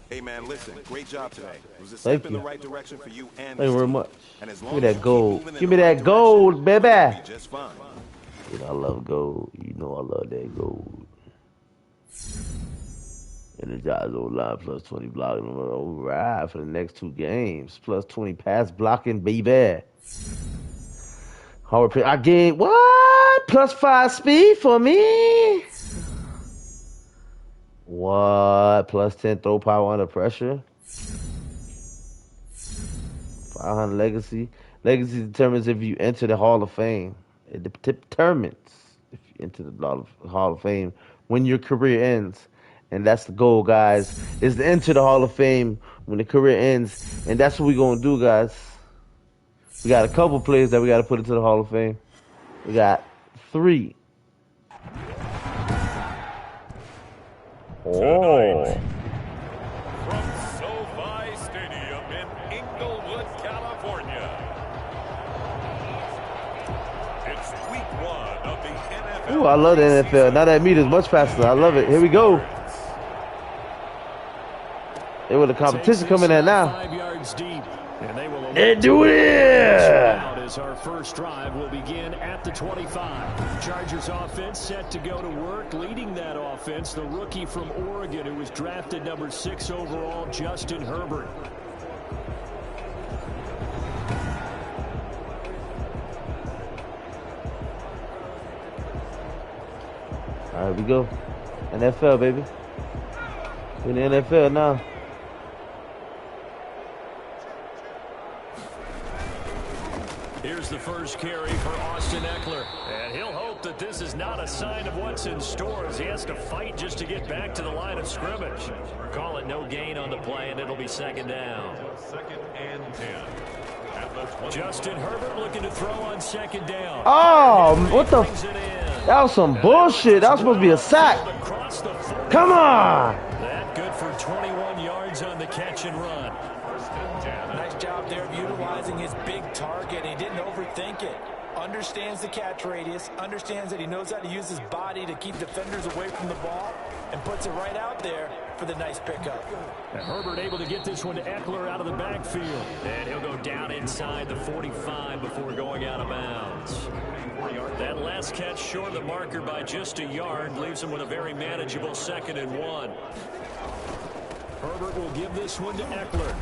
Hey man, listen, great job today. It was a Thank step in you. the right direction for you and Thank you very team. much. And as Give long me as that you keep gold. moving in Give the me right that gold, baby. direction, you'll be just fine. You know I love gold. You know I love that gold. Energize old line plus 20 blocking. All right, for the next 2 games. Plus 20 pass blocking, baby. Hard pick. I gained what? Plus 5 speed for me? What? Plus 10 throw power under pressure? 500 legacy. Legacy determines if you enter the Hall of Fame. It determines if you enter the Hall of Fame when your career ends. And that's the goal, guys, is to enter the Hall of Fame when the career ends. And that's what we're going to do, guys. We got a couple players that we got to put into the Hall of Fame. We got 3. Oh. From SoFi Stadium in Inglewood, California. It's week 1 of the NFL. Ooh, I love the NFL. Now that meter's much faster. I love it. Here we go. Hey, with the competition coming in now. 5 yards deep. And they will And do it! As our first drive will begin at the 25. Chargers offense set to go to work. Leading that offense, the rookie from Oregon who was drafted number 6 overall, Justin Herbert. All right, we go. NFL, baby. We're in the NFL now. Here's the first carry for Austin Eckler. And he'll hope that this is not a sign of what's in store as he has to fight just to get back to the line of scrimmage. Call it no gain on the play, and it'll be second down. 2nd and 10. At the 20. Justin Herbert looking to throw on second down. Oh, what the? That was some bullshit. That was supposed to be a sack. Come on. That good for 21 yards on the catch and run. Nice job there of utilizing his big target. He didn't overthink it. Understands the catch radius, understands that he knows how to use his body to keep defenders away from the ball, and puts it right out there for the nice pickup. And Herbert able to get this one to Eckler out of the backfield. And he'll go down inside the 45 before going out of bounds. That last catch short of the marker by just a yard leaves him with a very manageable 2nd and 1. Herbert will give this one to Eckler.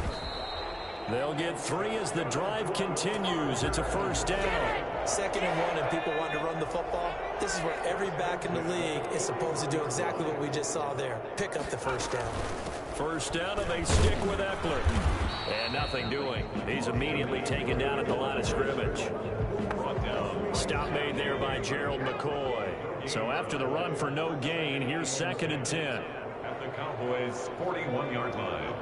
They'll get 3 as the drive continues. It's a first down. 2nd and 1 and people want to run the football. This is where every back in the league is supposed to do exactly what we just saw there. Pick up the first down. First down, and they stick with Eckler. And nothing doing. He's immediately taken down at the line of scrimmage. Stop made there by Gerald McCoy. So after the run for no gain, here's 2nd and 10. At the Cowboys' 41-yard line.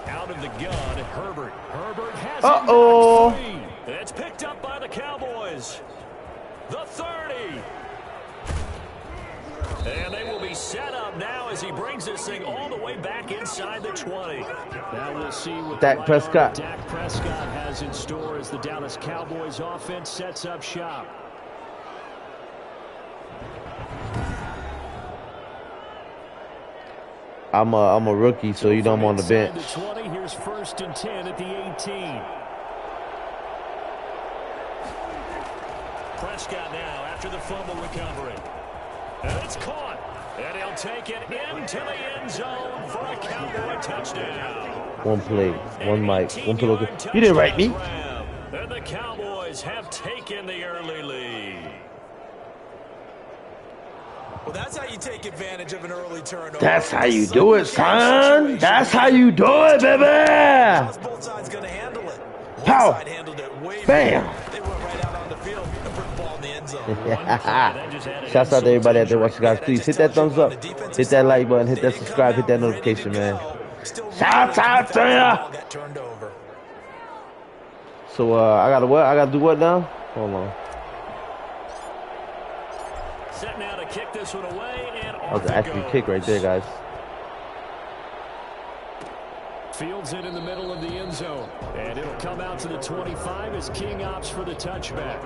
Out of the gun, Herbert. Herbert has Uh-oh. it. It's picked up by the Cowboys. The 30. And they will be set up now as he brings this thing all the way back inside the 20. Now we'll see what Dak Prescott. Dak Prescott has in store as the Dallas Cowboys offense sets up shop. I'm a rookie, so you know I'm on the bench. The 20, here's 1st and 10 at the 18. Prescott now after the fumble recovery. And it's caught. And he'll take it into the end zone for a Cowboy touchdown. One play, one mic, one pillow. You didn't write me. And the Cowboys have taken the early lead. Well, that's how you take advantage of an early turnover. That's how you do it, son. That's how you do it, baby. Both sides going to handle it. Pow. Side handled it way Bam. They went right out on the field and put the ball in the end zone. Shouts out to everybody out there watching, guys. Please hit that thumbs up, hit that like button, hit that subscribe, hit that notification, man. Shouts out to ya. So I gotta what? I gotta do what now? Hold on. Set now to kick this one away, and That was an accurate kick right there, guys. Fields it in the middle of the end zone. And it'll come out to the 25 as King opts for the touchback.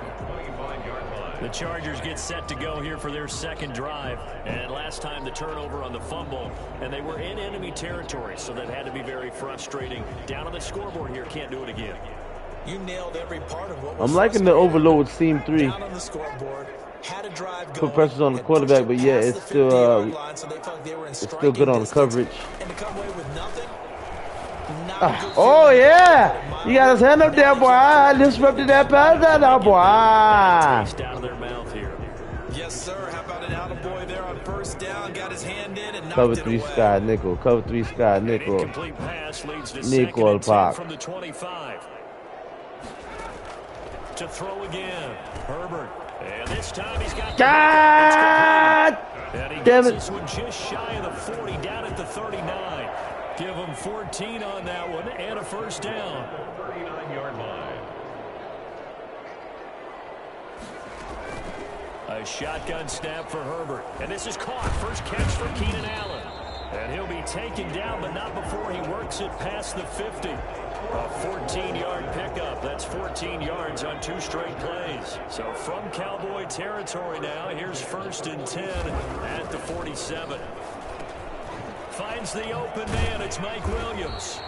The Chargers get set to go here for their 2nd drive. And last time the turnover on the fumble, and they were in enemy territory, so that had to be very frustrating. Down on the scoreboard here, can't do it again. You nailed every part of what I'm liking the overload seam 3. down on the scoreboard. Had a drive Put pressures on the quarterback, but yeah, it's still good on the coverage. And to come away with nothing. Oh yeah, he got his hand up there, boy. I disrupted that pass now, boy. Taste out of their mouth here. Yes, sir. How about an attaboy there on 1st down? Got his hand in and knocked Cover it 3 away. sky nickel. Cover 3 sky nickel. Incomplete pass leads to Nickel 2nd and 10 pop. from the 25. To throw again, Herbert. And this time he's got God damn it. This one just shy of the 40, down at the 39. Give him 14 on that one and a 1st down. 39-yard line. A shotgun snap for Herbert. And this is caught. First catch for Keenan Allen. And he'll be taken down, but not before he works it past the 50. A 14-yard pickup. That's 14 yards on 2 straight plays. So from Cowboy territory now, here's 1st and 10 at the 47. Finds the open man. It's Mike Williams.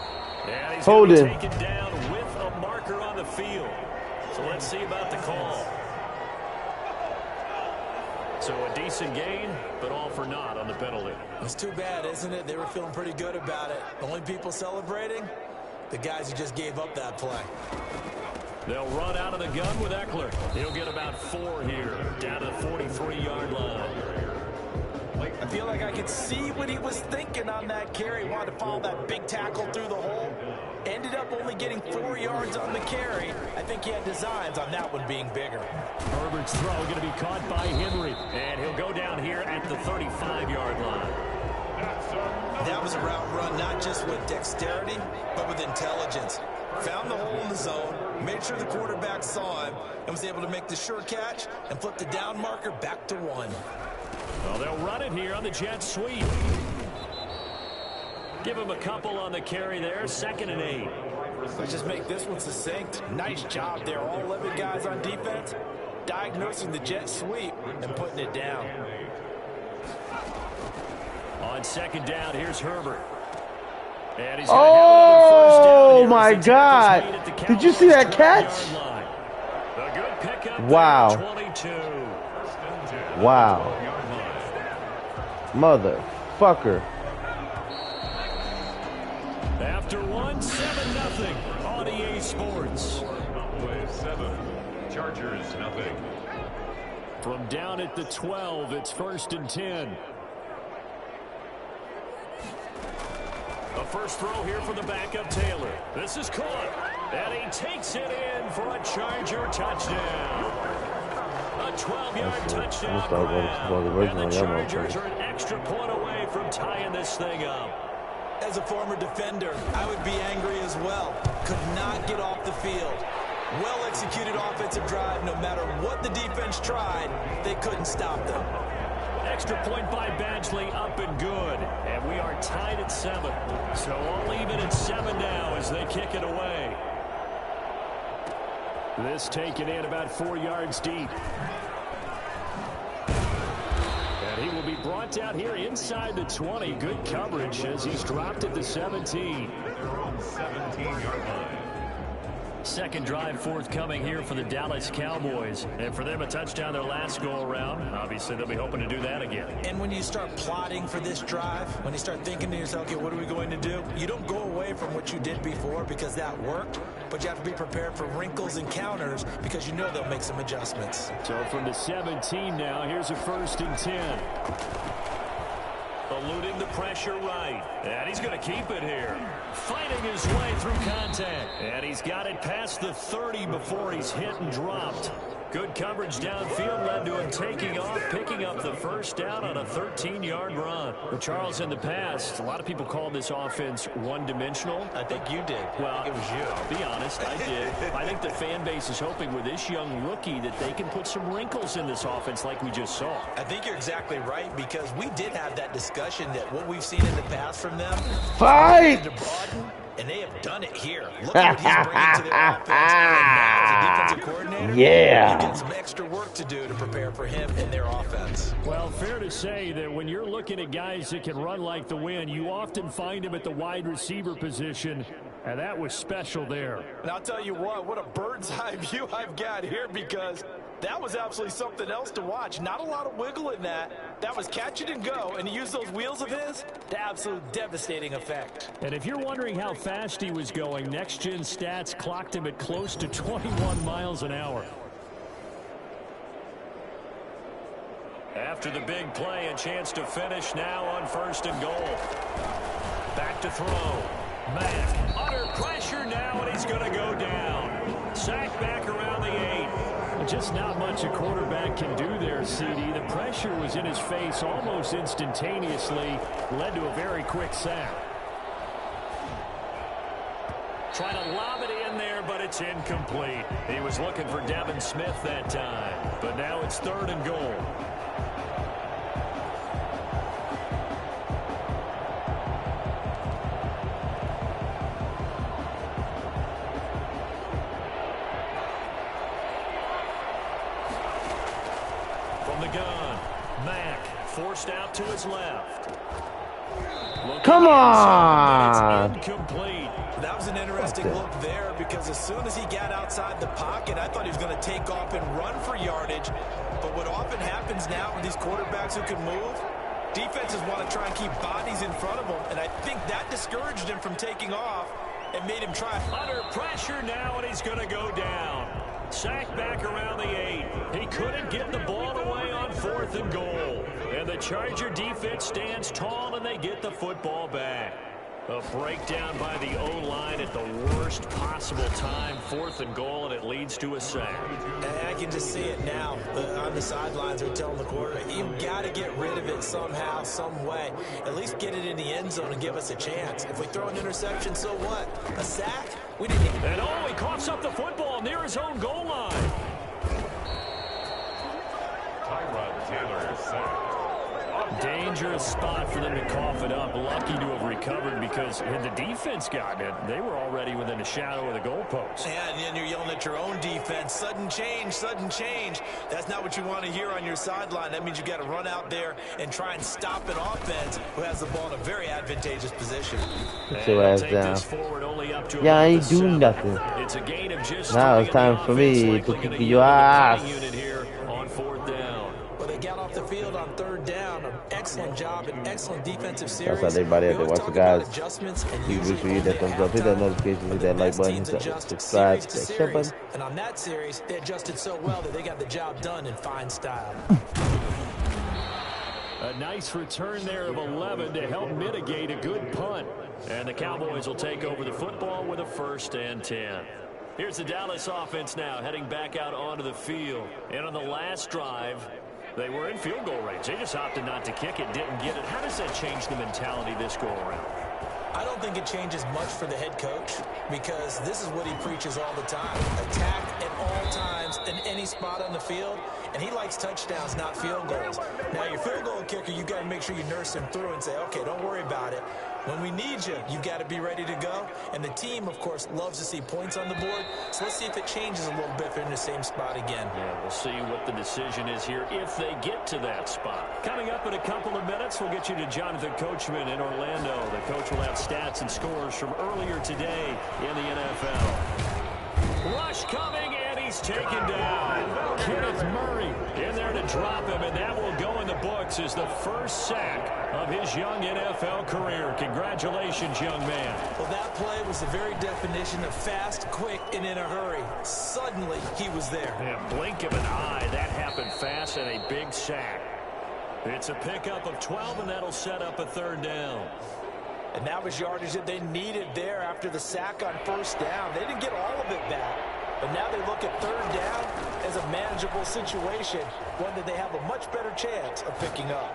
And he's going to be taken down with a marker on the field. So let's see about the call. So a decent gain, but all for naught on the penalty. It's too bad, isn't it? They were feeling pretty good about it. The only people celebrating, the guys who just gave up that play. They'll run out of the gun with Eckler. He'll get about 4 here, down to the 43-yard line. I feel like I could see what he was thinking on that carry. Wanted to follow that big tackle through the hole. Ended up only getting 4 yards on the carry. I think he had designs on that one being bigger. Herbert's throw going to be caught by Henry. And he'll go down here at the 35-yard line. That was a route run not just with dexterity, but with intelligence. Found the hole in the zone, made sure the quarterback saw him, and was able to make the sure catch and flip the down marker back to 1. Well, they'll run it here on the jet sweep. Give him a couple on the carry there. 2nd and 8. Let's just make this one succinct. Nice job there. All 11 guys on defense diagnosing the jet sweep and putting it down. On 2nd down, here's Herbert. And he's oh my God. Did you see that catch? Wow. Wow. Motherfucker. After 1, 7-0 on EA Sports. Cowboys 7, Chargers nothing. From down at the 12, it's 1st and 10. A first throw here for the backup Taylor. This is caught. And he takes it in for a Charger touchdown. A 12-yard touchdown grab. And the Chargers are an extra point away from tying this thing up. As a former defender, I would be angry as well. Could not get off the field. Well-executed offensive drive. No matter what the defense tried, they couldn't stop them. Extra point by Badgley, up and good. And we are tied at 7. So all even at 7 now as they kick it away. This taken in about 4 yards deep. And he will be brought down here inside the 20. Good coverage as he's dropped at the 17. They're on 17-yard line. Second drive forthcoming here for the Dallas Cowboys. And for them, a touchdown their last go-around. Obviously, they'll be hoping to do that again. And when you start plotting for this drive, when you start thinking to yourself, okay, what are we going to do? You don't go away from what you did before because that worked, but you have to be prepared for wrinkles and counters because you know they'll make some adjustments. So from the 17 now, here's a 1st and 10. Eluding the pressure right. And he's going to keep it here. Fighting his way through contact. And he's got it past the 30 before he's hit and dropped. Good coverage downfield led to him taking off, picking up the first down on a 13-yard run. But Charles, in the past, a lot of people called this offense one-dimensional. I think you did. Well, it was you. I'll be honest, I did. I think the fan base is hoping with this young rookie that they can put some wrinkles in this offense like we just saw. I think you're exactly right because we did have that discussion that what we've seen in the past from them. Fight! And they have done it here. Look at what he's bringing to their offense. And now as a defensive coordinator, yeah, you got some extra work to do to prepare for him and their offense. Well, fair to say that when you're looking at guys that can run like the wind, you often find him at the wide receiver position, and that was special there. And I'll tell you what a bird's eye view I've got here because that was absolutely something else to watch. Not a lot of wiggle in that. That was catch it and go, and he used those wheels of his to absolute devastating effect. And if you're wondering how fast he was going, Next Gen Stats clocked him at close to 21 miles an hour. After the big play, a chance to finish now on 1st and goal. Back to throw. Mack under pressure now, and he's going to go down. Sacked back around the 8. Just not much a quarterback can do there, CD. The pressure was in his face almost instantaneously, led to a very quick sack. Trying to lob it in there, but it's incomplete. He was looking for Devin Smith that time, but now it's 3rd and goal. From the gun, Mack forced out to his left. Come on! Incomplete. That was an interesting look there because as soon as he got outside the pocket, I thought he was going to take off and run for yardage. But what often happens now with these quarterbacks who can move, defenses want to try and keep bodies in front of them. And I think that discouraged him from taking off and made him try. Under pressure now, and he's going to go down. Sacked back around the 8. He couldn't get the ball away on 4th and goal. And the Charger defense stands tall, and they get the football back. A breakdown by the O-line at the worst possible time. 4th and goal, and it leads to a sack. I can just see it now. On the sidelines, they're telling the quarterback, you've got to get rid of it somehow, some way. At least get it in the end zone and give us a chance. If we throw an interception, so what? A sack? We didn't even... And he coughs up the football near his own goal line. Tyrod Taylor is sacked. Dangerous spot for them to cough it up. Lucky to have recovered because had the defense gotten it, they were already within a shadow of the goalpost. Yeah, and then you're yelling at your own defense. Sudden change, sudden change. That's not what you want to hear on your sideline. That means you've got to run out there and try and stop an offense who has the ball in a very advantageous position. Get your ass down. Yeah, I ain't do nothing. It's a gain of just now it's time for me to kick your ass. On 4th down. Well, they got off the field on 3rd down. An excellent job, an excellent defensive series. That's how everybody out there watch the guys. Please make sure you hit that thumbs up, hit that notification, hit that like button, hit that subscribe, hit that share button. And on that series, they adjusted so well that they got the job done in fine style. A nice return there of 11 to help mitigate a good punt. And the Cowboys will take over the football with a 1st and 10. Here's the Dallas offense now heading back out onto the field. And on the last drive, they were in field goal range. They just opted not to kick it, didn't get it. How does that change the mentality this go around? I don't think it changes much for the head coach because this is what he preaches all the time. Attack at all times in any spot on the field, and he likes touchdowns, not field goals. Now, your field goal kicker, you've got to make sure you nurse him through and say, okay, don't worry about it. When we need you, you've got to be ready to go. And the team, of course, loves to see points on the board. So let's see if it changes a little bit if they're in the same spot again. Yeah, we'll see what the decision is here if they get to that spot. Coming up in a couple of minutes, we'll get you to Jonathan Coachman in Orlando. The coach will have stats and scores from earlier today in the NFL. Rush coming, and he's taken down. Kenneth Murray in there to drop him, and that will go in the books as the first sack of his young NFL career. Congratulations, young man. Well, that play was the very definition of fast, quick, and in a hurry. Suddenly, he was there. Yeah, blink of an eye. That happened fast and a big sack. It's a pickup of 12, and that'll set up a 3rd down. And that was yardage that they needed there after the sack on 1st down. They didn't get all of it back, but now they look at 3rd down as a manageable situation, one that they have a much better chance of picking up.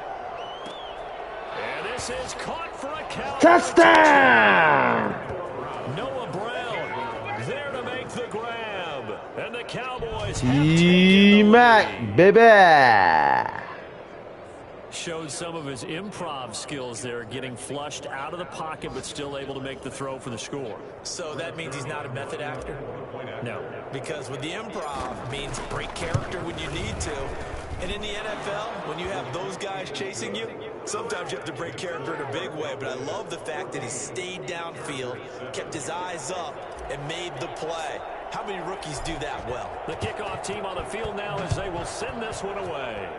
And this is caught for a count. Touchdown! Noah Brown there to make the grab. And the Cowboys have T-Mac, baby. Showed some of his improv skills there, getting flushed out of the pocket, but still able to make the throw for the score. So that means he's not a method actor? No. Because with the improv means break character when you need to. And in the NFL, when you have those guys chasing you, sometimes you have to break character in a big way. But I love the fact that he stayed downfield, kept his eyes up, and made the play. How many rookies do that well? The kickoff team on the field now as they will send this one away.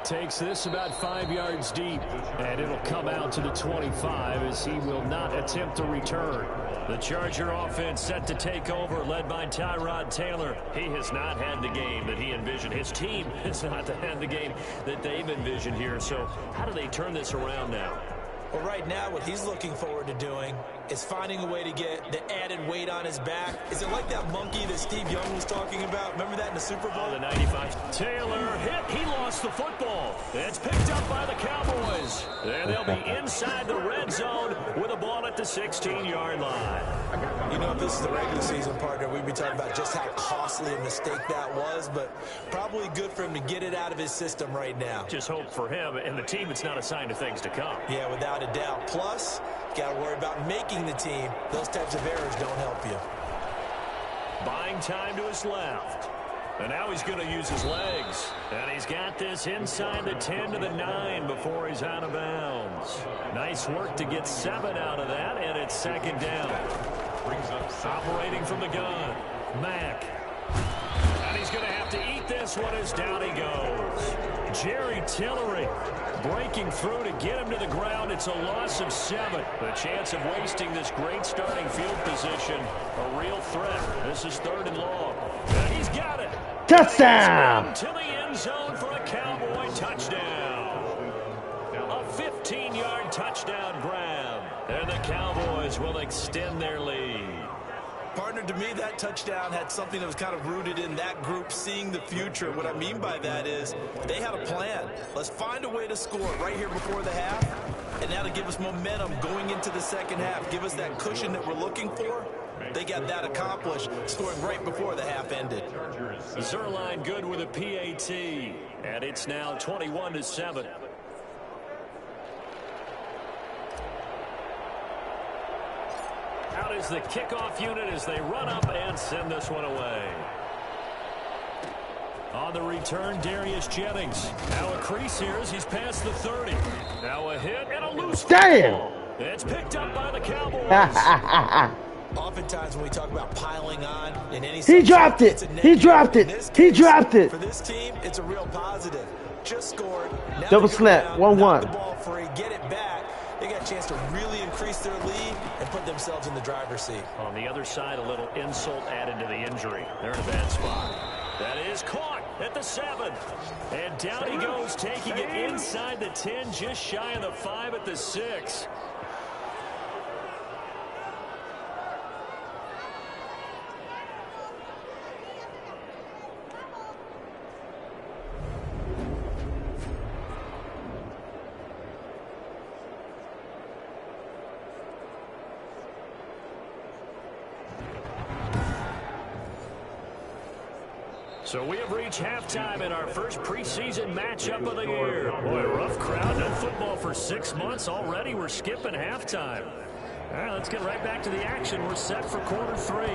Takes this about 5 yards deep, and it'll come out to the 25 as he will not attempt to return. The Charger offense set to take over, led by Tyrod Taylor. He has not had the game that he envisioned. His team has not had the game that they've envisioned here. So how do they turn this around now? Well, right now, what he's looking forward to doing is finding a way to get the added weight on his back. Is it like that monkey that Steve Young was talking about? Remember that in the Super Bowl? Oh, the 95. Taylor hit. He lost the football. It's picked up by the Cowboys. And they'll be inside the red zone with a ball at the 16-yard line. You know, if this is the regular season, partner, we'd be talking about just how costly a mistake that was, but probably good for him to get it out of his system right now. Just hope for him and the team it's not a sign of things to come. Yeah, without a doubt. Plus, got to worry about making the team. Those types of errors don't help you. Buying time to his left. And now he's going to use his legs. And he's got this inside the 10 to the 9 before he's out of bounds. Nice work to get 7 out of that, and it's 2nd down. Operating from the gun, Mack. And he's going to have to eat this one as down he goes. Jerry Tillery breaking through to get him to the ground. It's a loss of 7. The chance of wasting this great starting field position, a real threat. This is 3rd and long. And he's got it. Touchdown! To the end zone for a Cowboy touchdown. A 15-yard touchdown grab. And the Cowboys will extend their lead. Partner, to me, that touchdown had something that was kind of rooted in that group seeing the future. What I mean by that is they had a plan. Let's find a way to score right here before the half, and that'll give us momentum going into the 2nd half. Give us that cushion that we're looking for. They got that accomplished, scoring right before the half ended. Zerline good with a PAT, and it's now 21-7. Out is the kickoff unit as they run up and send this one away. On the return, Darius Jennings. Now a crease here as he's past the 30. Now a hit and a loose Damn! It's picked up by the Cowboys. Oftentimes when we talk about piling on in any he dropped it. He dropped it. He dropped it. For this team, it's a real positive. Just scored. Now double slap. 1-1. The ball free. Get it back. They got a chance to really increase their lead and put themselves in the driver's seat. On the other side, a little insult added to the injury. They're in a bad spot. That is caught at the 7. And down he goes, taking it inside the 10, just shy of the 5 at the 6. So we have reached halftime in our first preseason matchup of the year. Boy, rough crowd, no football for 6 months. Already we're skipping halftime. All right, let's get right back to the action. We're set for quarter 3.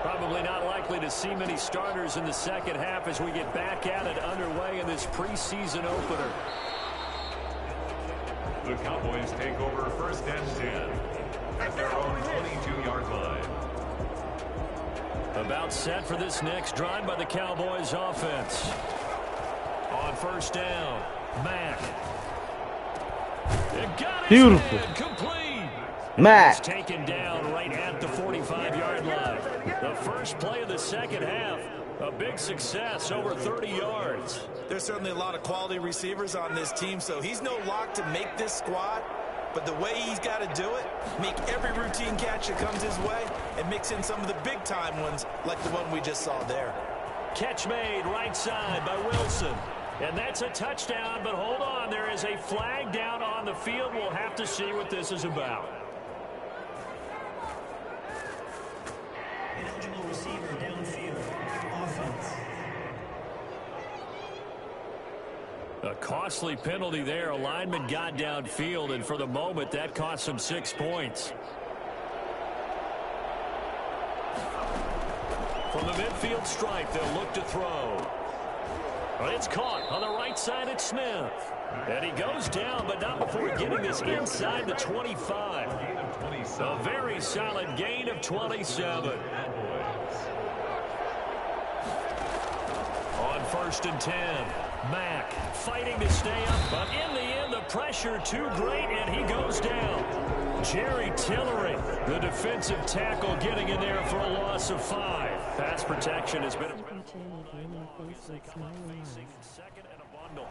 Probably not likely to see many starters in the second half as we get back at it underway in this preseason opener. The Cowboys take over first and 10 at their own 22-yard line. About set for this next drive by the Cowboys offense. On first down, Mack. Beautiful. Complete. Mack. He's taken down right at the 45-yard line. The first play of the second half, a big success, over 30 yards. There's certainly a lot of quality receivers on this team, so he's no lock to make this squad. But the way he's got to do it, make every routine catch that comes his way, and mix in some of the big-time ones like the one we just saw there. Catch made right side by Wilson. And that's a touchdown, but hold on. There is a flag down on the field. We'll have to see what this is about. Ineligible receiver downfield. Offense. A costly penalty there. A lineman got downfield, and for the moment, that cost him 6 points. From the midfield stripe, they'll look to throw. It's caught on the right side at Smith. And he goes down, but not before getting this inside the 25. A very solid gain of 27. On first and 10, Mack fighting to stay up, but in the end, the pressure too great, and he goes down. Jerry Tillery, the defensive tackle, getting in there for a loss of 5. Pass protection has been facing second and a bundle.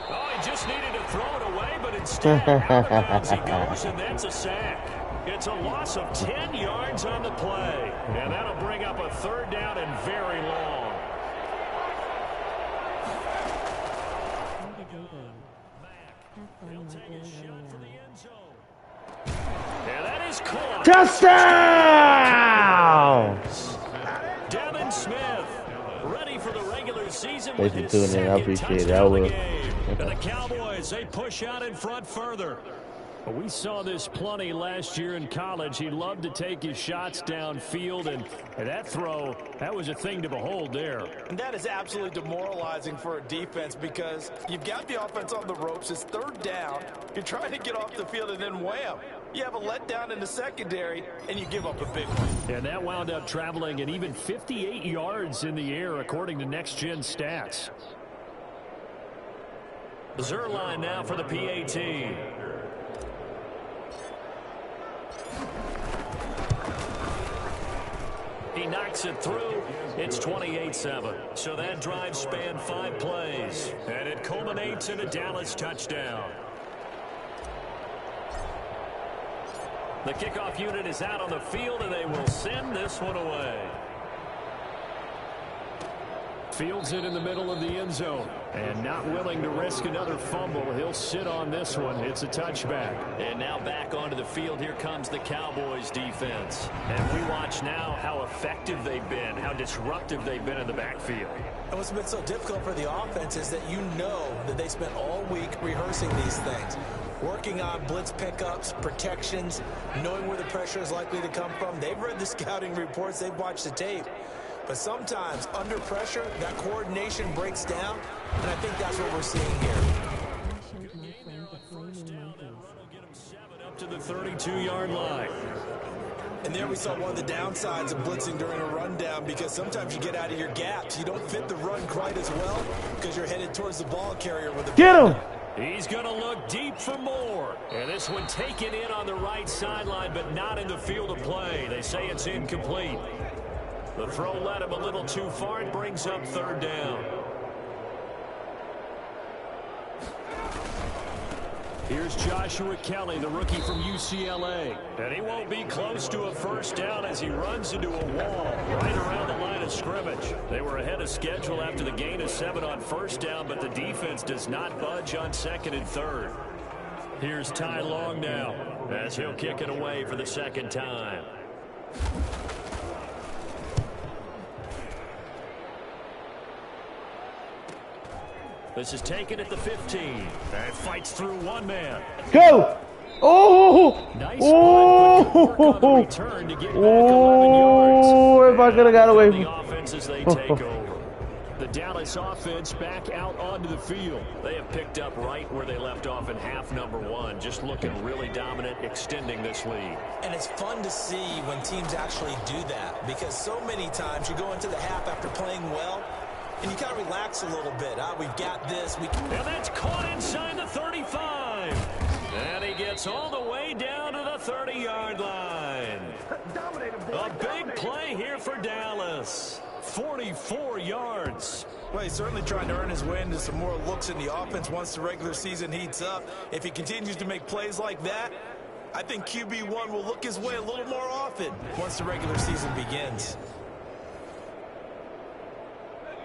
Oh, he just needed to throw it away, but instead, out of bounds he goes, and that's a sack. It's a loss of 10 yards on the play, and that'll bring up a third down and very long. And that is caught. Touchdown! Devin Smith, ready for the regular season. Thanks for tuning in. I appreciate it. I will. And the Cowboys, they push out in front further. We saw this plenty last year in college. He loved to take his shots downfield, and that throw, that was a thing to behold there. And that is absolutely demoralizing for a defense because you've got the offense on the ropes. It's third down. You're trying to get off the field, and then wham. You have a letdown in the secondary, and you give up a big one. And that wound up traveling an even 58 yards in the air, according to Next Gen Stats. Zerline now for the PAT. He knocks it through. It's 28-7. So that drive spanned 5 plays. And it culminates in a Dallas touchdown. The kickoff unit is out on the field, and they will send this one away. Fields it in the middle of the end zone. And not willing to risk another fumble. He'll sit on this one. It's a touchback. And now back onto the field. Here comes the Cowboys defense. And we watch now how effective they've been, how disruptive they've been in the backfield. And what's been so difficult for the offense is that you know that they spent all week rehearsing these things. Working on blitz pickups, protections, knowing where the pressure is likely to come from. They've read the scouting reports. They've watched the tape. But sometimes, under pressure, that coordination breaks down, and I think that's what we're seeing here. Up to the 32-yard line. And there we saw one of the downsides of blitzing during a rundown because sometimes you get out of your gaps. You don't fit the run quite as well because you're headed towards the ball carrier with a Get him! He's going to look deep for more. And this one taken in on the right sideline, but not in the field of play. They say it's incomplete. The throw led him a little too far. It brings up 3rd down. Here's Joshua Kelly, the rookie from UCLA. And he won't be close to a first down as he runs into a wall right around the line of scrimmage. They were ahead of schedule after the gain of 7 on first down, but the defense does not budge on 2nd and 3rd. Here's Ty Long now as he'll kick it away for the 2nd time. This is taken at the 15. And fights through one man. Go! Oh! Nice oh! Return to get back 11 yards. Oh! If I could have got away The from offense as they take over. The Dallas offense back out onto the field. They have picked up right where they left off in half number 1. Just looking really dominant, extending this lead. And it's fun to see when teams actually do that, because so many times you go into the half after playing well, and you kind of relax a little bit. We've got this. And that's caught inside the 35. And he gets all the way down to the 30-yard line. A big play here for Dallas. 44 yards. Well, he's certainly trying to earn his way into some more looks in the offense once the regular season heats up. If he continues to make plays like that, I think QB1 will look his way a little more often once the regular season begins.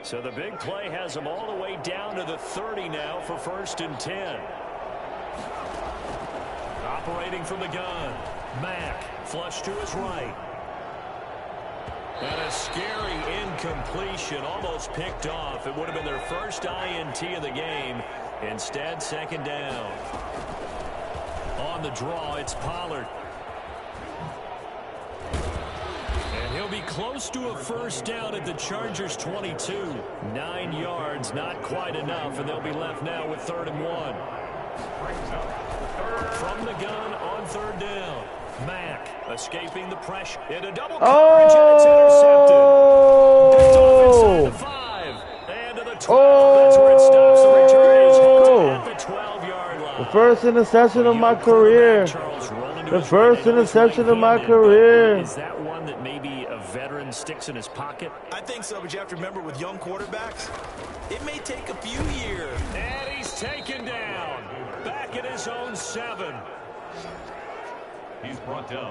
So the big play has him all the way down to the 30 now for 1st and 10. Operating from the gun. Mack, flush to his right. And a scary incompletion, almost picked off. It would have been their first INT of the game. Instead, 2nd down. On the draw, it's Pollard. And he'll be close to a first down at the Chargers' 22. 9 yards, not quite enough, and they'll be left now with 3rd and 1. From the gun on 3rd down. Mack escaping the pressure. In a double coverage, and it's intercepted. Picked off inside the 5. And to the 12. That's where it stops. The return is at the 12-yard line. the first interception of my career. The first interception of my career. Is that one that maybe a veteran sticks in his pocket? I think so, but you have to remember with young quarterbacks, it may take a few years. And he's taken down. Back at his own 7.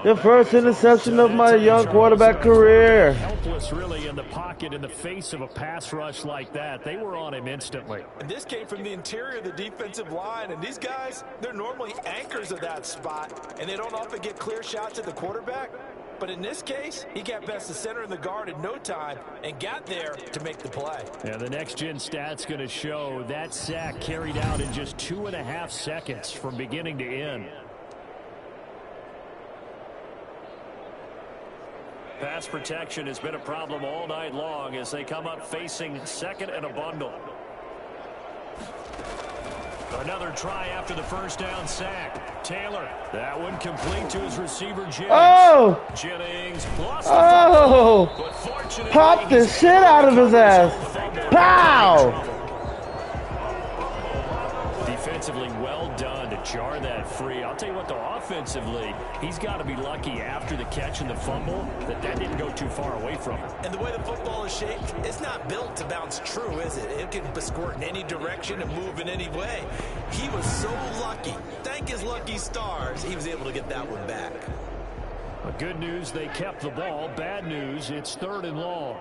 The first interception of my young quarterback career. Helpless really in the pocket in the face of a pass rush like that. They were on him instantly. And this came from the interior of the defensive line, and these guys, they're normally anchors of that spot, and they don't often get clear shots at the quarterback. But in this case, he got past the center and the guard in no time and got there to make the play. Yeah, the next-gen stats going to show that sack carried out in just 2.5 seconds from beginning to end. Pass protection has been a problem all night long as they come up facing 2nd and a bundle. Another try after the first down sack. Taylor, that one complete to his receiver, Jennings. Oh! Jennings Pop the shit out of his ass. Pow! Defensively well done to jar that free. I'll tell you what, though, offensively, he's got to be lucky after the catch and the fumble that didn't go too far away from him. And the way the football is shaped, it's not built to bounce true, is it? It can squirt in any direction and move in any way. He was so lucky. Thank his lucky stars, he was able to get that one back. But good news, they kept the ball. Bad news, it's 3rd and long.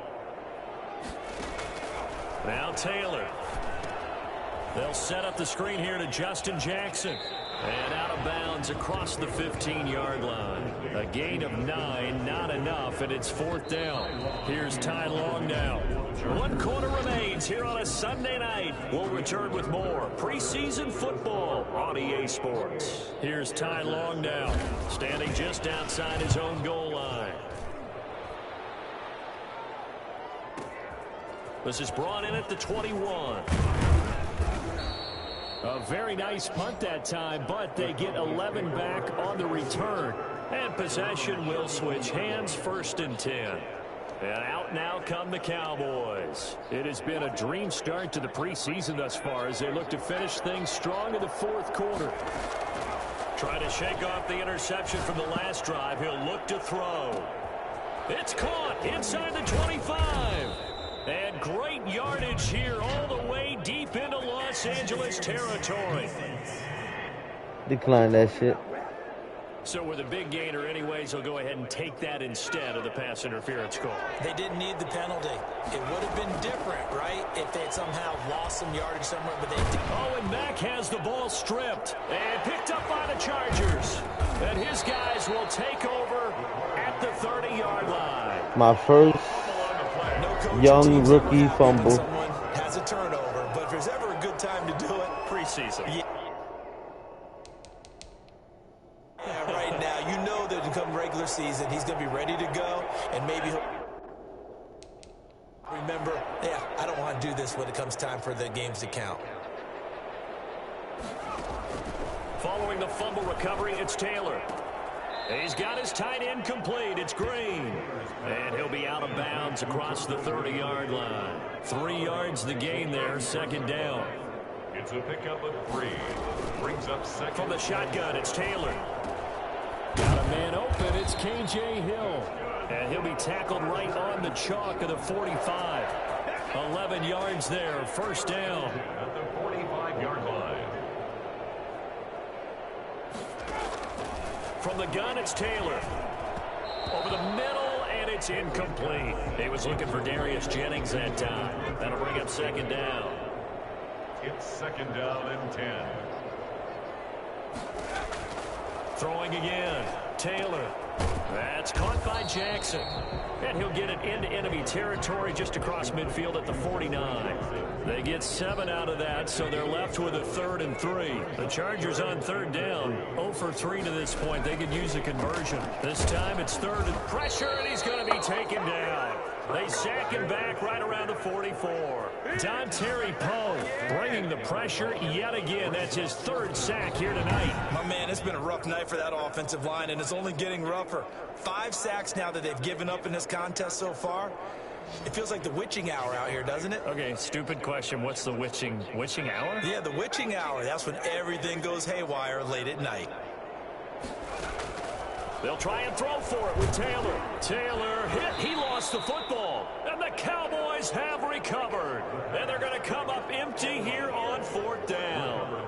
Now Taylor. They'll set up the screen here to Justin Jackson. And out of bounds across the 15-yard line. A gain of 9, not enough, and it's 4th down. Here's Ty Long now. 1 quarter remains here on a Sunday night. We'll return with more preseason football on EA Sports. Here's Ty Long now, standing just outside his own goal line. This is brought in at the 21. A very nice punt that time, but they get 11 back on the return. And possession will switch hands, 1st and 10. And out now come the Cowboys. It has been a dream start to the preseason thus far as they look to finish things strong in the fourth quarter. Trying to shake off the interception from the last drive. He'll look to throw. It's caught inside the 25. And great yardage here all the way deep into Los Angeles territory. Decline that shit. So with a big gainer anyways, he'll go ahead and take that instead of the pass interference call. They didn't need the penalty. It would have been different, right, if they had somehow lost some yardage somewhere, but they didn't. Oh, and Mack has the ball stripped and picked up by the Chargers. And his guys will take over at the 30-yard line. My first young rookie fumble. Someone has a turnover, but if there's ever a good time to do it, preseason. Yeah, right now, you know that come regular season, he's going to be ready to go, and maybe he'll remember, yeah, I don't want to do this when it comes time for the games to count. Following the fumble recovery, it's Taylor. He's got his tight end complete. It's Green. And he'll be out of bounds across the 30-yard line. 3 yards the gain there, second down. It's a pickup of 3. Brings up second. From the shotgun, it's Taylor. Got a man open. It's KJ Hill. And he'll be tackled right on the chalk of the 45. 11 yards there, first down. At the 45-yard line. From the gun, it's Taylor. Over the middle, and it's incomplete. He was looking for Darius Jennings that time. That'll bring up second down. It's second down and 10. Throwing again. Taylor. That's caught by Jackson. And he'll get it into enemy territory just across midfield at the 49. They get 7 out of that, so they're left with a 3rd and 3. The Chargers on third down. 0 for 3 to this point. They could use a conversion. This time it's 3rd and pressure, and he's going to be taken down. They sack him back right around the 44. Terry Poe bringing the pressure yet again. That's his 3rd sack here tonight. My man, it's been a rough night for that offensive line, and it's only getting rougher. 5 sacks now that they've given up in this contest so far. It feels like the witching hour out here, doesn't it? Okay, stupid question. What's the witching hour? Yeah, the witching hour. That's when everything goes haywire late at night. They'll try and throw for it with Taylor. Taylor hit. He lost the football. And the Cowboys have recovered. And they're going to come up empty here on 4th down.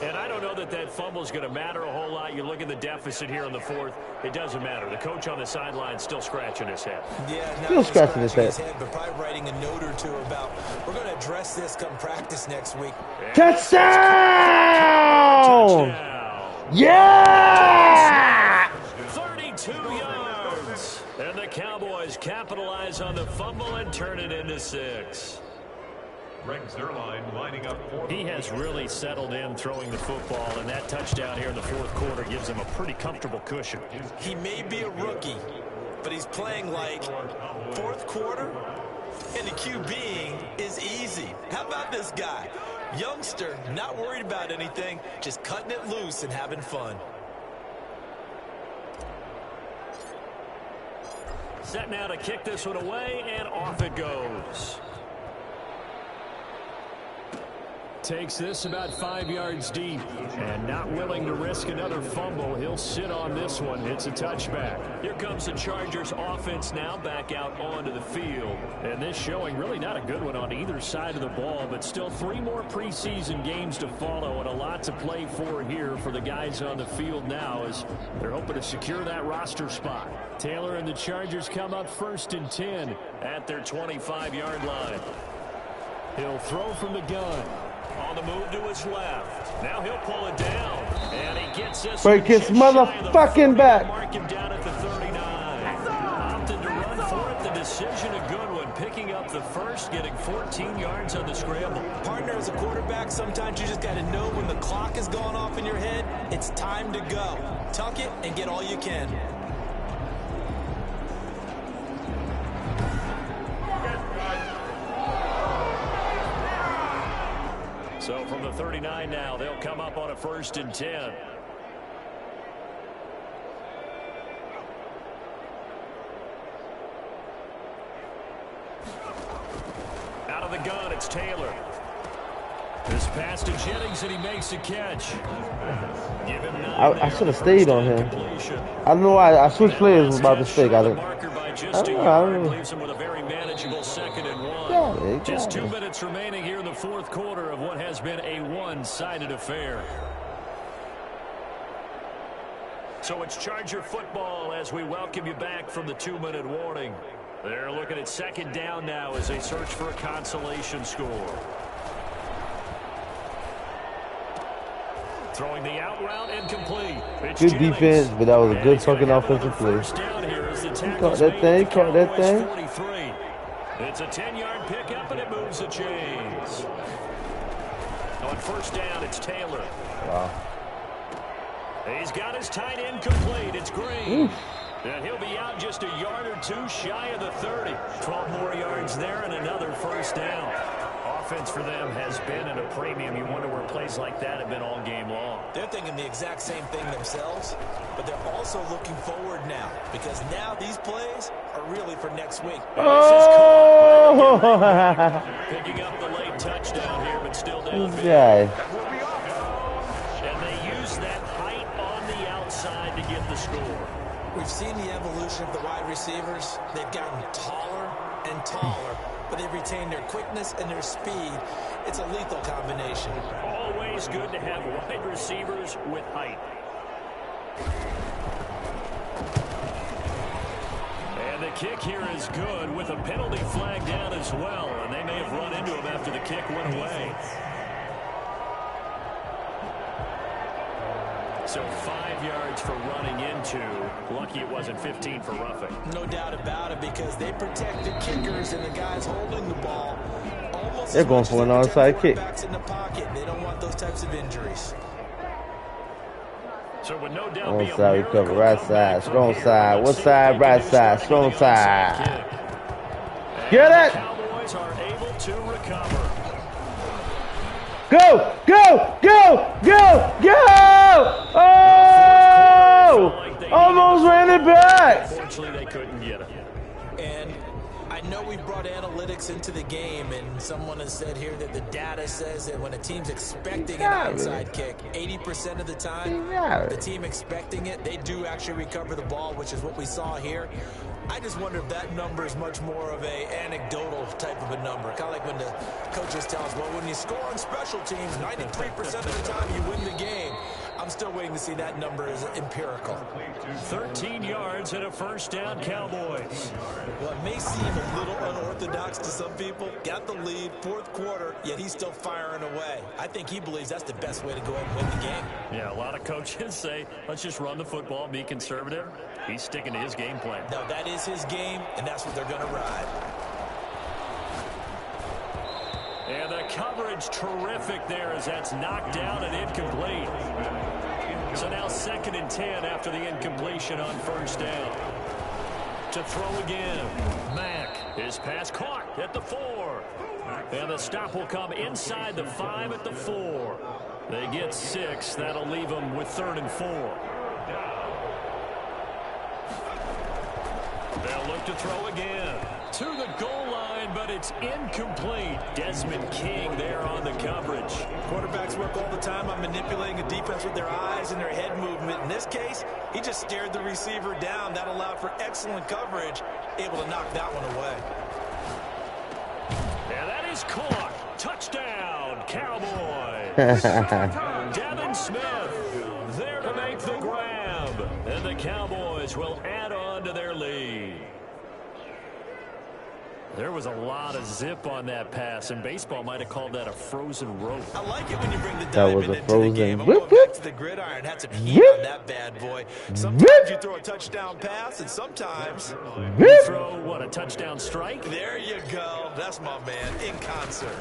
And I don't know that that fumble is going to matter a whole lot. You look at the deficit here on the 4th. It doesn't matter. The coach on the sideline still scratching his head. Yeah, still scratching his head. But probably writing a note or two about, we're going to address this come practice next week. Touchdown! Yeah! 32 yards. And the Cowboys capitalize on the fumble and turn it into 6. Greg Zerline lining up for. He has really settled in throwing the football, and that touchdown here in the 4th quarter gives him a pretty comfortable cushion. He may be a rookie, but he's playing like 4th quarter, and the QBing is easy. How about this guy? Youngster, not worried about anything, just cutting it loose and having fun. Set now to kick this one away, and off it goes. Takes this about 5 yards deep, and not willing to risk another fumble. He'll sit on this one. It's a touchback. Here comes the Chargers offense now back out onto the field. And this showing really not a good one on either side of the ball, but still 3 more preseason games to follow and a lot to play for here for the guys on the field now as they're hoping to secure that roster spot. Taylor and the Chargers come up 1st and 10 at their 25-yard line. He'll throw from the gun. On the move to his left. Now he'll pull it down. And he gets this. Break his motherfucking back. Mark him down at the 39. Opted to run for it. The decision a good one. Picking up the first, getting 14 yards on the scramble. Partner, as a quarterback, sometimes you just got to know when the clock is going off in your head, it's time to go. Tuck it and get all you can. So from the 39 now, they'll come up on a 1st and 10. it's Taylor. This pass to Jennings, and he makes the catch. Give him 9 I should have stayed on him. I don't know why I switched players was by mistake. I don't know. Leaves him with a very manageable 2nd and 1. Just 2 minutes remaining here in the 4th quarter of what has been a one-sided affair. So it's Charger football as we welcome you back from the 2-minute warning. They're looking at 2nd down now as they search for a consolation score. Throwing the out route incomplete. Good defense, but that was a good fucking offensive play. He caught that thing, caught that thing. It's a 10-yard pickup, and it moves the chains. On 1st down, it's Taylor. Wow. He's got his tight end complete. It's Green. And he'll be out just a yard or 2 shy of the 30. 12 more yards there and another 1st down. Offense for them has been at a premium. You wonder where plays like that have been all game long. They're thinking the exact same thing themselves, but they're also looking forward now because now these plays are really for next week. Oh! Picking up the late touchdown here, but still down. Yeah. And they use that height on the outside to get the score. We've seen the evolution of the wide receivers. They've gotten taller and taller, but they've retained their quickness and their speed. It's a lethal combination. Always good to have wide receivers with height. And the kick here is good with a penalty flag down as well, and they may have run into him after the kick went away. So 5 yards for running into. Lucky it wasn't 15 for roughing. No doubt about it, because they protect the kickers and the guys holding the ball. They're going for an onside kick. In the pocket. They don't want those types of injuries. So with no doubt onside recover, right side, strong side, what side, right side, strong side. Get it! Cowboys are able to recover. Go! Go! Go! Go! Go! Oh! Almost ran it back. Unfortunately, they couldn't get it. And I know we brought analytics into the game, and someone has said here that the data says that when a team's expecting an onside kick, 80% of the time, the team expecting it, they do actually recover the ball, which is what we saw here. I just wonder if that number is much more of a anecdotal type of a number. Kind of like when the coaches tell us, well, when you score on special teams, 93% of the time you win the game. I'm still waiting to see that number is empirical. 13 yards and a 1st down, Cowboys. Well, it may seem a little unorthodox to some people. Got the lead, 4th quarter, yet he's still firing away. I think he believes that's the best way to go ahead and win the game. Yeah, a lot of coaches say, let's just run the football, be conservative. He's sticking to his game plan. No, that is his game, and that's what they're going to ride. And the coverage terrific there as that's knocked down and incomplete. So now 2nd and 10 after the incompletion on 1st down. To throw again. Mack, his pass caught at the 4. And the stop will come inside the 5 at the 4. They get 6. That'll leave them with 3rd and 4. They'll look to throw again. To the goal line, but it's incomplete. Desmond King there on the coverage. Quarterbacks work all the time on manipulating a defense with their eyes and their head movement. In this case, he just stared the receiver down. That allowed for excellent coverage, able to knock that one away. And that is caught. Touchdown, Cowboys. Devin Smith there to make the grab. And the Cowboys will add on to their lead. There was a lot of zip on that pass, and baseball might have called that a frozen rope. I like it when you bring the That was a frozen whip. Back to the gridiron. Had some heat on that bad boy. Sometimes you throw a touchdown pass, and sometimes you throw, what, a touchdown strike? There you go. That's my man, in concert.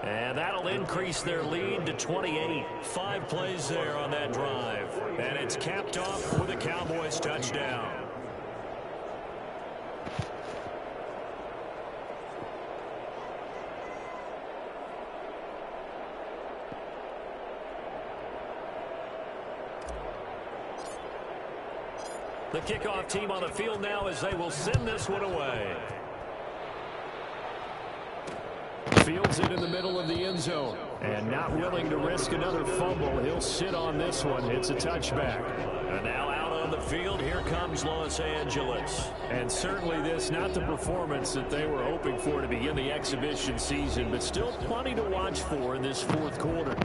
And that'll increase their lead to 28. 5 plays there on that drive. And it's capped off with a Cowboys touchdown. The kickoff team on the field now as they will send this one away. Fields it in the middle of the end zone. And not willing to risk another fumble. He'll sit on this one. It's a touchback. And now out on the field, here comes Los Angeles. And certainly this, not the performance that they were hoping for to begin the exhibition season, but still plenty to watch for in this fourth quarter.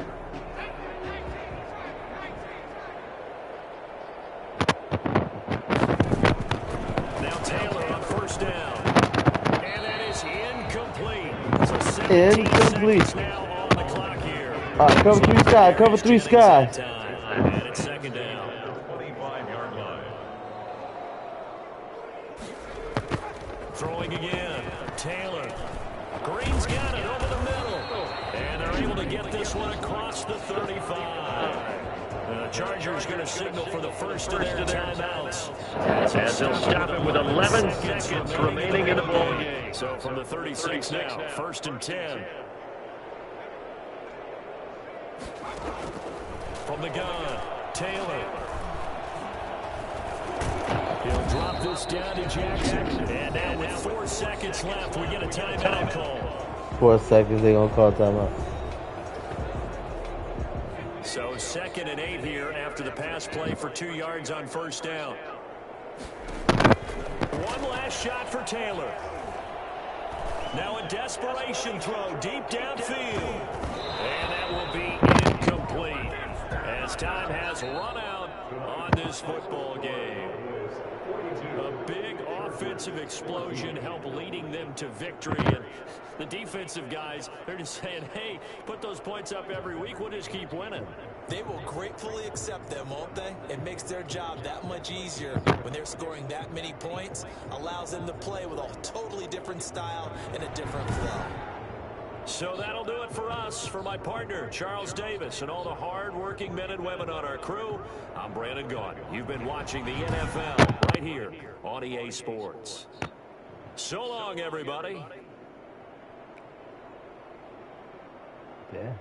Now Taylor on first down. And that is incomplete. So 17 seconds now on the clock here. All right, cover 3 Sky. Cover 3 Sky. And it's second down. 25-yard line. Throwing again. Taylor. Green's got it over the middle. And they're able to get this one across the 35. The Chargers going to signal for the first of their timeouts. As they'll stop it with 11 seconds remaining in the ball game. So from the 36 now, first and 10. From the gun, Taylor. He'll drop this down to Jackson. And now with 4 seconds left, we get a timeout call. 4 seconds, they're going to call timeout. So 2nd and 8 here after the pass play for 2 yards on first down. One last shot for Taylor. Now a desperation throw deep downfield. And that will be incomplete as time has run out on this football game. A big offensive explosion helped leading them to victory. And the defensive guys, they're just saying, hey, put those points up every week. We'll just keep winning. They will gratefully accept them, won't they? It makes their job that much easier when they're scoring that many points. Allows them to play with a totally different style and a different flow. So that'll do it for us. For my partner, Charles Davis, and all the hard-working men and women on our crew, I'm Brandon Gaughan. You've been watching the NFL right here on EA Sports. So long, everybody. Yeah.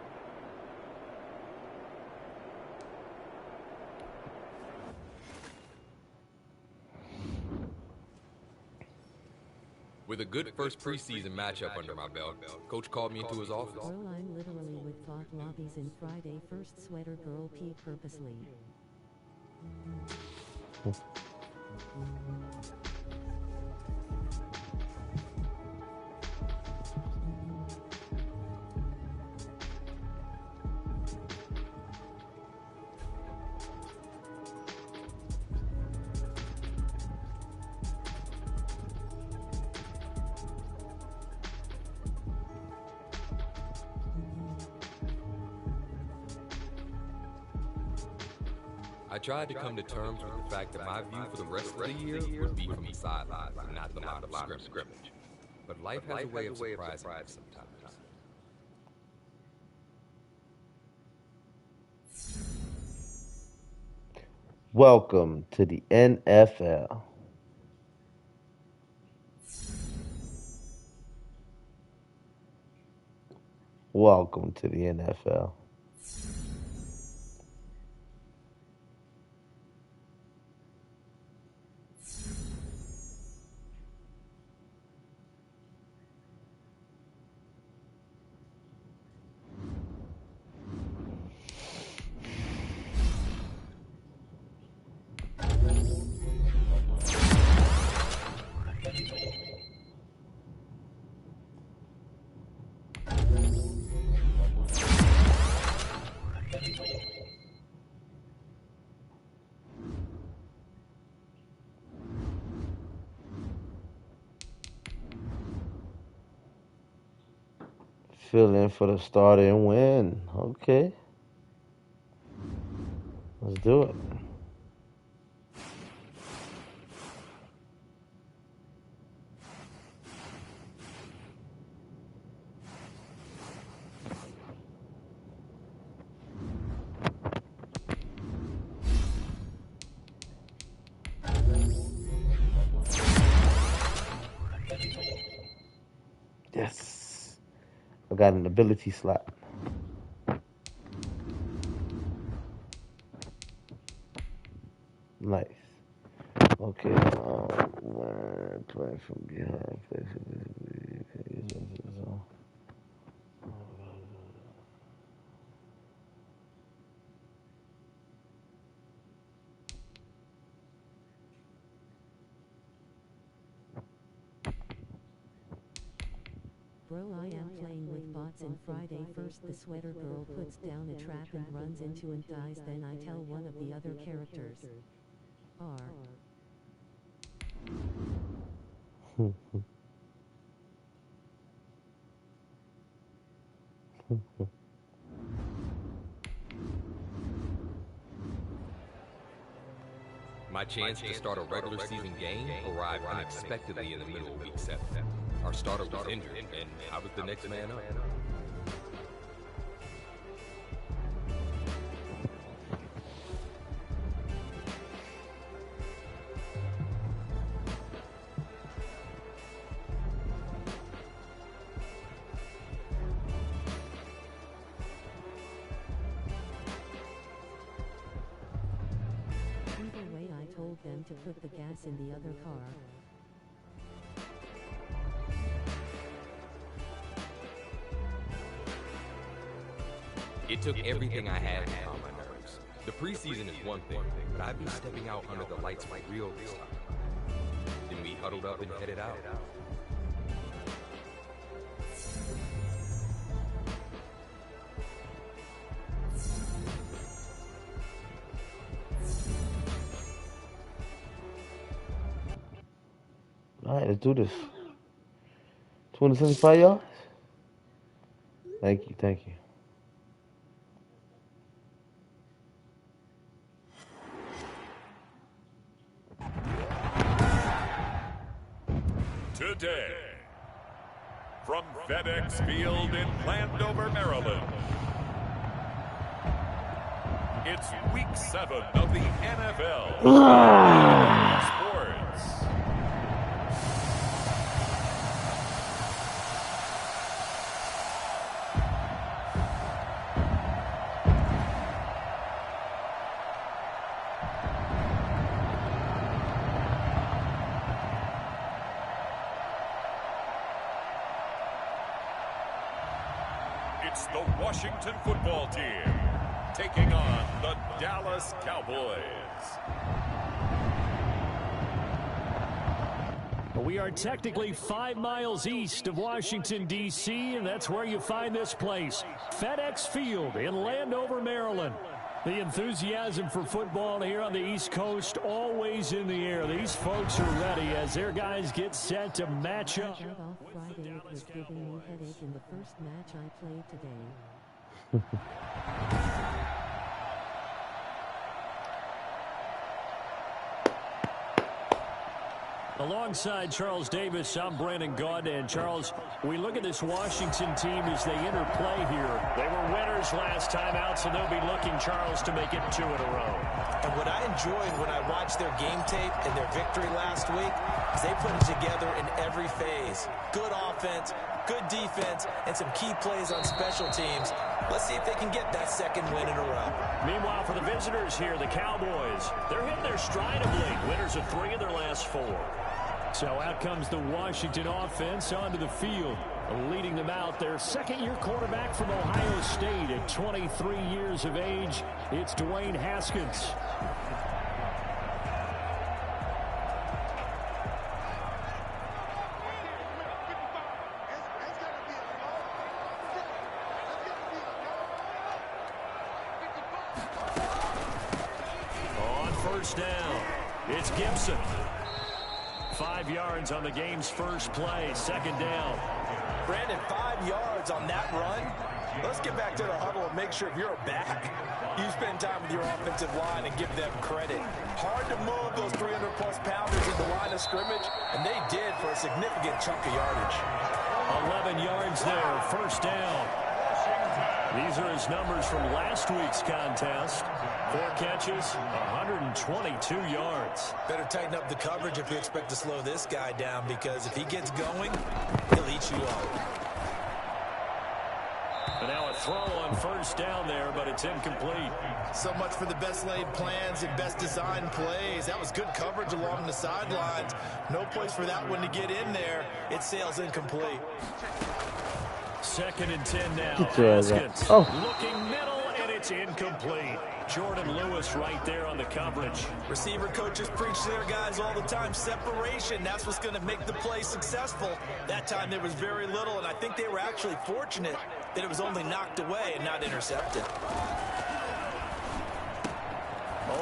With a good first preseason matchup under my belt, Coach called me into his office. Girl, I'm literally with thought lobbies in Friday first sweater girl pee purposely. I tried to come to terms with the fact that my view for the rest of the year would be from the sidelines and not the line of scrimmage. But life has a way of surprising us sometimes. Welcome to the NFL. Welcome to the NFL. Fill in for the starter and win. Okay. Let's do it. Yes. I got an ability slot. Nice. Okay. Play from behind. Bro, I am playing with bots and Friday first the sweater girl puts down a trap and runs into and dies, then I tell one of the other characters. R. My chance to start a regular season game arrived unexpectedly in the middle of week 7. Our starter was injured, and I was the next man up. Either way, I told them to put the gas in the other car. It took everything I had to calm my nerves. The preseason is one thing, but I've been stepping out under the lights for real this time. Then we huddled up and headed out. All right, let's do this. 275 yards. Thank you, thank you. Today, from FedEx Field in Landover, Maryland, it's Week 7 of the NFL. Sports. It's the Washington football team taking on the Dallas Cowboys. We are technically 5 miles east of Washington, D.C., and that's where you find this place, FedEx Field in Landover, Maryland. The enthusiasm for football here on the East Coast always in the air. These folks are ready as their guys get set to match up. I got off Friday. It was giving me headache in the first match I played today. Alongside Charles Davis, I'm Brandon Gaudin. And Charles, we look at this Washington team as they interplay here. They were winners last time out, so they'll be looking, Charles, to make it 2 in a row. And what I enjoyed when I watched their game tape and their victory last week is they put it together in every phase. Good offense, good defense, and some key plays on special teams. Let's see if they can get that second win in a row. Meanwhile, for the visitors here, the Cowboys, they're hitting their stride of late. Winners of 3 of their last 4. So out comes the Washington offense onto the field. Leading them out, their second-year quarterback from Ohio State at 23 years of age. It's Dwayne Haskins. On first down, it's Gibson. 5 yards on the game's first play, second down. Brandon, 5 yards on that run. Let's get back to the huddle and make sure if you're back, you spend time with your offensive line and give them credit. Hard to move those 300-plus pounders in the line of scrimmage, and they did for a significant chunk of yardage. 11 yards there, first down. These are his numbers from last week's contest. 4 catches, 122 yards. Better tighten up the coverage if you expect to slow this guy down, because if he gets going, he'll eat you up. And now a throw on first down there, but it's incomplete. So much for the best laid plans and best designed plays. That was good coverage along the sidelines. No place for that one to get in there. It sails incomplete. 2nd and 10 now. Get your ass out. Haskins Oh. looking middle, and it's incomplete. Jordan Lewis right there on the coverage. Receiver coaches preach to their guys all the time. Separation, that's what's going to make the play successful. That time there was very little, and I think they were actually fortunate that it was only knocked away and not intercepted.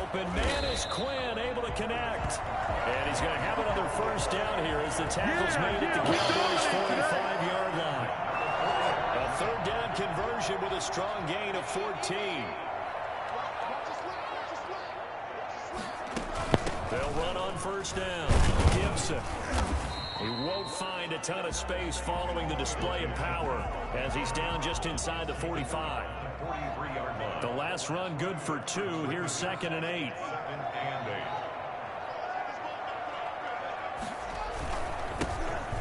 Open man is Quinn, able to connect. And he's going to have another first down here as the tackle's made at the Cowboys' 45-yard line. A third down conversion with a strong gain of 14. They'll run on first down. Gibson. He won't find a ton of space following the display of power as he's down just inside the 45. The last run good for 2. Here's 2nd and 8.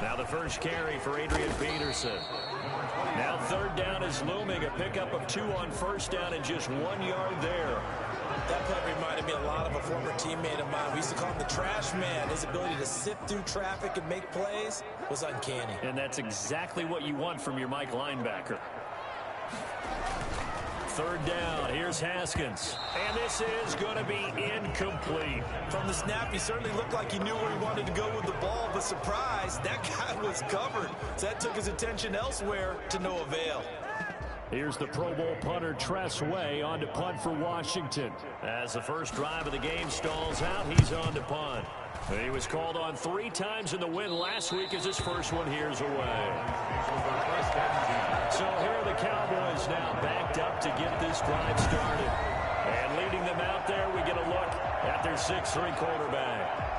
Now the first carry for Adrian Peterson. Now third down is looming. A pickup of 2 on first down and just 1 yard there. That play reminded me a lot of a former teammate of mine. We used to call him the trash man. His ability to sift through traffic and make plays was uncanny. And that's exactly what you want from your Mike linebacker. Third down, here's Haskins. And this is going to be incomplete. From the snap, he certainly looked like he knew where he wanted to go with the ball, but surprise, that guy was covered. So that took his attention elsewhere to no avail. Here's the Pro Bowl punter Tress Way on to punt for Washington. As the first drive of the game stalls out, he's on to punt. He was called on 3 times in the win last week as his first one here's away. So here are the Cowboys now backed up to get this drive started. And leading them out there, we get a look at their 6'3" quarterback.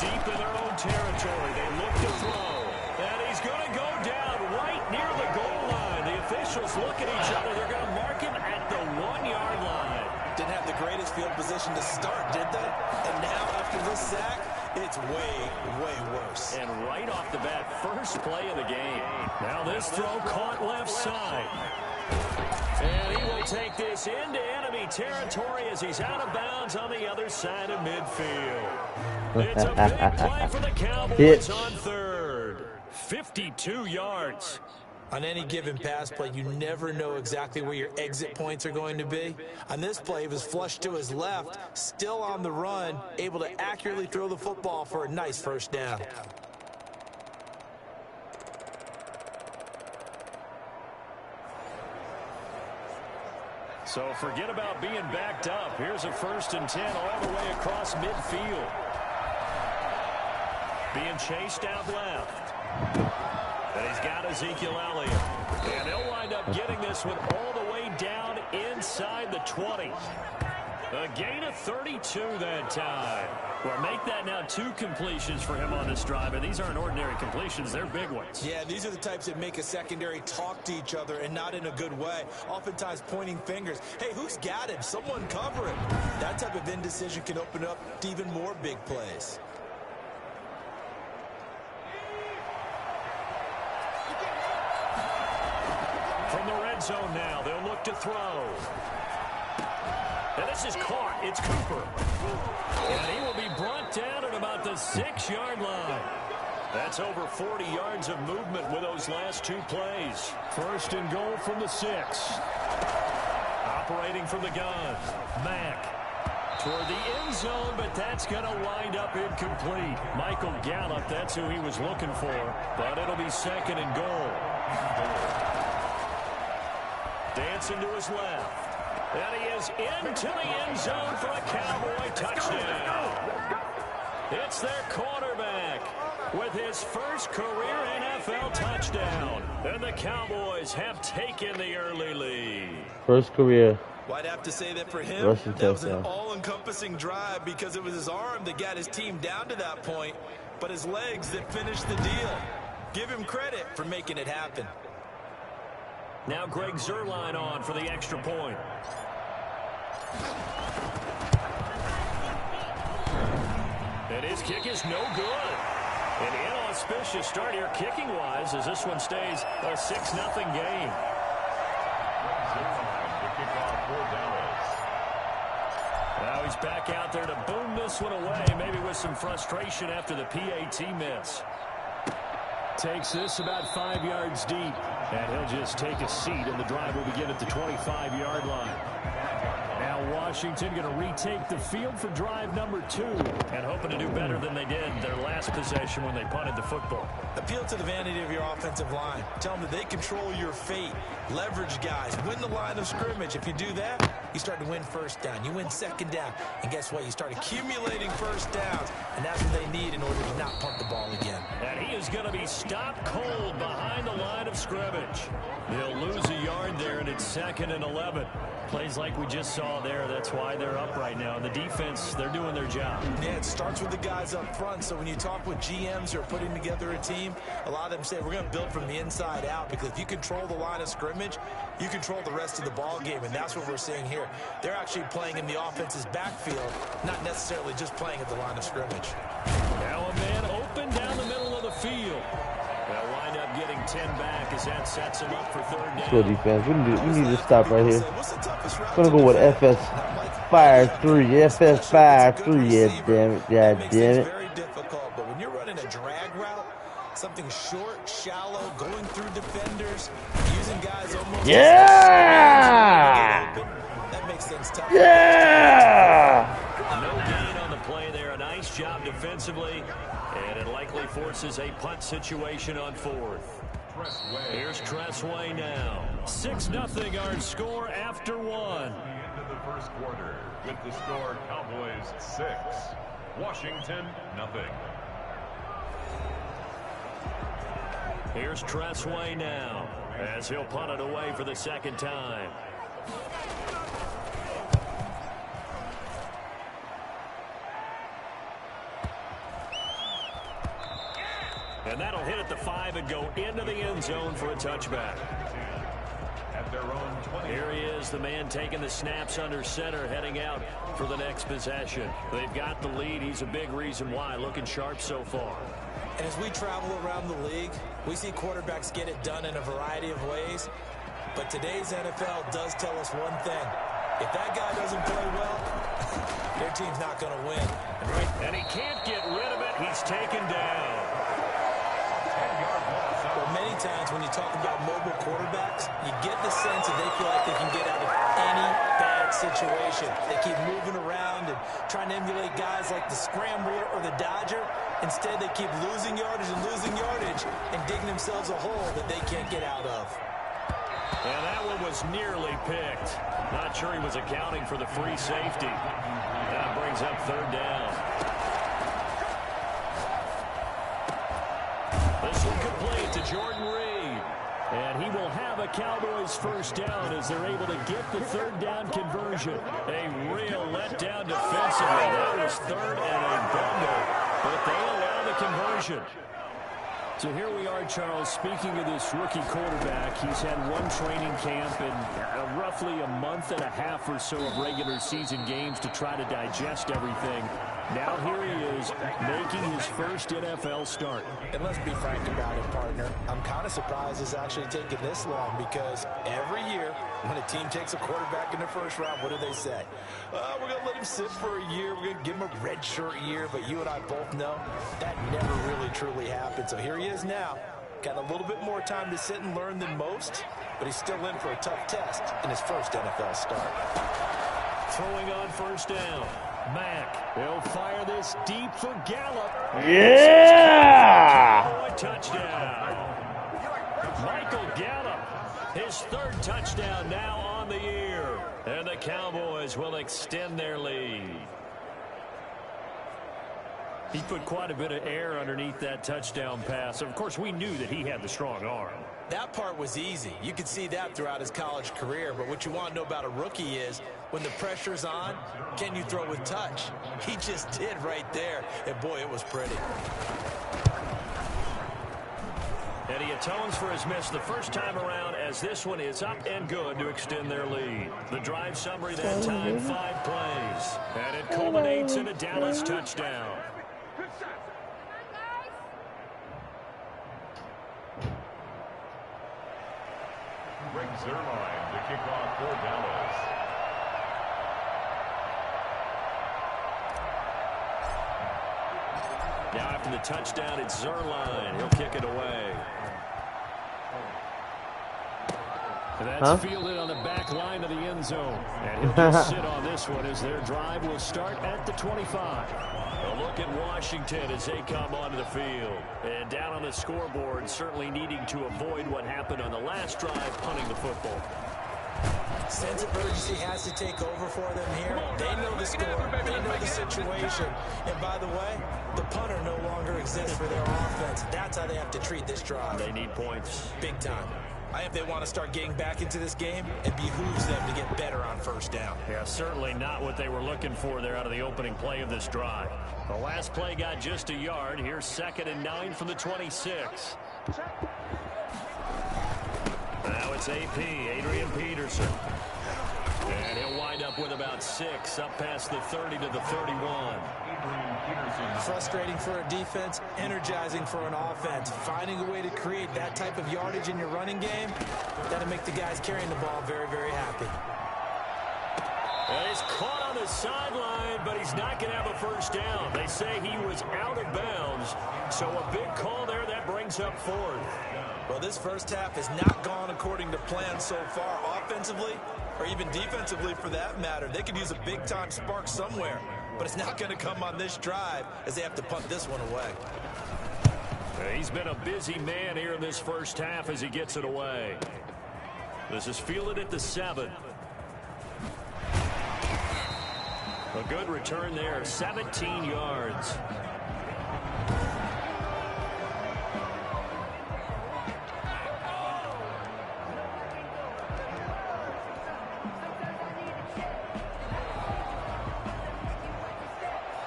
Deep in their own territory, they look to throw. And he's going to go down right near the goal line. The officials look at each other. They're going to mark him at the 1-yard line. Didn't have the greatest field position to start, did they? And now, after this sack, it's way, way worse. And right off the bat, first play of the game. Now this throw caught left side. And he will take this into enemy territory as he's out of bounds on the other side of midfield. It's a big play for the Cowboys on third. 52 yards. On any given pass play, you never know exactly where your exit points are going to be. On this play, he was flushed to his left, still on the run, able to accurately throw the football for a nice first down. So forget about being backed up. Here's a 1st and 10 all the way across midfield. Being chased out left. And he's got Ezekiel Elliott. And he'll wind up getting this one all the way down inside the 20. A gain of 32 that time. Well, make that now 2 completions for him on this drive. And these aren't ordinary completions. They're big ones. Yeah, these are the types that make a secondary talk to each other and not in a good way. Oftentimes pointing fingers. Hey, who's got him? Someone cover him. That type of indecision can open up to even more big plays. From the red zone now, they'll look to throw. And this is caught. It's Cooper. And he will be brought down at about the 6-yard line. That's over 40 yards of movement with those last 2 plays. 1st and goal from the 6. Operating from the gun. Mack toward the end zone, but that's going to wind up incomplete. Michael Gallup, that's who he was looking for. But it'll be 2nd and goal. Dancing to his left. And he is into the end zone for a Cowboy touchdown. It's their quarterback with his first career NFL touchdown. And the Cowboys have taken the early lead. First career. Well, I'd have to say that for him, Rushing that was an touchdown. all-encompassing drive because it was his arm that got his team down to that point, but his legs that finished the deal. Give him credit for making it happen. Now Greg Zuerlein on for the extra point. And his kick is no good. An inauspicious start here kicking-wise as this one stays a 6-0 game. He's back out there to boom this one away, maybe with some frustration after the PAT miss. Takes this about 5 yards deep, and he'll just take a seat, and the drive will begin at the 25-yard line. Now Washington going to retake the field for drive number 2, and hoping to do better than they did their last possession when they punted the football. Appeal to the vanity of your offensive line. Tell them that they control your fate. Leverage guys. Win the line of scrimmage. If you do that, you start to win first down. You win second down. And guess what? You start accumulating first downs. And that's what they need in order to not punt the ball again. And he is going to be stopped cold behind the line of scrimmage. He'll lose a yard there, and it's 2nd and 11. Plays like we just saw there. That's why they're up right now. And the defense, they're doing their job. Yeah, it starts with the guys up front. So when you talk with GMs who are putting together a team, a lot of them say we're going to build from the inside out, because if you control the line of scrimmage, you control the rest of the ball game, and that's what we're seeing here. They're actually playing in the offense's backfield, not necessarily just playing at the line of scrimmage. Now a man open down the middle of the field. They'll wind up getting 10 back as that sets him up for 3rd down. Good defense. We need to stop right here. Gonna go with FS Fire 3. FS Fire 3. Yeah, damn it. Yeah, damn it. Very difficult, but when you're running a drag route, something short, shallow, going through defenders, using guys almost. Yeah! That makes things tough. Yeah! No gain on the play there. A nice job defensively, and it likely forces a punt situation on 4th. Here's Tressway now. 6-0 our score after 1. The end of the first quarter with the score Cowboys 6, Washington 0. Here's Tressway now as he'll punt it away for the 2nd time. And that'll hit at the 5 and go into the end zone for a touchback. At their own 20. Here he is, the man taking the snaps under center, heading out for the next possession. They've got the lead. He's a big reason why. Looking sharp so far. And as we travel around the league, we see quarterbacks get it done in a variety of ways. But today's NFL does tell us one thing. If that guy doesn't play well, their team's not going to win. And he can't get rid of it. He's taken down. Well, many times when you talk about mobile quarterbacks, you get the sense that they feel like they can get out of any bad situation. They keep moving around and trying to emulate guys like the Scrambler or the Dodger. Instead, they keep losing yardage and digging themselves a hole that they can't get out of. And that one was nearly picked. Not sure he was accounting for the free safety. That brings up 3rd down. This one complete to Jordan Reed. And he will have a Cowboys 1st down as they're able to get the 3rd down conversion. A real letdown defensively. That was 3rd and a bundle, but they allow the conversion. So here we are, Charles, speaking of this rookie quarterback. He's had 1 training camp and roughly a month and a half or so of regular season games to try to digest everything. Now here he is, making his first NFL start. And let's be frank about it, partner. I'm kind of surprised it's actually taken this long, because every year when a team takes a quarterback in the 1st round, what do they say? We're going to let him sit for a year. We're going to give him a redshirt year. But you and I both know that never really truly happened. So here he is now. Got a little bit more time to sit and learn than most, but he's still in for a tough test in his first NFL start. Throwing on 1st down. Mack, they'll fire this deep for Gallup. Yeah! Oh, a touchdown. Michael Gallup, his 3rd touchdown now on the year. And the Cowboys will extend their lead. He put quite a bit of air underneath that touchdown pass. Of course, we knew that he had the strong arm. That part was easy. You could see that throughout his college career. But what you want to know about a rookie is when the pressure's on, can you throw with touch? He just did right there. And, boy, it was pretty. And he atones for his miss the first time around, as this one is up and good to extend their lead. The drive summary that time, 5 plays. And it culminates in a Dallas touchdown. Greg Zerline to kick off for Dallas. Now after the touchdown, it's Zerline. He'll kick it away. And that's fielded on the back line of the end zone. And he'll just sit on this one as their drive will start at the 25. A look at Washington as they come onto the field. And down on the scoreboard, certainly needing to avoid what happened on the last drive, punting the football. Sense of urgency has to take over for them here. They know the score. They know the situation. And by the way, the punter no longer exists for their offense. That's how they have to treat this drive. They need points. Big time. I think they want to start getting back into this game. It behooves them to get better on first down. Yeah, certainly not what they were looking for there out of the opening play of this drive. The last play got just a yard. Here's 2nd and 9 from the 26. Now it's AP, Adrian Peterson. And he'll wind up with about 6, up past the 30 to the 31. Frustrating for a defense, energizing for an offense. Finding a way to create that type of yardage in your running game, that'll make the guys carrying the ball very, very happy. And he's caught on the sideline, but he's not going to have a first down. They say he was out of bounds, so a big call there that brings up 4th. Well, this first half has not gone according to plan so far offensively, or even defensively for that matter. They could use a big-time spark somewhere, but it's not going to come on this drive as they have to punt this one away. He's been a busy man here in this first half as he gets it away. This is fielded at the 7. A good return there, 17 yards.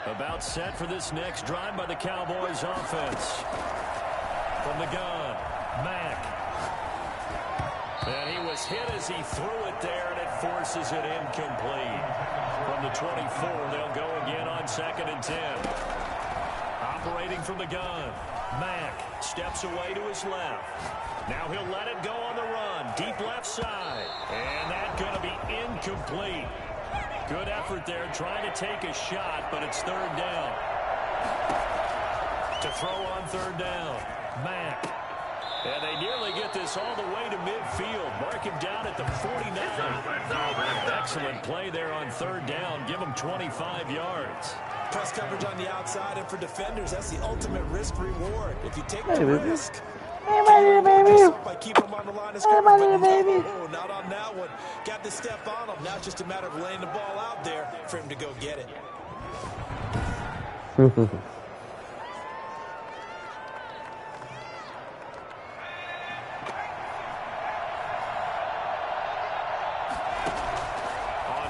About set for this next drive by the Cowboys offense. From the gun, Mack. And he was hit as he threw it there, and it forces it incomplete. From the 24, they'll go again on 2nd and 10. Operating from the gun, Mack steps away to his left. Now he'll let it go on the run, deep left side. And that's going to be incomplete. Good effort there, trying to take a shot, but it's 3rd down. To throw on 3rd down, Mack. And they nearly get this all the way to midfield. Mark him down at the 49. Excellent play there on 3rd down. Give him 25 yards. Press coverage on the outside, and for defenders, that's the ultimate risk-reward. If you take the risk, by keeping them on the line of scrimmage. Oh, not on that one. Got to step on him. Now it's just a matter of laying the ball out there for him to go get it. On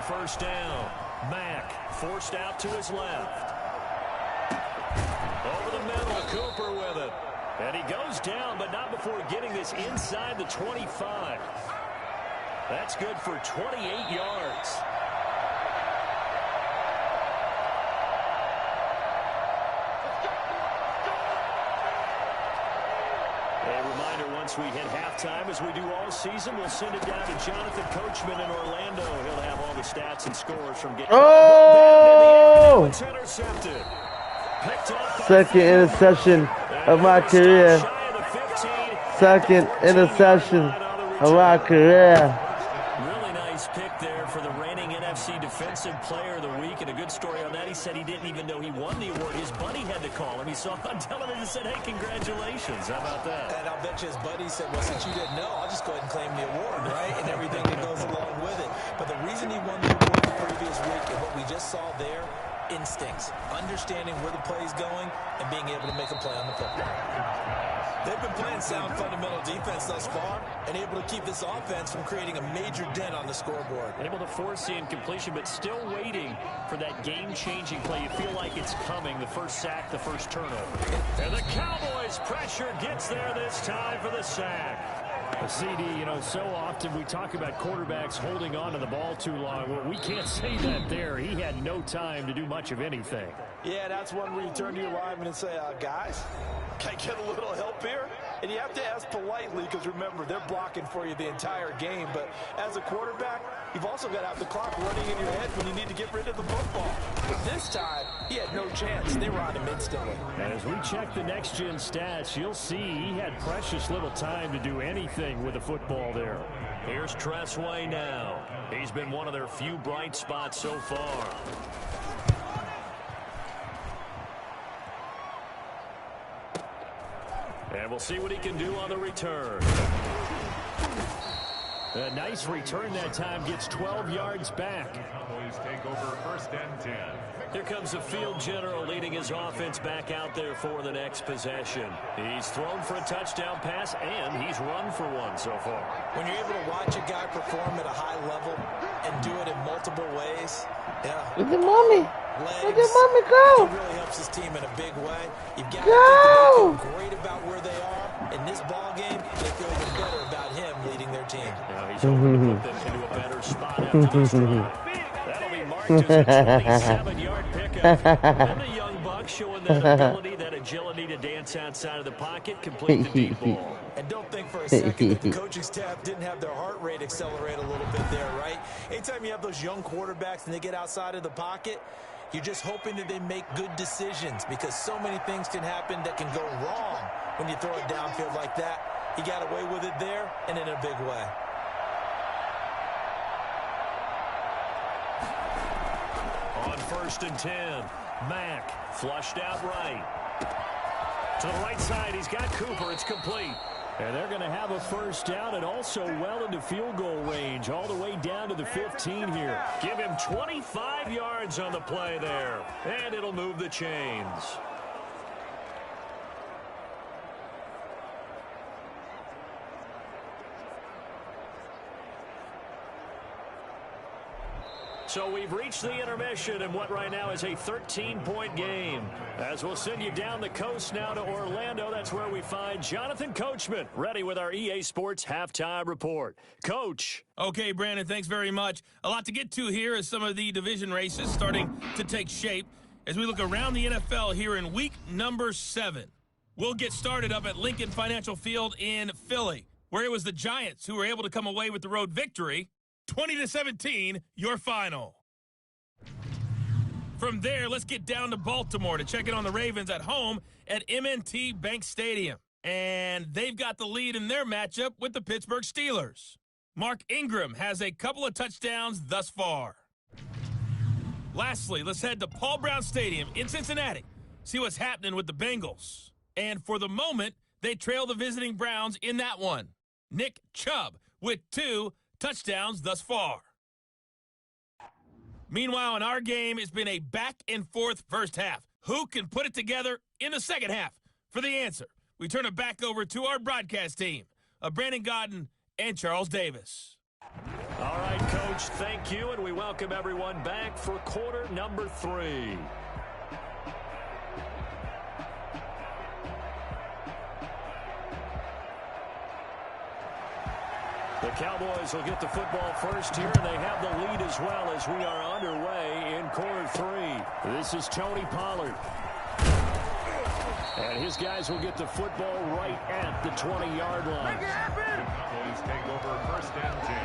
1st down, Mack forced out to his left. Over the middle, Cooper with it. And he goes down, but not before getting this inside the 25. That's good for 28 yards. A reminder, once we hit halftime, as we do all season, we'll send it down to Jonathan Coachman in Orlando. He'll have all the stats and scores from getting it's intercepted. Second interception of my career. 2nd interception of my career. Really nice pick there for the reigning NFC Defensive Player of the Week. And a good story on that. He said he didn't even know he won the award. His buddy had to call him. He saw it on television and said, hey, congratulations. How about that? And I'll bet you his buddy said, well, since you didn't know, I'll just go ahead and claim the award, right? And everything that goes along with it. But the reason he won the award the previous week and what we just saw there, instincts, understanding where the play is going, and being able to make a play on the football. They've been playing sound fundamental defense thus far and able to keep this offense from creating a major dent on the scoreboard. Able to force the incompletion, but still waiting for that game-changing play. You feel like it's coming, the first sack, the first turnover. And the Cowboys' pressure gets there this time for the sack. CD, you know, so often we talk about quarterbacks holding on to the ball too long. Well, we can't say that there. He had no time to do much of anything. Yeah, that's one where you turn to your lineman and say, guys, Can I get a little help here? And you have to ask politely because, remember, they're blocking for you the entire game. But as a quarterback, you've also got to have the clock running in your head when you need to get rid of the football. But this time, he had no chance. They were on him instantly. As we check the next-gen stats, you'll see he had precious little time to do anything with the football there. Here's Tressway now. He's been one of their few bright spots so far. And we'll see what he can do on the return. A nice return that time, gets 12 yards back. Cowboys take over 1st and 10. Here comes the field general leading his offense back out there for the next possession. He's thrown for a touchdown pass, and he's run for one so far. When you're able to watch a guy perform at a high level and do it in multiple ways, Look at mommy. Look at mommy it go. really helps his team in a big way. You've got to think that they feel great about where they are. In this ball game, they feel even better about him leading their team. Now he's hoping to put them into a better spot after this drive. That'll be marked as a 27-yard pickup. And the young buck showing that ability, that agility to dance outside of the pocket, complete the deep ball. And don't think for a second that the coaching staff didn't have their heart rate accelerate a little bit there, right? Anytime you have those young quarterbacks and they get outside of the pocket, you're just hoping that they make good decisions because so many things can happen that can go wrong when you throw it downfield like that. He got away with it there and in a big way. On 1st and 10, Mack flushed out right. To the right side, he's got Cooper. It's complete. And they're going to have a first down and also well into field goal range, all the way down to the 15 here. Give him 25 yards on the play there, and it'll move the chains. So we've reached the intermission in what right now is a 13-point game. As we'll send you down the coast now to Orlando, that's where we find Jonathan Coachman, ready with our EA Sports Halftime Report. Coach. Okay, Brandon, thanks very much. A lot to get to here as some of the division races starting to take shape as we look around the NFL here in week number 7. We'll get started up at Lincoln Financial Field in Philly, where it was the Giants who were able to come away with the road victory. 20-17, your final. From there, let's get down to Baltimore to check in on the Ravens at home at M&T Bank Stadium. And they've got the lead in their matchup with the Pittsburgh Steelers. Mark Ingram has a couple of touchdowns thus far. Lastly, let's head to Paul Brown Stadium in Cincinnati. See what's happening with the Bengals. And for the moment, they trail the visiting Browns in that one. Nick Chubb with 2 touchdowns thus far. Meanwhile, in our game, it's been a back-and-forth first half. Who can put it together in the second half? For the answer, we turn it back over to our broadcast team of Brandon Godden and Charles Davis. All right, Coach, thank you, and we welcome everyone back for quarter number 3. The Cowboys will get the football first here, and they have the lead as well as we are underway in quarter 3. This is Tony Pollard. And his guys will get the football right at the 20-yard line. The Cowboys take over 1st and 10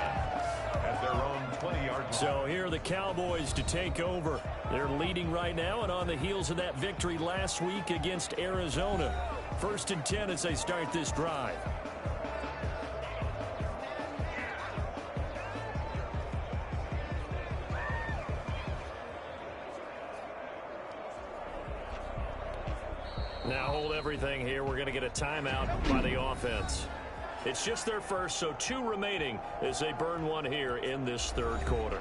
at their own 20-yard line. So here are the Cowboys to take over. They're leading right now and on the heels of that victory last week against Arizona. 1st and 10 as they start this drive. Now hold everything here. We're going to get a timeout by the offense. It's just their first, so 2 remaining as they burn one here in this 3rd quarter.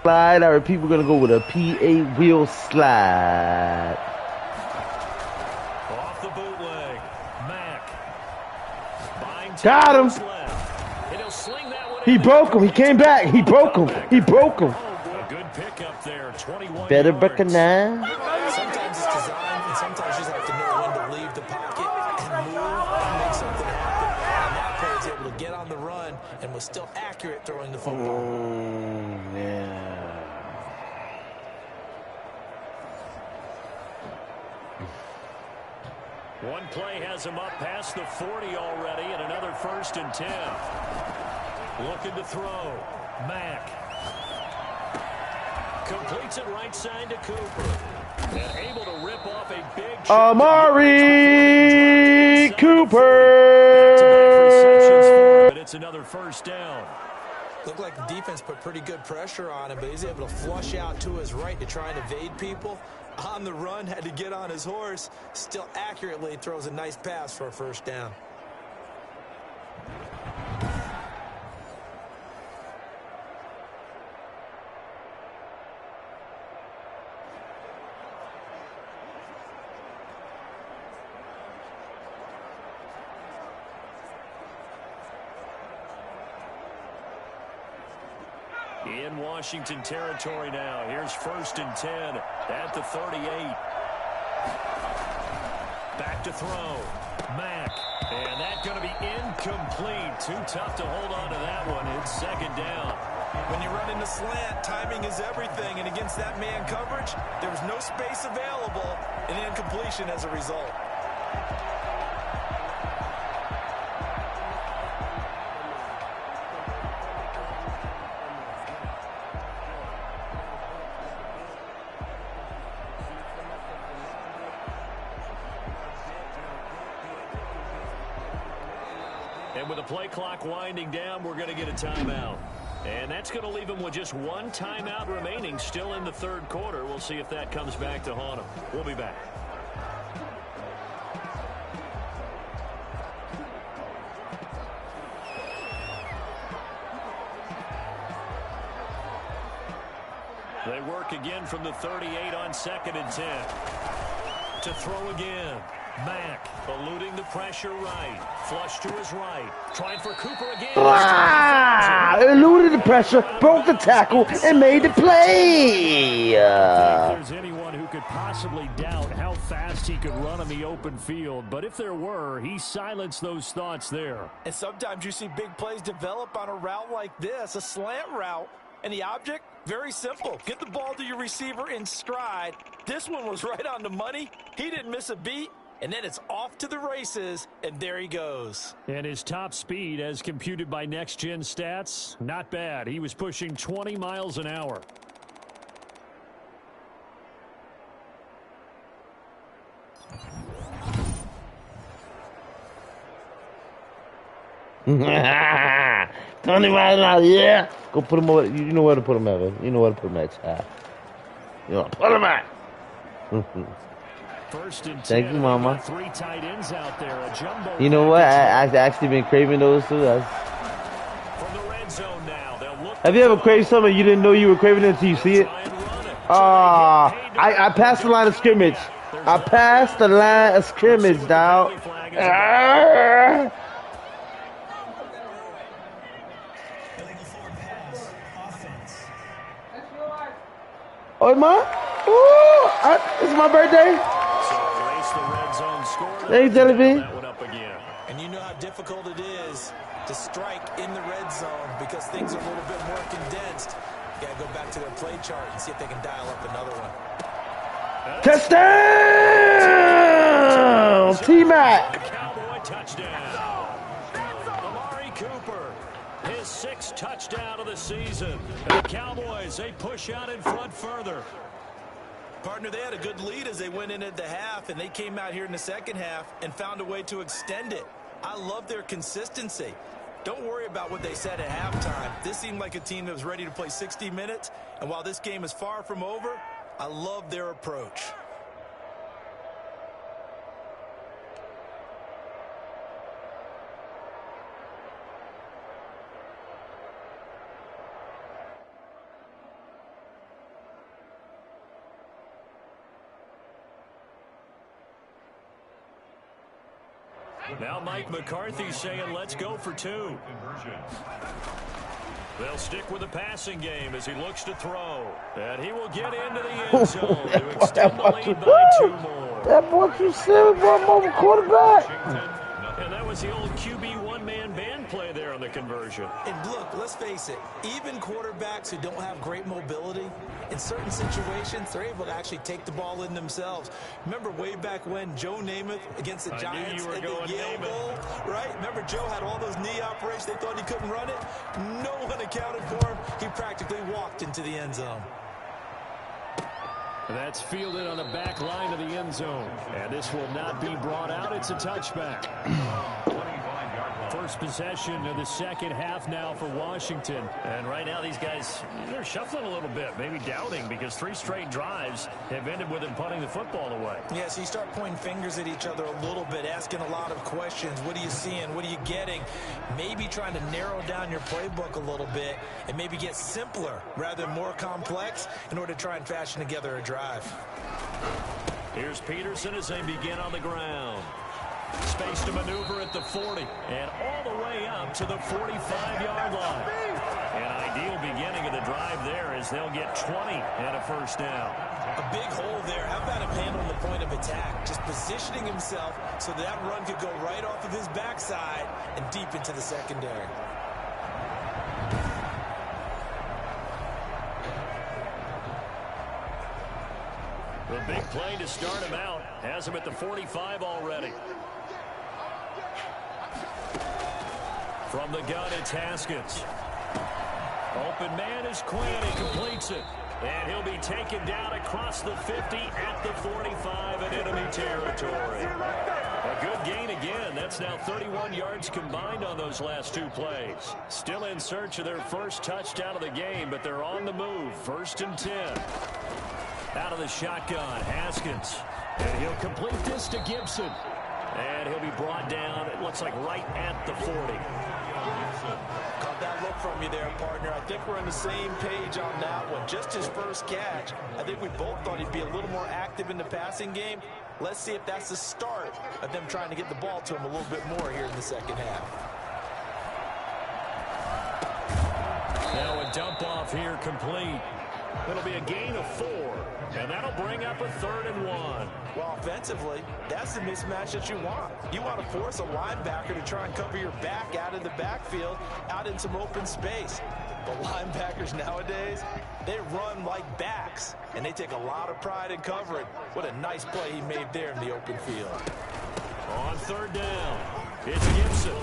Slide. I repeat, we're going to go with a PA wheel slide. Off the bootleg. Mack. Got him. And he'll sling that one. He broke him. He came back. He broke him. He broke him. A good pickup there. 21 Better yards. recognize. Sometimes it's design, and sometimes you just have to know when to leave the pocket and move and make something happen. And that player is able to get on the run and was still accurate throwing the football. Yeah. One play has him up past the 40 already, and another 1st and 10. Looking to throw. Mack. Completes it right side to Cooper. And able to rip off a big Amari Cooper. But it's another 1st down. Looked like the defense put pretty good pressure on him, but he's able to flush out to his right to try and evade people. On the run, had to get on his horse. Still accurately throws a nice pass for a 1st down. In Washington territory now. Here's 1st and 10 at the 38. Back to throw. Mack. And that's going to be incomplete. Too tough to hold on to that one. It's 2nd down. When you run into slant, timing is everything. And against that man coverage, there was no space available. And incompletion as a result. And with the play clock winding down, we're going to get a timeout. And that's going to leave them with just one timeout remaining still in the 3rd quarter. We'll see if that comes back to haunt them. We'll be back. They work again from the 38 on 2nd and 10. To throw again. Mack eluding the pressure right. Flush to his right. Trying for Cooper again. Eluded the pressure, broke the tackle, and made the play. I don't think there's anyone who could possibly doubt how fast he could run on the open field. But if there were, he silenced those thoughts there. And sometimes you see big plays develop on a route like this, a slant route. And the object, very simple. Get the ball to your receiver in stride. This one was right on the money. He didn't miss a beat. And then it's off to the races, and there he goes. And his top speed, as computed by Next Gen Stats, not bad. He was pushing 20 miles an hour. Tony Madden, yeah. Go put him over. You know where to put him at, man. You know where to put him at. You know, put him at. 1st and 10. Thank you, Mama. 3 tight ends out there. A jumbo. You know what? I've actually been craving those too. From the red zone now, they'll look. Have you ever craved something you didn't know you were craving it until you see it? I passed the line of scrimmage. I passed the line of scrimmage, dog. Oh, it's mine? Ooh, it's my birthday. Hey, Jelly Bean. And you know how difficult it is to strike in the red zone because things are a little bit more condensed. You got to go back to their play chart and see if they can dial up another one. Touchdown! T-Mac. Cowboy touchdown. Amari Cooper, his 6th touchdown of the season. And the Cowboys, they push out in front further. Partner, they had a good lead as they went in at the half, and they came out here in the 2nd half and found a way to extend it. I love their consistency. Don't worry about what they said at halftime. This seemed like a team that was ready to play 60 minutes, and while this game is far from over, I love their approach. Now Mike McCarthy saying, let's go for 2. They'll stick with the passing game as he looks to throw. And he will get into the end zone to extend the lead by 2 more. That boy too serious for a mobile quarterback. And that was the old QB one-man band play there on the conversion. And look, let's face it, even quarterbacks who don't have great mobility, in certain situations, they're able to actually take the ball in themselves. Remember way back when Joe Namath against the Giants at the Yale Bowl, right? Remember Joe had all those knee operations. They thought he couldn't run it. No one accounted for him. He practically walked into the end zone. That's fielded on the back line of the end zone. And this will not be brought out. It's a touchback. First possession of the second half now for Washington. And right now these guys, they're shuffling a little bit, maybe doubting, because 3 straight drives have ended with them punting the football away. Yeah, so you start pointing fingers at each other a little bit, asking a lot of questions. What are you seeing? What are you getting? Maybe trying to narrow down your playbook a little bit and maybe get simpler rather than more complex in order to try and fashion together a drive. Here's Peterson as they begin on the ground. Space to maneuver at the 40 and all the way up to the 45-yard line. An ideal beginning of the drive there as they'll get 20 and a first down. A big hole there. How about him handling the point of attack? Just positioning himself so that run could go right off of his backside and deep into the secondary. The big play to start him out has him at the 45 already. From the gun, it's Haskins. Open man is Quinn. He completes it. And he'll be taken down across the 50 at the 45 in enemy territory. A good gain again. That's now 31 yards combined on those last 2 plays. Still in search of their first touchdown of the game, but they're on the move. 1st and 10. Out of the shotgun, Haskins. And he'll complete this to Gibson. And he'll be brought down, it looks like right at the 40. Caught that look from you there, partner. I think we're on the same page on that one. Just his first catch. I think we both thought he'd be a little more active in the passing game. Let's see if that's the start of them trying to get the ball to him a little bit more here in the second half. Now a dump off here complete. It'll be a gain of 4, and that'll bring up a 3rd and 1. Well, offensively, that's the mismatch that you want. You want to force a linebacker to try and cover your back out in the backfield, out in some open space. But linebackers nowadays, they run like backs, and they take a lot of pride in covering. What a nice play he made there in the open field. On 3rd down, it's Gibson.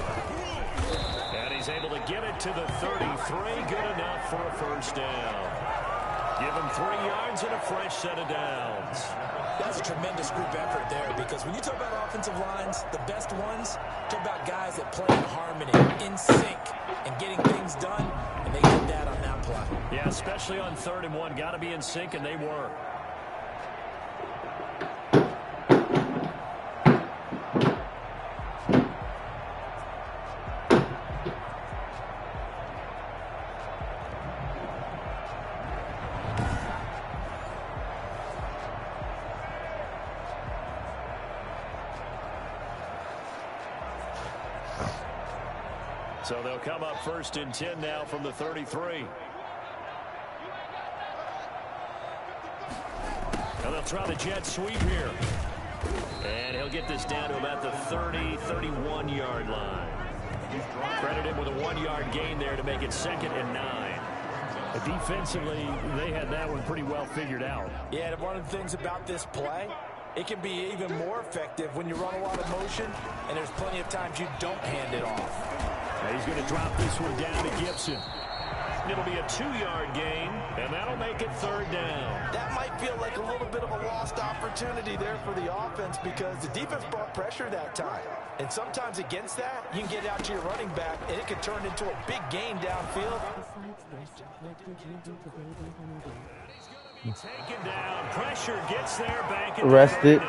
And he's able to get it to the 33. Good enough for a first down. Give him 3 yards and a fresh set of downs. That's a tremendous group effort there, because when you talk about offensive lines, the best ones, talk about guys that play in harmony, in sync, and getting things done, and they did that on that play. Yeah, especially on 3rd and 1. Got to be in sync, and they were. So they'll come up 1st and 10 now from the 33. And they'll try the jet sweep here. And he'll get this down to about the 30, 31-yard line. Credit him with a 1-yard gain there to make it 2nd and 9. But defensively, they had that one pretty well figured out. Yeah, and one of the things about this play, it can be even more effective when you run a lot of motion, and there's plenty of times you don't hand it off. Now he's going to drop this one down to Gibson. It'll be a 2-yard gain, and that'll make it 3rd down. That might feel like a little bit of a lost opportunity there for the offense, because the defense brought pressure that time. And sometimes against that, you can get out to your running back, and it can turn into a big gain downfield. Taken down. Pressure gets there. Back at Rested,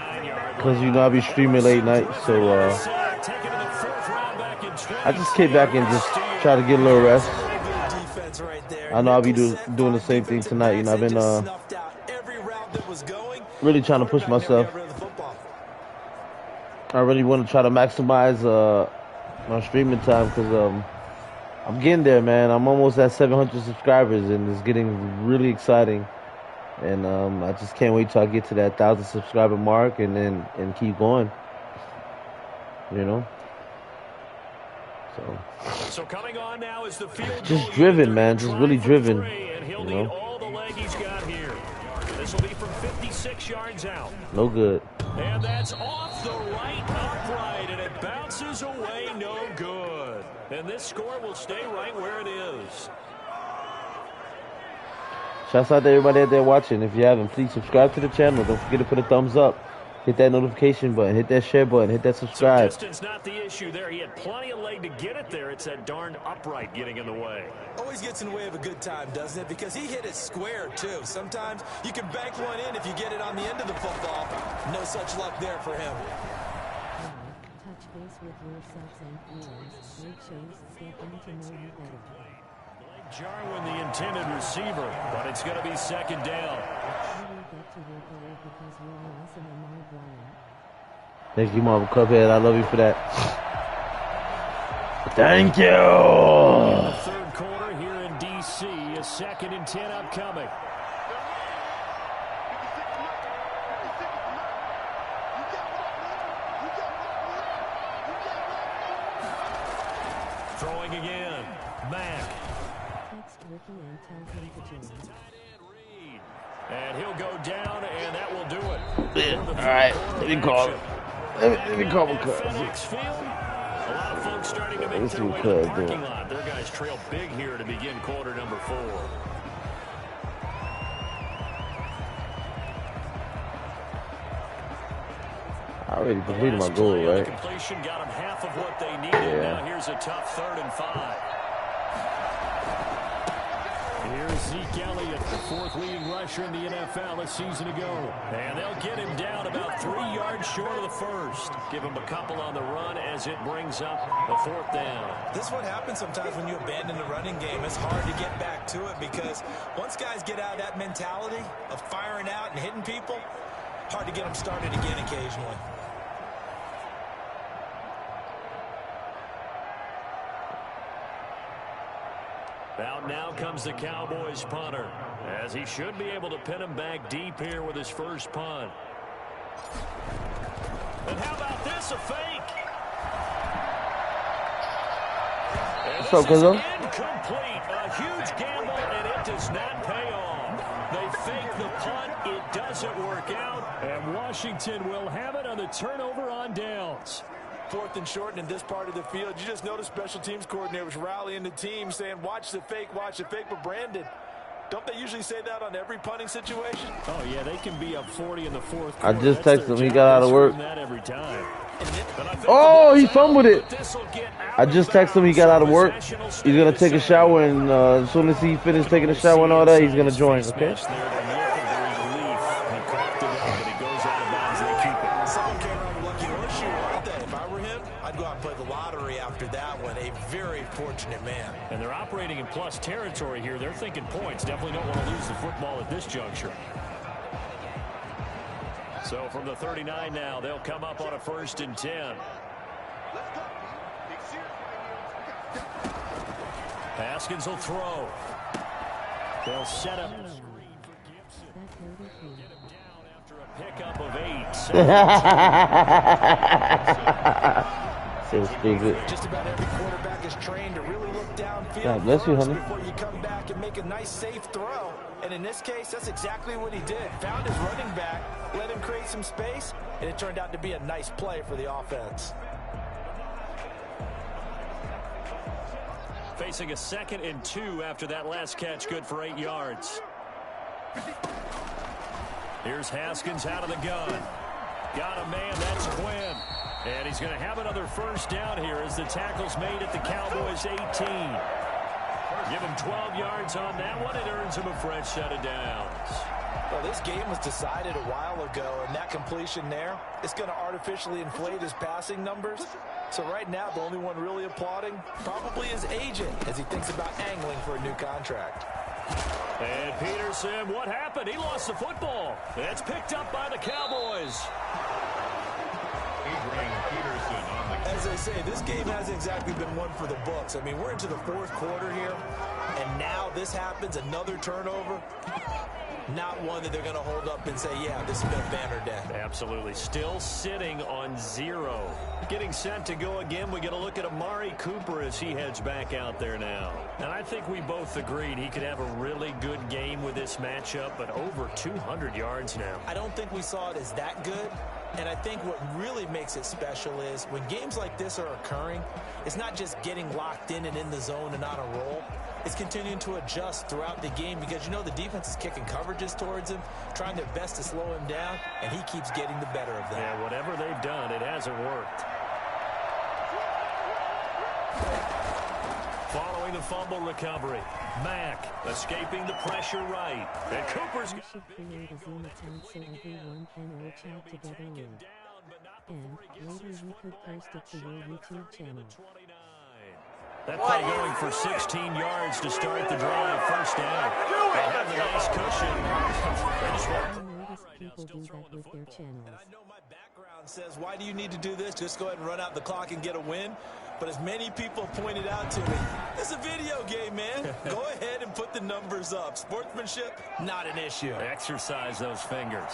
because you know I'll be streaming late night, so I just came back and just try to get a little rest. I know I'll be doing the same thing tonight. You know, I've been really trying to push myself. I really want to try to maximize my streaming time, because I'm getting there, man. I'm almost at 700 subscribers, and it's getting really exciting. And I just can't wait till I get to that 1,000 subscriber mark, and keep going. You know. So coming on now is the field Just goal driven, unit. man. Just really driven. And he'll You need know? all the leg he's got here. This will be from 56 yards out. No good. And that's off the right upright, and it bounces away, no good. And this score will stay right where it is. Shouts out to everybody out there watching. If you haven't, please subscribe to the channel. Don't forget to put a thumbs up. Hit that notification button. Hit that share button. Hit that subscribe. So distance not the issue there. He had plenty of leg to get it there. It's that darn upright getting in the way. Always gets in the way of a good time, doesn't it? Because he hit it square, too. Sometimes you can bank one in if you get it on the end of the football. No such luck there for him. Touch base with yourselves and viewers. Make shows get them to know you better. Jarwin, the intended receiver, but it's going to be second down. Thank you, Marvel Cuphead. I love you for that. Thank you. Third quarter here in D.C. A 2nd and 10 upcoming. Throwing again. Mack. And he'll go down, and that will do it. All right, let me call him. Let me call him. A lot of folks starting to make their way to the parking lot. Their guys trail big here to begin quarter number 4. I already completed my goal, right? Completion got them half of what they needed. Yeah. Now here's a tough 3rd and 5. Here's Zeke Elliott, the 4th leading rusher in the NFL a season ago. And they'll get him down about 3 yards short of the 1st. Give him a couple on the run as it brings up the 4th down. This is what happens sometimes when you abandon the running game. It's hard to get back to it because once guys get out of that mentality of firing out and hitting people, hard to get them started again occasionally. Out now comes the Cowboys punter, as he should be able to pin him back deep here with his first punt. And how about this, a fake? And What's up, Cuzzo? Incomplete, a huge gamble, and it does not pay off. They fake the punt, it doesn't work out, and Washington will have it on the turnover on downs. 4th and short, and in this part of the field, you just notice special teams coordinators rallying the team saying, watch the fake, but Brandon, don't they usually say that on every punting situation? Oh, yeah, they can be up 40 in the 4th quarter. I just texted him. He got out of work. That every time. Oh, he fumbled it. I just texted him. He got out of work. He's going to take a shower, and as soon as he finishes taking a shower and all that, he's going to join, okay? Fortunate man. And they're operating in plus territory here. They're thinking points. Definitely don't want to lose the football at this juncture. So from the 39 now, they'll come up on a 1st and 10. Haskins will throw. They'll set up the screen for Gibson. Get him down after a pickup of 8. Just about every quarterback is trained to really look downfield God bless you, honey. before you come back and make a nice, safe throw. And in this case, that's exactly what he did. Found his running back, let him create some space, and it turned out to be a nice play for the offense. Facing a 2nd and 2 after that last catch, good for 8 yards. Here's Haskins out of the gun. Got a man, that's Quinn. And he's going to have another 1st down here as the tackle's made at the Cowboys' 18. Give him 12 yards on that one. It earns him a fresh set of downs. Well, this game was decided a while ago, and that completion there is going to artificially inflate his passing numbers. So right now, the only one really applauding probably his agent as he thinks about angling for a new contract. And Peterson, what happened? He lost the football. It's picked up by the Cowboys. As I say, this game hasn't exactly been one for the books. I mean, we're into the 4th quarter here, and now this happens, another turnover. not one that they're going to hold up and say, yeah, this has been a banner day. Absolutely. Still sitting on 0. Getting set to go again, we get a look at Amari Cooper as he heads back out there now. And I think we both agreed he could have a really good game with this matchup, but over 200 yards now. I don't think we saw it as that good. And I think what really makes it special is when games like this are occurring, it's not just getting locked in and in the zone and on a roll. It's continuing to adjust throughout the game because, you know, the defense is kicking coverages towards him, trying their best to slow him down, and he keeps getting the better of them. Yeah, whatever they've done, it hasn't worked. Following the fumble recovery, Mack escaping the pressure right. And Cooper's... You should create a Zoom account so everyone can all chat together in. And later you could post it to your YouTube channel. That play going for 16 yards to start the drive. First down. They have a nice cushion. I noticed people do that with their channels. I know my background says, why do you need to do this? Just go ahead and run out the clock and get a win. But as many people pointed out to me, it's a video game, man. Go ahead and put the numbers up. Sportsmanship, not an issue. Exercise those fingers.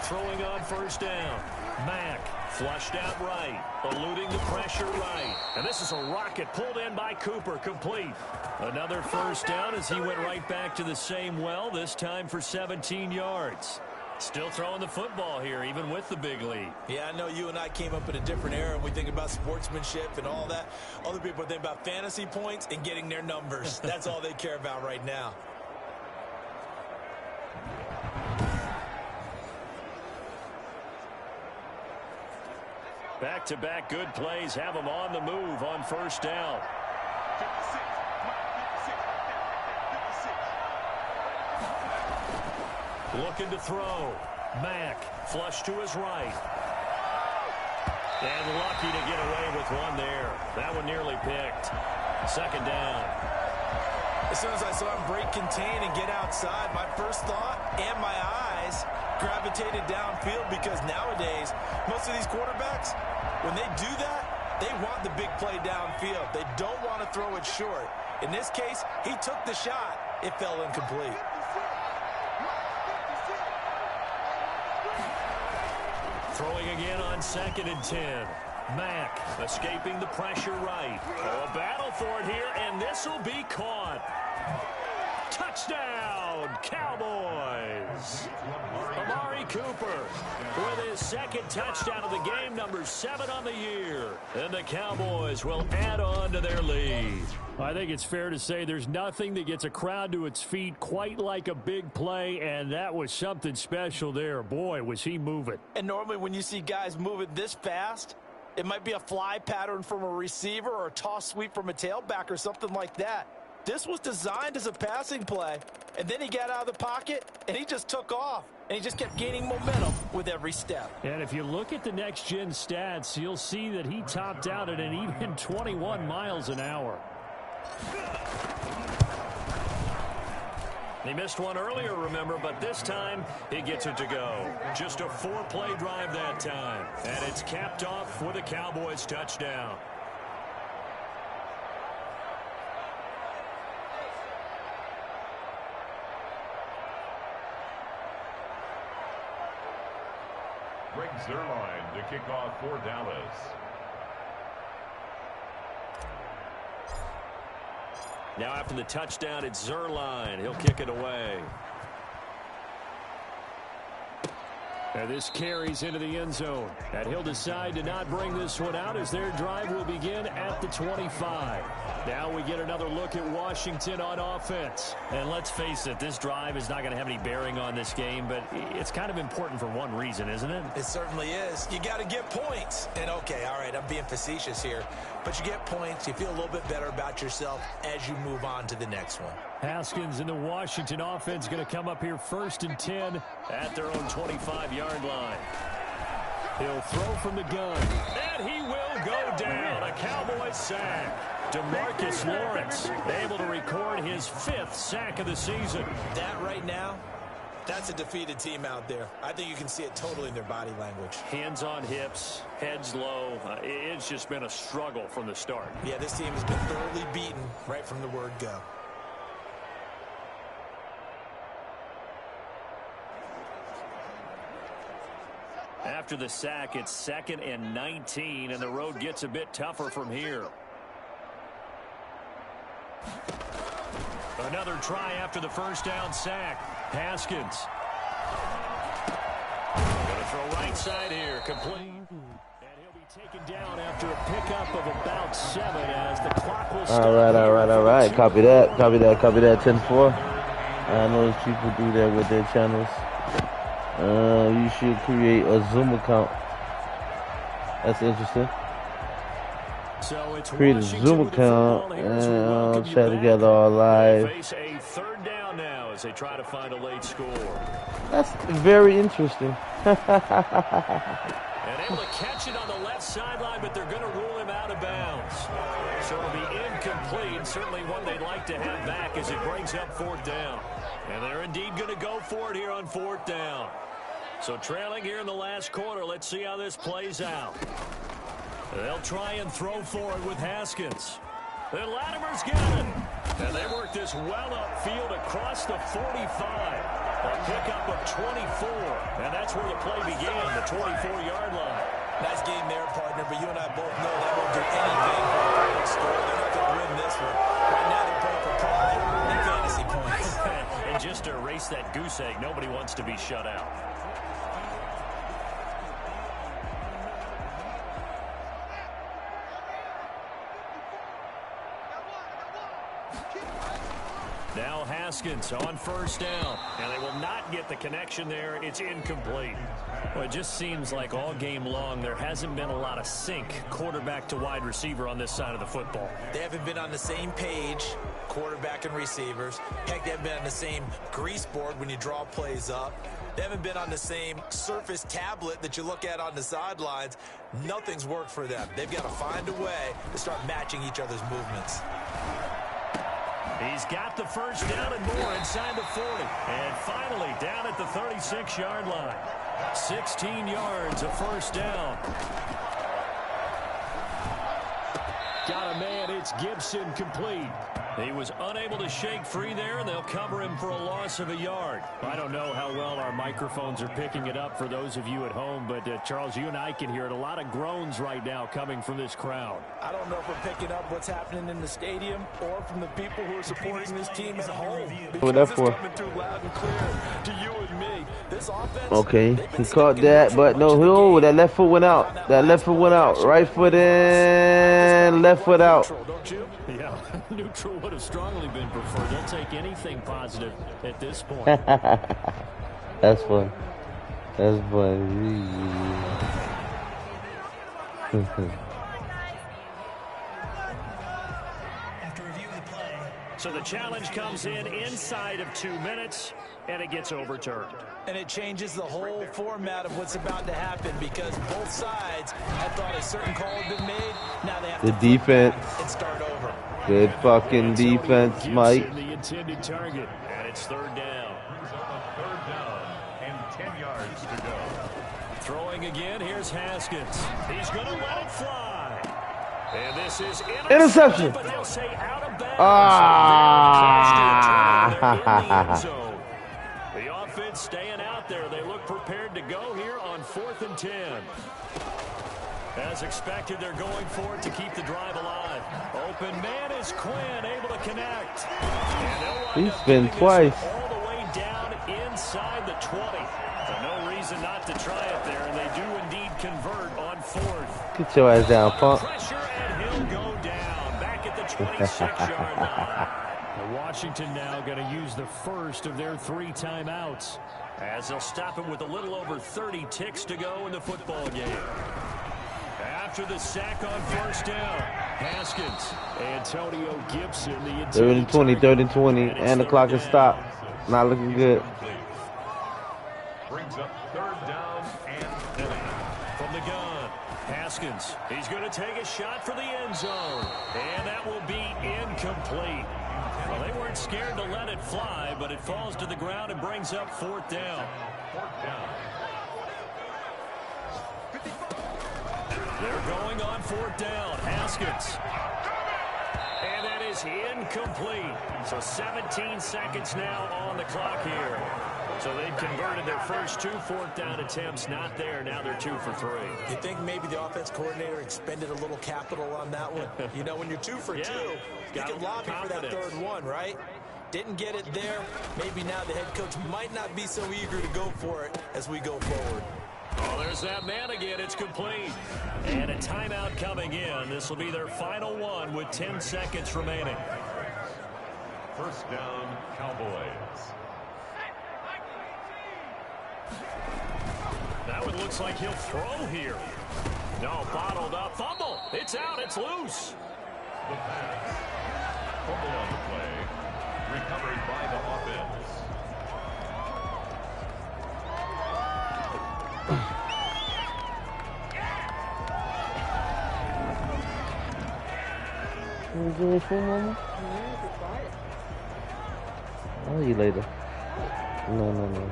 Throwing on first down. Mack flushed out right, eluding the pressure right. And this is a rocket pulled in by Cooper, complete. Another first down as he went right back to the same well, this time for 17 yards. Still throwing the football here, even with the big lead. Yeah, I know you and I came up in a different era, and we think about sportsmanship and all that. Other people think about fantasy points and getting their numbers. That's all they care about right now. Back-to-back good plays have them on the move on first down. Looking to throw. Mack flush to his right. And lucky to get away with one there. That one nearly picked. Second down. As soon as I saw him break contain and get outside, my first thought and my eyes gravitated downfield because nowadays, most of these quarterbacks, when they do that, they want the big play downfield. They don't want to throw it short. In this case, he took the shot. It fell incomplete. Throwing again on 2nd and 10. Mack escaping the pressure right. Oh, a battle for it here, and this will be caught. Touchdown, Cowboys. Amari Cooper with his second touchdown of the game, number 7 on the year. And the Cowboys will add on to their lead. I think it's fair to say there's nothing that gets a crowd to its feet quite like a big play, and that was something special there. Boy, was he moving. And normally when you see guys moving this fast, it might be a fly pattern from a receiver or a toss sweep from a tailback or something like that. This was designed as a passing play, and then he got out of the pocket, and he just took off, and he just kept gaining momentum with every step. And if you look at the next-gen stats, you'll see that he topped out at an even 21 miles an hour. He missed one earlier, remember, but this time he gets it to go. Just a 4-play drive that time, and it's capped off with a Cowboys touchdown. Greg Zuerlein to kick off for Dallas. Now after the touchdown, it's Zuerlein. He'll kick it away. And this carries into the end zone. And he'll decide to not bring this one out as their drive will begin at the 25. Now we get another look at Washington on offense. And let's face it, this drive is not going to have any bearing on this game, but it's kind of important for one reason, isn't it? It certainly is. You got to get points. And okay, all right, I'm being facetious here. But you get points, you feel a little bit better about yourself as you move on to the next one. Haskins and the Washington offense going to come up here 1st and 10 at their own 25-yard line. He'll throw from the gun, and he will go down. A Cowboys sack. DeMarcus Lawrence able to record his 5th sack of the season. That right now That's a defeated team out there. I think you can see it totally in their body language. Hands on hips, heads low. It's just been a struggle from the start. Yeah, this team has been thoroughly beaten right from the word go. After the sack, it's 2nd and 19, and the road gets a bit tougher from here. Another try after the first down sack. Haskins. Going to throw right side here. Complete. And he'll be taken down after a pickup of about 7 as the clock will start. All right. Copy that. 10-4. I know people do that with their channels. You should create a Zoom account. That's interesting. So it's create a Zoom account and chat together all live. Face a 3rd down now as they try to find a late score. That's very interesting. And able to catch it on the left sideline, but they're going to rule him out of bounds. So it'll be incomplete. Certainly one they'd like to have back as it brings up 4th down. And they're indeed going to go for it here on 4th down. So trailing here in the last quarter. Let's see how this plays out. They'll try and throw for it with Haskins. Then Latimer's got it. And they work this well upfield across the 45. A pickup of 24. And that's where the play began, the 24-yard line. Nice game there, partner, but you and I both know they won't do anything for a perfect score. They're not going to win this one. Right now they're playing for pride and fantasy points. And just to erase that goose egg, nobody wants to be shut out. Now Haskins on 1st down, and they will not get the connection there. It's incomplete. Well, it just seems like all game long there hasn't been a lot of sync quarterback to wide receiver on this side of the football. They haven't been on the same page, quarterback and receivers. Heck, they haven't been on the same grease board when you draw plays up. They haven't been on the same Surface tablet that you look at on the sidelines. Nothing's worked for them. They've got to find a way to start matching each other's movements. He's got the 1st down and more inside the 40. And finally down at the 36-yard line. 16 yards of 1st down. Got a man, it's Gibson, complete. He was unable to shake free there, and they'll cover him for a loss of a yard. I don't know how well our microphones are picking it up for those of you at home, but Charles, you and I can hear it. A lot of groans right now coming from this crowd. I don't know if we're picking up what's happening in the stadium or from the people who are supporting this team at home. What that for? Coming through loud and clear to you and me. This offense, okay, he caught that, but no, that left foot went out. Right foot in, left foot out. Yeah, neutral would have strongly been preferred. They'll take anything positive at this point. That's fun. That's funny. So the challenge comes in inside of 2 minutes, and it gets overturned. And it changes the whole format of what's about to happen because both sides had thought a certain call had been made. Now they have the to defense. And start over. Good fucking defense, Mike. The intended target, and it's 3rd down. 3rd down and 10 yards to go. Throwing again, here's Haskins. He's going to let it fly. And this is interception. But they'll say out of bounds. The offense staying out there. They look prepared to go here on 4th and 10. As expected, they're going for it to keep the drive alive. Open man is Quinn, able to connect. He's been twice. All the way down inside the 20. So no reason not to try it there, and they do indeed convert on 4th. Get your ass down, punk. Pressure, and he'll go down. Back at the 26-yard line. Washington now going to use the first of their 3 timeouts as they'll stop it with a little over 30 ticks to go in the football game. After the sack on 1st down, Haskins, Antonio Gibson, the 3rd and 20, and the clock is stopped. Not looking good. Brings up 3rd down and 10. From the gun, Haskins, he's going to take a shot for the end zone, and that will be incomplete. Well, they weren't scared to let it fly, but it falls to the ground and brings up 4th down. They're going on 4th down. Haskins. And that is incomplete. So 17 seconds now on the clock here. So they've converted their first 2 4th down attempts. Not there. Now they're 2 for 3. You think maybe the offense coordinator expended a little capital on that one? You know, when you're 2 for 2, you can lobby for that 3rd one, right? Didn't get it there. Maybe now the head coach might not be so eager to go for it as we go forward. Oh, there's that man again. It's complete. And a timeout coming in. This will be their final one with 10 seconds remaining. 1st down, Cowboys. That one looks like he'll throw here. No, bottled up. Fumble. It's out. It's loose. The pass. Fumble on the play. Recovered by the offense. I'll see you later. No.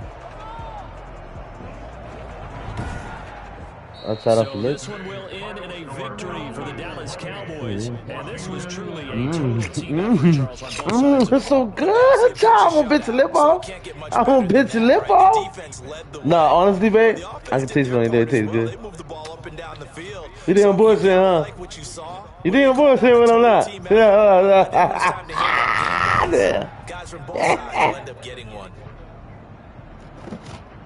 Outside of the this one will end in a victory for the Dallas Cowboys. And this was truly a total team effort, Charles, on both sides. It's so good. I want to bit your lip off. I want to bit your lip off. Nah, honestly, babe, I can taste it on your day. It tastes good. You think I'm bullshit, huh? You think I'm bullshit when I'm not? Guys from both sides will end up getting one.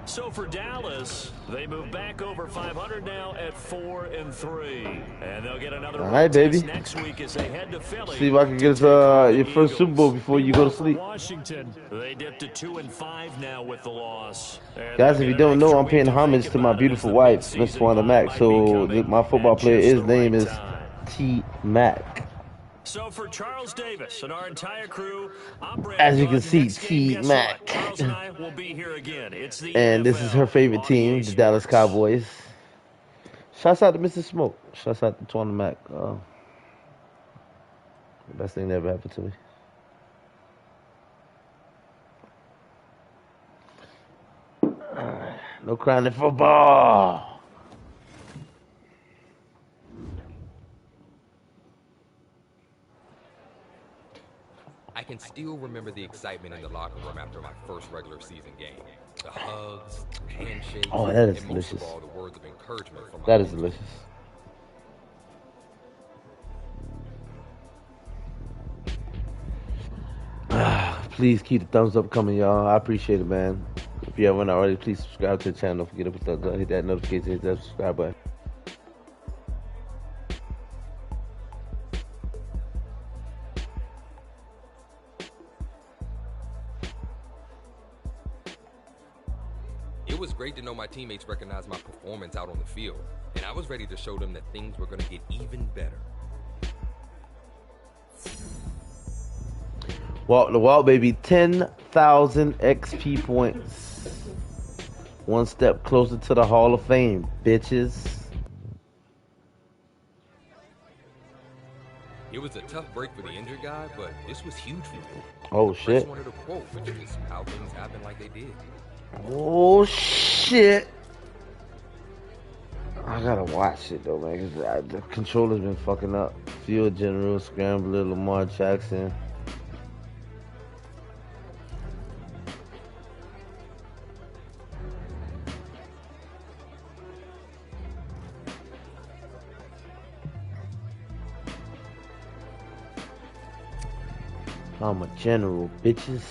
So for Dallas, they move back over 500 now at 4 and 3, and they'll get another baby. next week as they head to Philly. See if I can get your first Super Bowl before you go to sleep. Washington, they dipped to 2 and 5 now with the loss. And guys, if you don't know, I'm paying homage to my beautiful wife, Miss Wanda Mack. So my football player, his name is T Mac. So for Charles Davis and our entire crew, as you can see, T Mac. Charles and I will be here again. It's the and this is her favorite team, the Dallas Cowboys. Shouts out to Mrs. Smoke. Shouts out to Twana Mac. The best thing that ever happened to me. No crying in football. I can still remember the excitement in the locker room after my first regular season game. The hugs, handshakes, oh, that is and delicious. Most of all, the words of encouragement from my that is delicious. Please keep the thumbs up coming, y'all. I appreciate it, man. If you haven't already, please subscribe to the channel. Don't forget to put thumbs up, hit that notification, hit that subscribe button. It was great to know my teammates recognized my performance out on the field, and I was ready to show them that things were going to get even better. Walk the walk, baby. 10,000 XP points. One step closer to the Hall of Fame, bitches. It was a tough break for the injured guy, but this was huge for me. Oh, shit. I just wanted a quote, which is how things happen like they did. Oh, shit. I gotta watch it, though, man, because the controller's been fucking up. Field General, Scrambler, Lamar Jackson. I'm a general, bitches.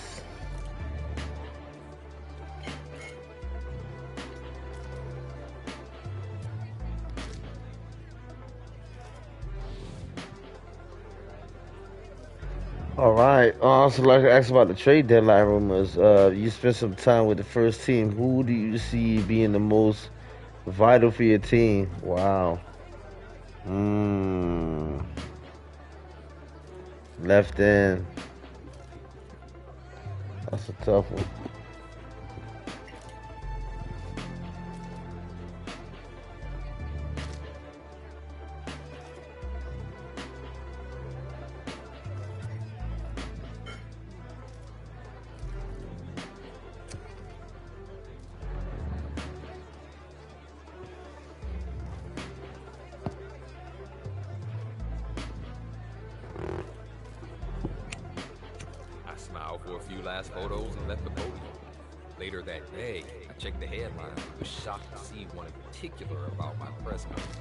All right. So like I asked about the trade deadline rumors. You spent some time with the first team. Who do you see being the most vital for your team? Wow. Left end. That's a tough one. for a few last photos and left the podium. Later that day, I checked the headlines and was shocked to see one in particular about my press conference.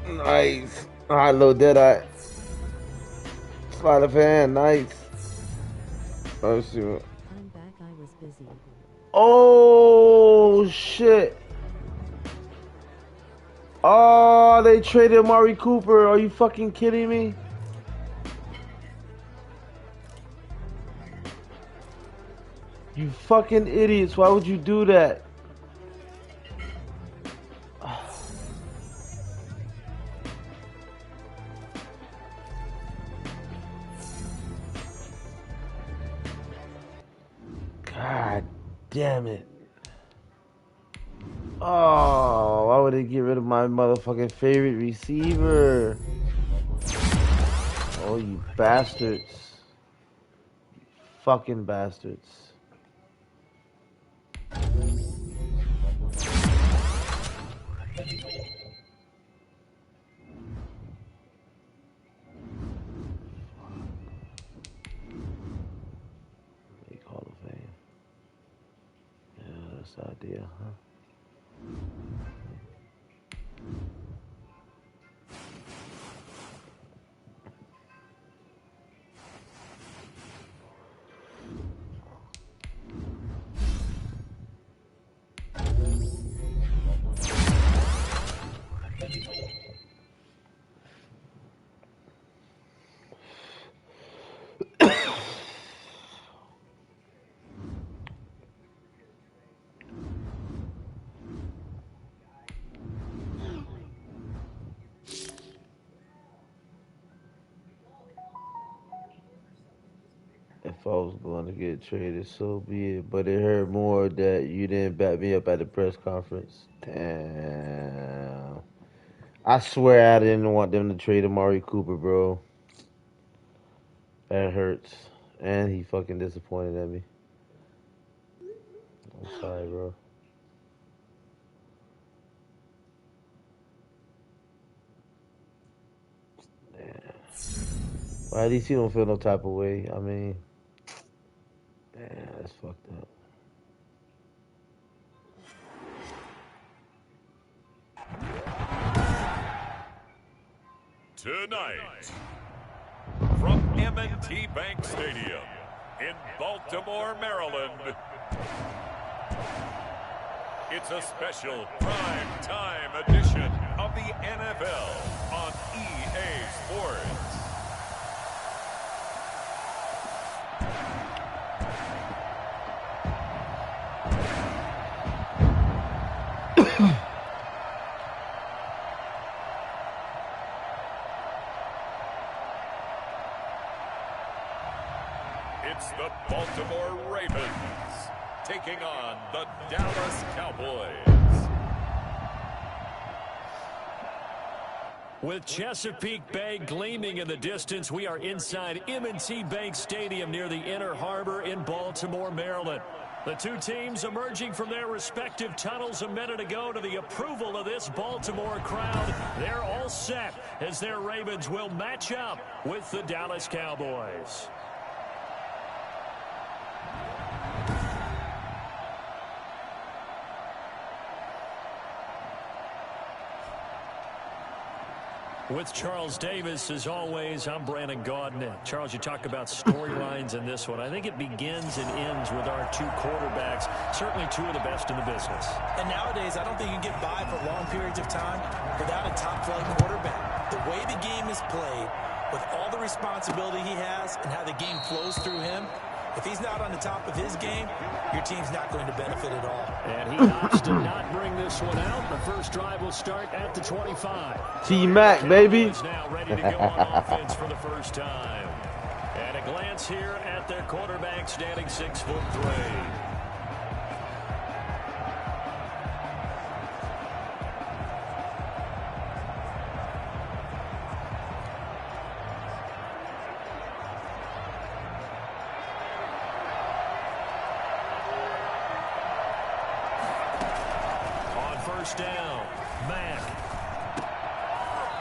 Nice. Alright, little Deadeye. Spider fan, nice. Let's see what. I'm back, I was busy. Oh shit. Oh, they traded Amari Cooper. Are you fucking kidding me? You fucking idiots. Why would you do that? God damn it. Oh, why would they get rid of my motherfucking favorite receiver? Oh, you bastards. You fucking bastards. Make Hall of Fame. Yeah, that's the idea, huh? If I was going to get traded, so be it. But it hurt more that you didn't back me up at the press conference. Damn. I swear I didn't want them to trade Amari Cooper, bro. That hurts. And he fucking disappointed at me. I'm sorry, bro. Damn. Well, at least you don't feel no type of way. I mean, damn, that's fucked up. Tonight, from M&T Bank Stadium in Baltimore, Maryland, it's a special prime time edition of the NFL on EA Sports. It's the Baltimore Ravens taking on the Dallas Cowboys. With Chesapeake Bay gleaming in the distance, we are inside M&T Bank Stadium near the Inner Harbor in Baltimore, Maryland. The two teams emerging from their respective tunnels a minute ago to the approval of this Baltimore crowd. They're all set as their Ravens will match up with the Dallas Cowboys. With Charles Davis, as always, I'm Brandon Gaudin. Charles, you talk about storylines in this one. I think it begins and ends with our two quarterbacks, certainly two of the best in the business. And nowadays, I don't think you can get by for long periods of time without a top-flight quarterback. The way the game is played, with all the responsibility he has and how the game flows through him, if he's not on the top of his game, your team's not going to benefit at all. And he opts to not bring this one out. The first drive will start at the 25. T-Mac, baby. Is now ready to go on offense for the first time. And a glance here at their quarterback standing 6'3". Down, Mack.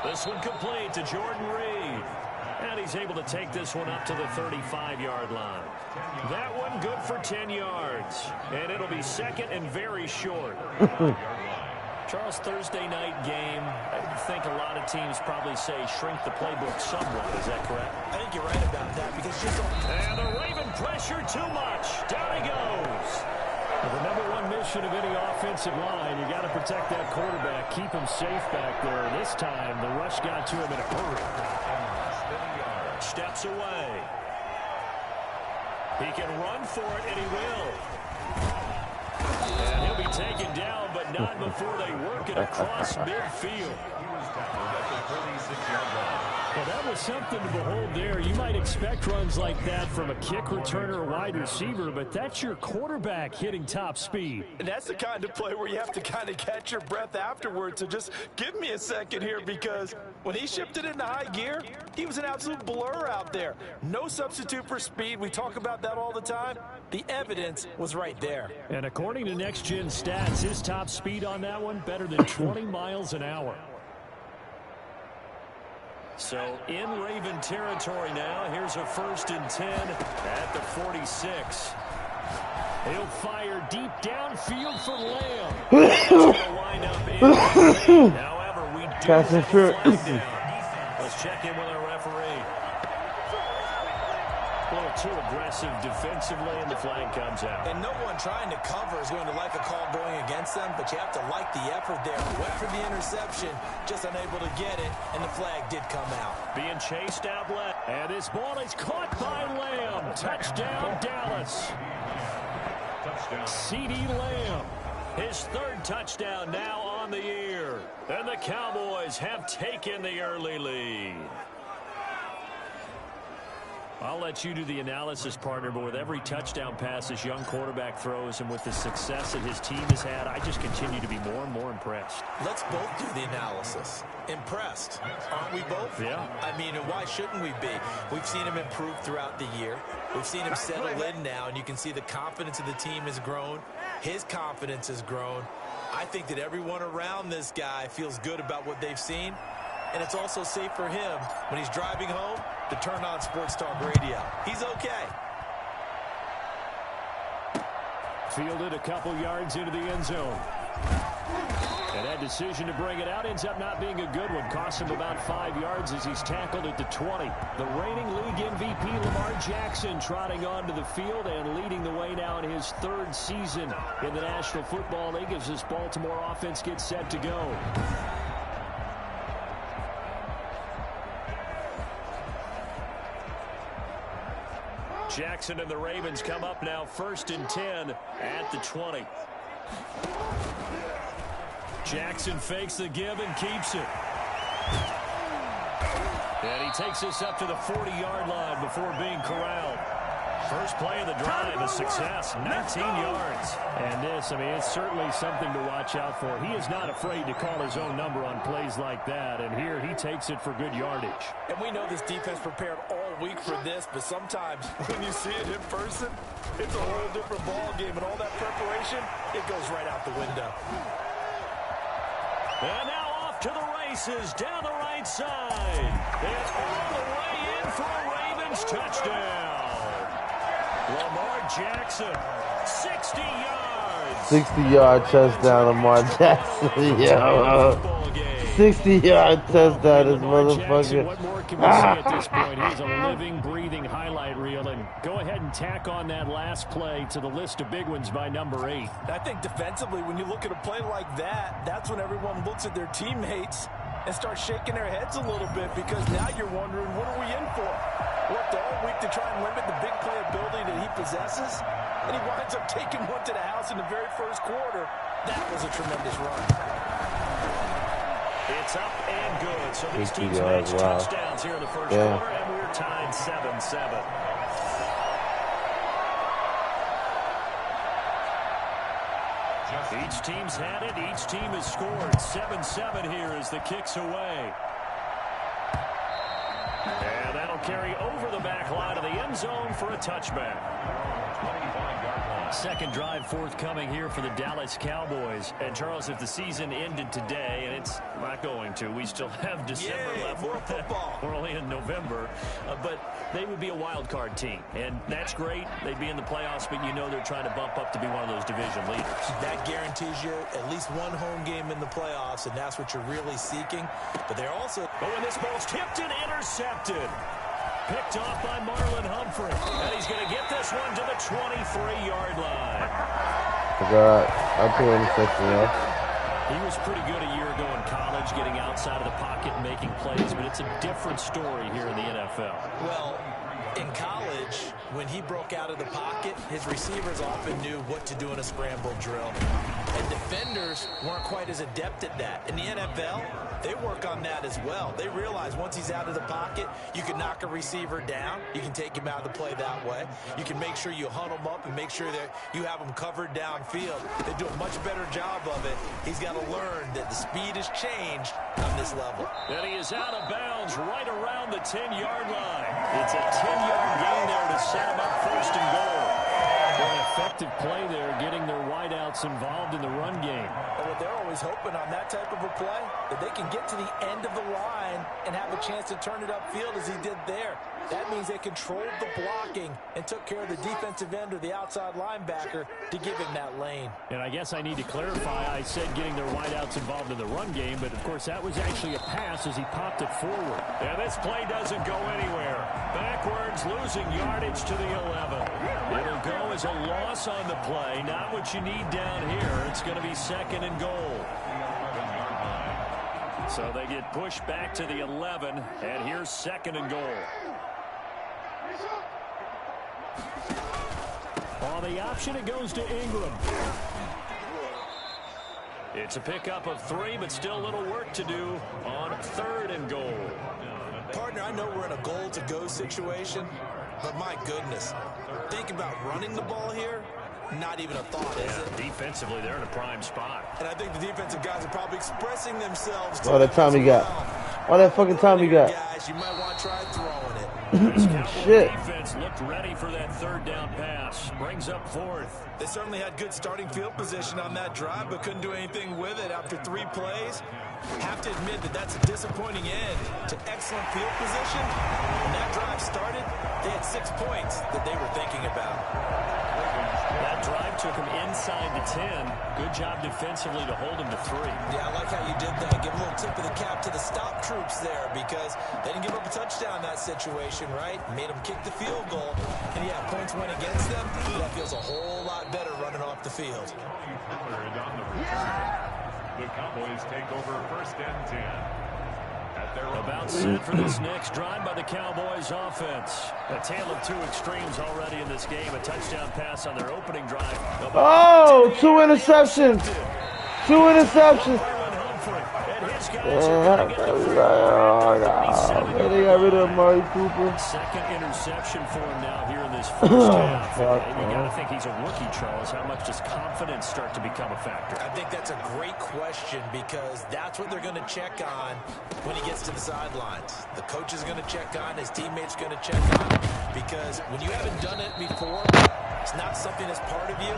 This one complete to Jordan Reed. And he's able to take this one up to the 35-yard line. That one good for 10 yards. And it'll be second and very short. Charles, Thursday night game, I think a lot of teams probably say shrink the playbook somewhat. Is that correct? I think you're right about that because just and the Raven pressure too much. Down he goes. Well, the number one mission of any offensive line, you got to protect that quarterback, keep him safe back there. This time, the rush got to him in a hurry. Steps away. He can run for it, and he will. And he'll be taken down, but not before they work it across midfield. Well, that was something to behold there. You might expect runs like that from a kick returner or wide receiver, but that's your quarterback hitting top speed. And that's the kind of play where you have to kind of catch your breath afterwards. So just give me a second here, because when he shifted into high gear, he was an absolute blur out there. No substitute for speed. We talk about that all the time. The evidence was right there. And according to Next Gen Stats, his top speed on that one better than 20 miles an hour. So in Raven territory now. Here's a 1st and 10 at the 46. He'll fire deep downfield for Lamb. However, we do Pass interference. Let's check in with our referee. A little too aggressive defensively, and the flag comes out. And no one trying to cover is going to like a call going against them, but you have to like the effort there. Went for the interception, just unable to get it, and the flag did come out. Being chased out left. And this ball is caught by Lamb. Touchdown, Dallas. CeeDee Lamb. His 3rd touchdown now on the year. And the Cowboys have taken the early lead. I'll let you do the analysis, partner, but with every touchdown pass this young quarterback throws and with the success that his team has had, I just continue to be more and more impressed. Let's both do the analysis. Impressed. Aren't we both? Yeah. I mean, and why shouldn't we be? We've seen him improve throughout the year. We've seen him settle in now, and you can see the confidence of the team has grown. His confidence has grown. I think that everyone around this guy feels good about what they've seen. And it's also safe for him when he's driving home to turn on Sports Talk Radio. He's okay. Fielded a couple yards into the end zone. And that decision to bring it out ends up not being a good one. Cost him about 5 yards as he's tackled at the 20. The reigning league MVP Lamar Jackson trotting onto the field and leading the way now in his 3rd season in the National Football League as this Baltimore offense gets set to go. Jackson and the Ravens come up now 1st and 10 at the 20. Jackson fakes the give and keeps it. And he takes this up to the 40-yard line before being corralled. First play of the drive, a success, 19 yards. And this, I mean, it's certainly something to watch out for. He is not afraid to call his own number on plays like that, and here he takes it for good yardage. And we know this defense prepared all week for this, but sometimes when you see it in person, it's a whole different ball game, and all that preparation, it goes right out the window. And now off to the races down the right side. It's all the way in for a Ravens touchdown. Lamar Jackson, 60 yards. 60-yard touchdown, Lamar Jackson. Yo, 60-yard touchdown, this motherfucker. What more can we see at this point? He's a living, breathing highlight reel. And go ahead and tack on that last play to the list of big ones by number 8. I think defensively, when you look at a play like that, that's when everyone looks at their teammates and starts shaking their heads a little bit, because now you're wondering, what are we in for? Worked all week to try and limit the big play ability that he possesses, and he winds up taking one to the house in the very first quarter. That was a tremendous run. It's up and good. So these teams match touchdowns here in the first quarter, and we're tied 7-7. Each team's had it. Each team has scored. 7-7 here as the kick's away. And that'll carry over the back line of the end zone for a touchback. 25-yard line. Second drive forthcoming here for the Dallas Cowboys. And Charles, if the season ended today, and it's not going to, we still have December left. More football. We're only in November. But they would be a wild card team. And that's great. They'd be in the playoffs, but you know they're trying to bump up to be one of those division leaders. That guarantees you at least one home game in the playoffs, and that's what you're really seeking. But they're also... Oh, and this ball's tipped and intercepted. Picked off by Marlon Humphrey. And he's going to get this one to the 23-yard line. I put interception, yeah. He was pretty good a year ago in college, getting outside of the pocket and making plays, but it's a different story here in the NFL. Well, in college, when he broke out of the pocket, his receivers often knew what to do in a scramble drill. And defenders weren't quite as adept at that. In the NFL, they work on that as well. They realize once he's out of the pocket, you can knock a receiver down. You can take him out of the play that way. You can make sure you hunt him up and make sure that you have him covered downfield. They do a much better job of it. He's got to learn that the speed has changed on this level. And he is out of bounds right around the 10-yard line. It's a 10-yard gain there to set him up first and goal. An effective play there, getting their wideouts involved in the run game. Well, they're always hoping on that type of a play that they can get to the end of the line and have a chance to turn it upfield as he did there. That means they controlled the blocking and took care of the defensive end or the outside linebacker to give him that lane. And I guess I need to clarify, I said getting their wideouts involved in the run game, but of course that was actually a pass as he popped it forward. And this play doesn't go anywhere. Backwards, losing yardage to the 11. It'll go as a loss on the play, not what you need down here. It's going to be second and goal. So they get pushed back to the 11, and here's second and goal. On the option, it goes to Ingram. It's a pickup of 3, but still a little work to do on third and goal. Partner, I know we're in a goal-to-go situation, but my goodness, think about running the ball here. Not even a thought, is it? Defensively, they're in a prime spot. And I think the defensive guys are probably expressing themselves. All that time he got. All that fucking time he got. Guys, you might want to try throwing it. Shit. Defense looked ready for that third down pass. Brings up fourth. They certainly had good starting field position on that drive, but couldn't do anything with it after 3 plays. Have to admit that that's a disappointing end to excellent field position. When that drive started, they had 6 points that they were thinking about. That drive took him inside the 10. Good job defensively to hold him to 3. Yeah, I like how you did that. Give a little tip of the cap to the stop troops there because they didn't give up a touchdown in that situation, right? Made them kick the field goal. And yeah, points went against them. That feels a whole lot better running off the field. The Cowboys take over first and 10. About set for this next drive by the Cowboys offense. A tale of 2 extremes already in this game. A touchdown pass on their opening drive. Oh, 2 interceptions. 2 interceptions. They got rid of Amari Cooper. Second interception for him now here in this first half. And you got to think he's a rookie, Charles. How much does confidence start to become a factor? I think that's a great question because that's what they're going to check on when he gets to the sidelines. The coach is going to check on, his teammates going to check on, because when you haven't done it before, it's not something that's part of you.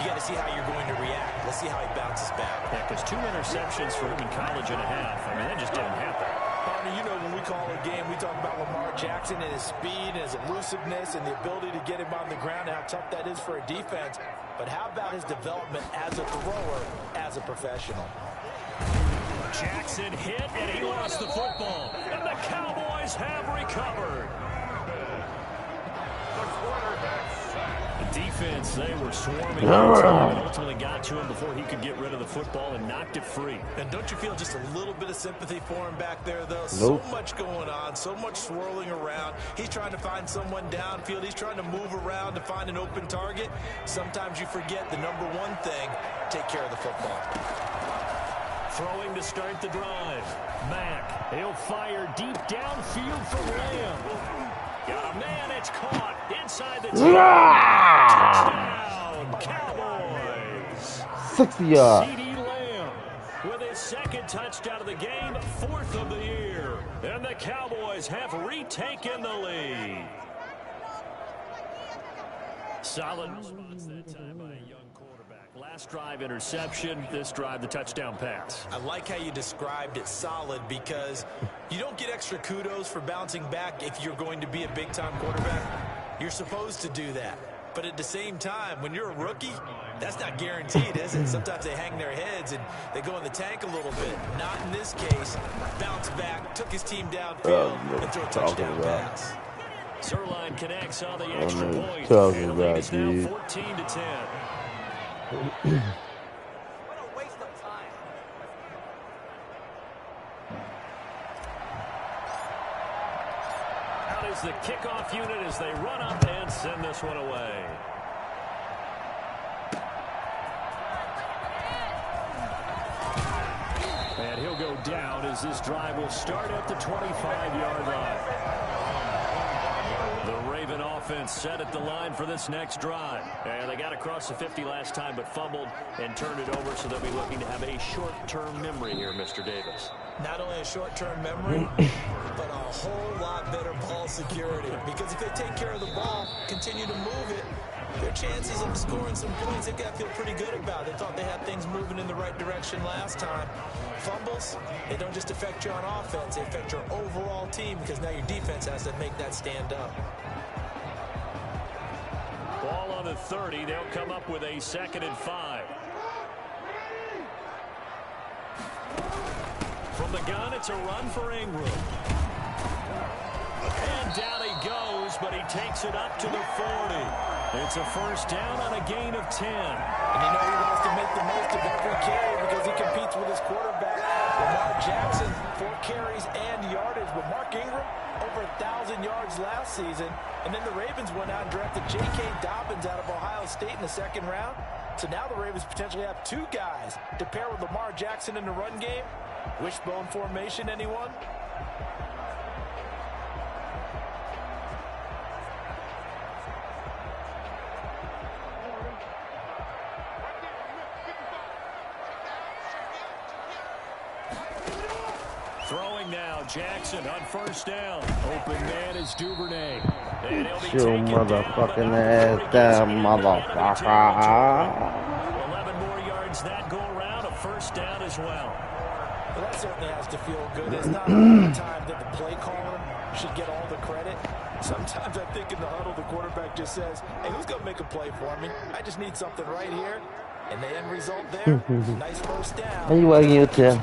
You got to see how you're going to react. Let's see how he bounces back. Yeah, because 2 interceptions for him in college and a half. I mean, that just didn't happen. Partner, you know when we call a game, we talk about Lamar Jackson and his speed and his elusiveness and the ability to get him on the ground and how tough that is for a defense. But how about his development as a thrower, as a professional? Jackson hit, and he lost the football. And the Cowboys have recovered. The defense, they were swarming and ultimately got to him before he could get rid of the football and knocked it free. And don't you feel just a little bit of sympathy for him back there, though? Nope. So much going on, so much swirling around. He's trying to find someone downfield. He's trying to move around to find an open target. Sometimes you forget the number one thing, take care of the football. Throwing to start the drive. Mack, he'll fire deep downfield from Lamb. Got a man, it's caught inside the 10. Touchdown, Cowboys. 60 yards. CeeDee Lamb with his second touchdown of the game, 4th of the year. And the Cowboys have retaken the lead. Solid response that time by a young quarterback. Last drive interception, this drive the touchdown pass. I like how you described it solid because you don't get extra kudos for bouncing back if you're going to be a big-time quarterback. You're supposed to do that. But at the same time, when you're a rookie, that's not guaranteed, is it? Sometimes they hang their heads and they go in the tank a little bit. Not in this case. Bounced back, took his team downfield, and threw a touchdown pass. Zerline connects on the extra point. Talking And the lead about, is now dude. 14-10. Out is the kickoff unit as they run up and send this one away. And he'll go down as this drive will start at the 25-yard line. The Raven offense set at the line for this next drive. And they got across the 50 last time but fumbled and turned it over, so they'll be looking to have a short-term memory here, Mr. Davis. Not only a short-term memory, but a whole lot better ball security. Because if they take care of the ball, continue to move it, their chances of scoring some points, they've got to feel pretty good about. They thought they had things moving in the right direction last time. Fumbles, they don't just affect you on offense, they affect your overall team because now your defense has to make that stand up. Ball on the 30. They'll come up with a 2nd and 5. From the gun, it's a run for Ingram. And down he goes, but he takes it up to the 40. It's a first down on a gain of 10. And you know he wants to make the most of every carry because he competes with his quarterback. Lamar Jackson, 4 carries and yardage. But Mark Ingram, over 1,000 yards last season. And then the Ravens went out and drafted J.K. Dobbins out of Ohio State in the 2nd round. So now the Ravens potentially have 2 guys to pair with Lamar Jackson in the run game. Wishbone formation, anyone? Throwing now, Jackson on first down. Open man is Duvernay. And he'll be Your taken motherfucking ass down, motherfucker. 11 more yards that go around, a first down as well. Well, that certainly has to feel good. It's not all the time that the play caller should get all the credit. Sometimes I think in the huddle, the quarterback just says, hey, who's going to make a play for me? I just need something right here. And the end result there, nice first down. Are you wagging your tail?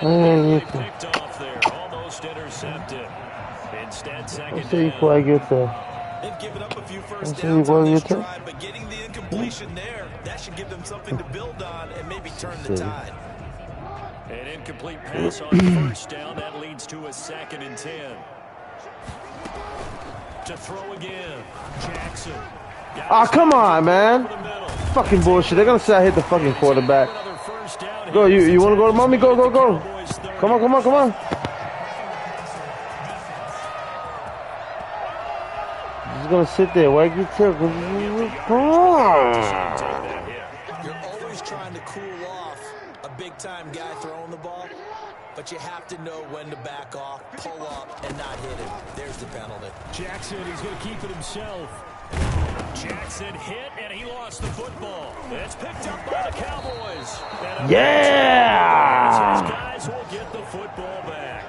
And picked off there, almost intercepted. Instead, second down. They've given up a few first downs on this drive, but getting the incompletion there, that should give them something to build on and maybe turn the tide. An incomplete pass on first down. That leads to a 2nd and 10. To throw again, Jackson. Ah, come on, man. Fucking bullshit. They're going to say I hit the fucking quarterback. Go, you want to go to mommy? Go, go, go. Come on, come on, come on. Just going to sit there. Why you tell? Come on. You're always trying to cool off a big-time guy throwing the ball, but you have to know when to back off, pull up, and not hit him. There's the penalty. Jackson, he's going to keep it himself. Jackson hit, and he lost the football. It's picked up by the Cowboys. Yeah! His guys will get the football back.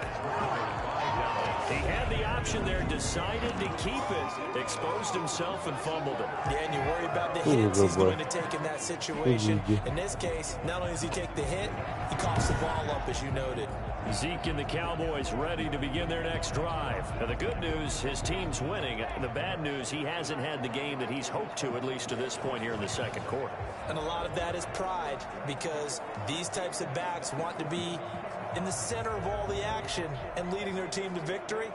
He had the option there, decided to keep it, exposed himself, and fumbled it. Yeah, and you worry about the hits he's going to take in that situation. In this case, not only does he take the hit, he coughs the ball up, as you noted. Zeke and the Cowboys ready to begin their next drive. Now, the good news, his team's winning. The bad news, he hasn't had the game that he's hoped to, at least to this point here in the 2nd quarter. And a lot of that is pride, because these types of backs want to be in the center of all the action and leading their team to victory.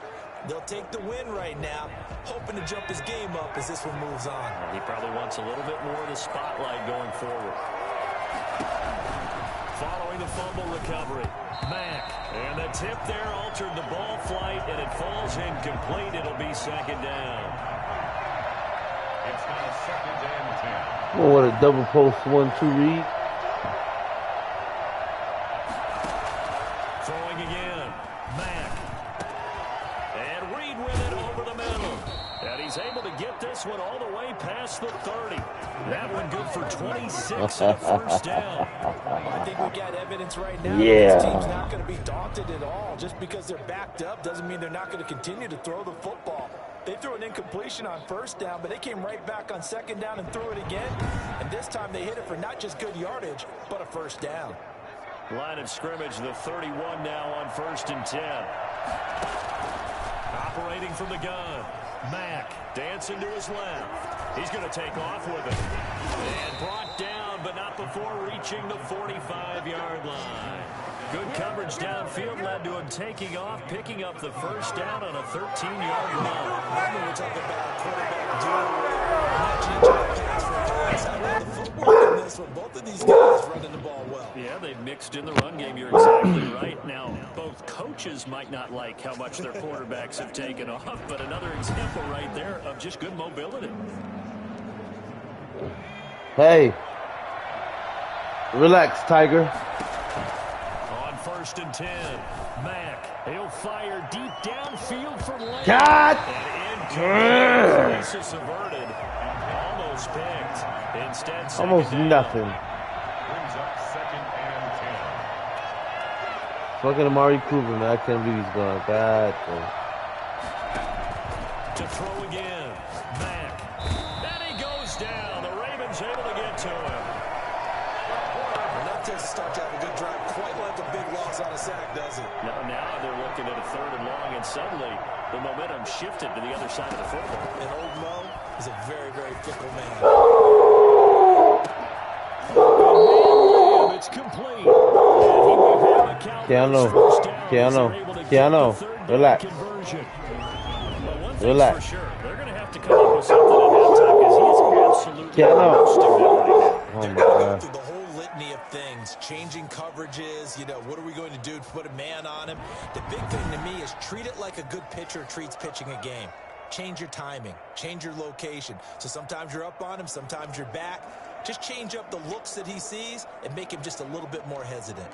They'll take the win right now, hoping to jump his game up as this one moves on. He probably wants a little bit more of the spotlight going forward. Following the fumble recovery, Mack. And the tip there altered the ball flight, and it falls incomplete. It'll be 2nd down. It's now 2nd and 10. Oh, what a double post 1-2 read. Throwing again, Mack. And Reed with it over the middle. And he's able 6 and a first down. I think we got evidence right now that this team's not going to be daunted at all. Just because they're backed up doesn't mean they're not going to continue to throw the football. They threw an incompletion on first down, but they came right back on second down and threw it again. And this time they hit it for not just good yardage, but a first down. Line of scrimmage, the 31 now on 1st and 10. Operating from the gun. Mack dancing to his left. He's going to take off with it. And brought down, but not before reaching the 45-yard line. Good coverage downfield led to him taking off, picking up the first down on a 13-yard run. We're talking about a quarterback duel, not changing the pass for pass. I love the footwork in this one. Both of these guys running the ball well. Yeah, they've mixed in the run game. You're exactly right. Now, both coaches might not like how much their quarterbacks have taken off, but another example right there of just good mobility. Hey. Relax, Tiger. On 1st and 10, Mack. He'll fire deep downfield for Lane. God! And into bases averted. Almost picked. Instead, Almost nothing. Brings up 2nd and 10. Fucking Amari Cooper, man. I can't believe he's gone. God. To throw again. Mack. And he goes down. The Ravens able to get to him. That doesn't start to have a good drive quite like a big loss on a sack, does it? Now they're looking at a 3rd and long, and suddenly the momentum shifted to the other side of the football. And old Mo is a very, very fickle man. It's complete. Keanu, relax. Relax. For sure, they're going to have to come up with something at halftime because he is absolutely roasting them right now. Oh my They're going God. through the whole litany of things, changing coverages, what are we going to do to put a man on him? The big thing to me is treat it like a good pitcher treats pitching a game. Change your timing, change your location. So sometimes you're up on him, sometimes you're back. Just change up the looks that he sees and make him just a little bit more hesitant.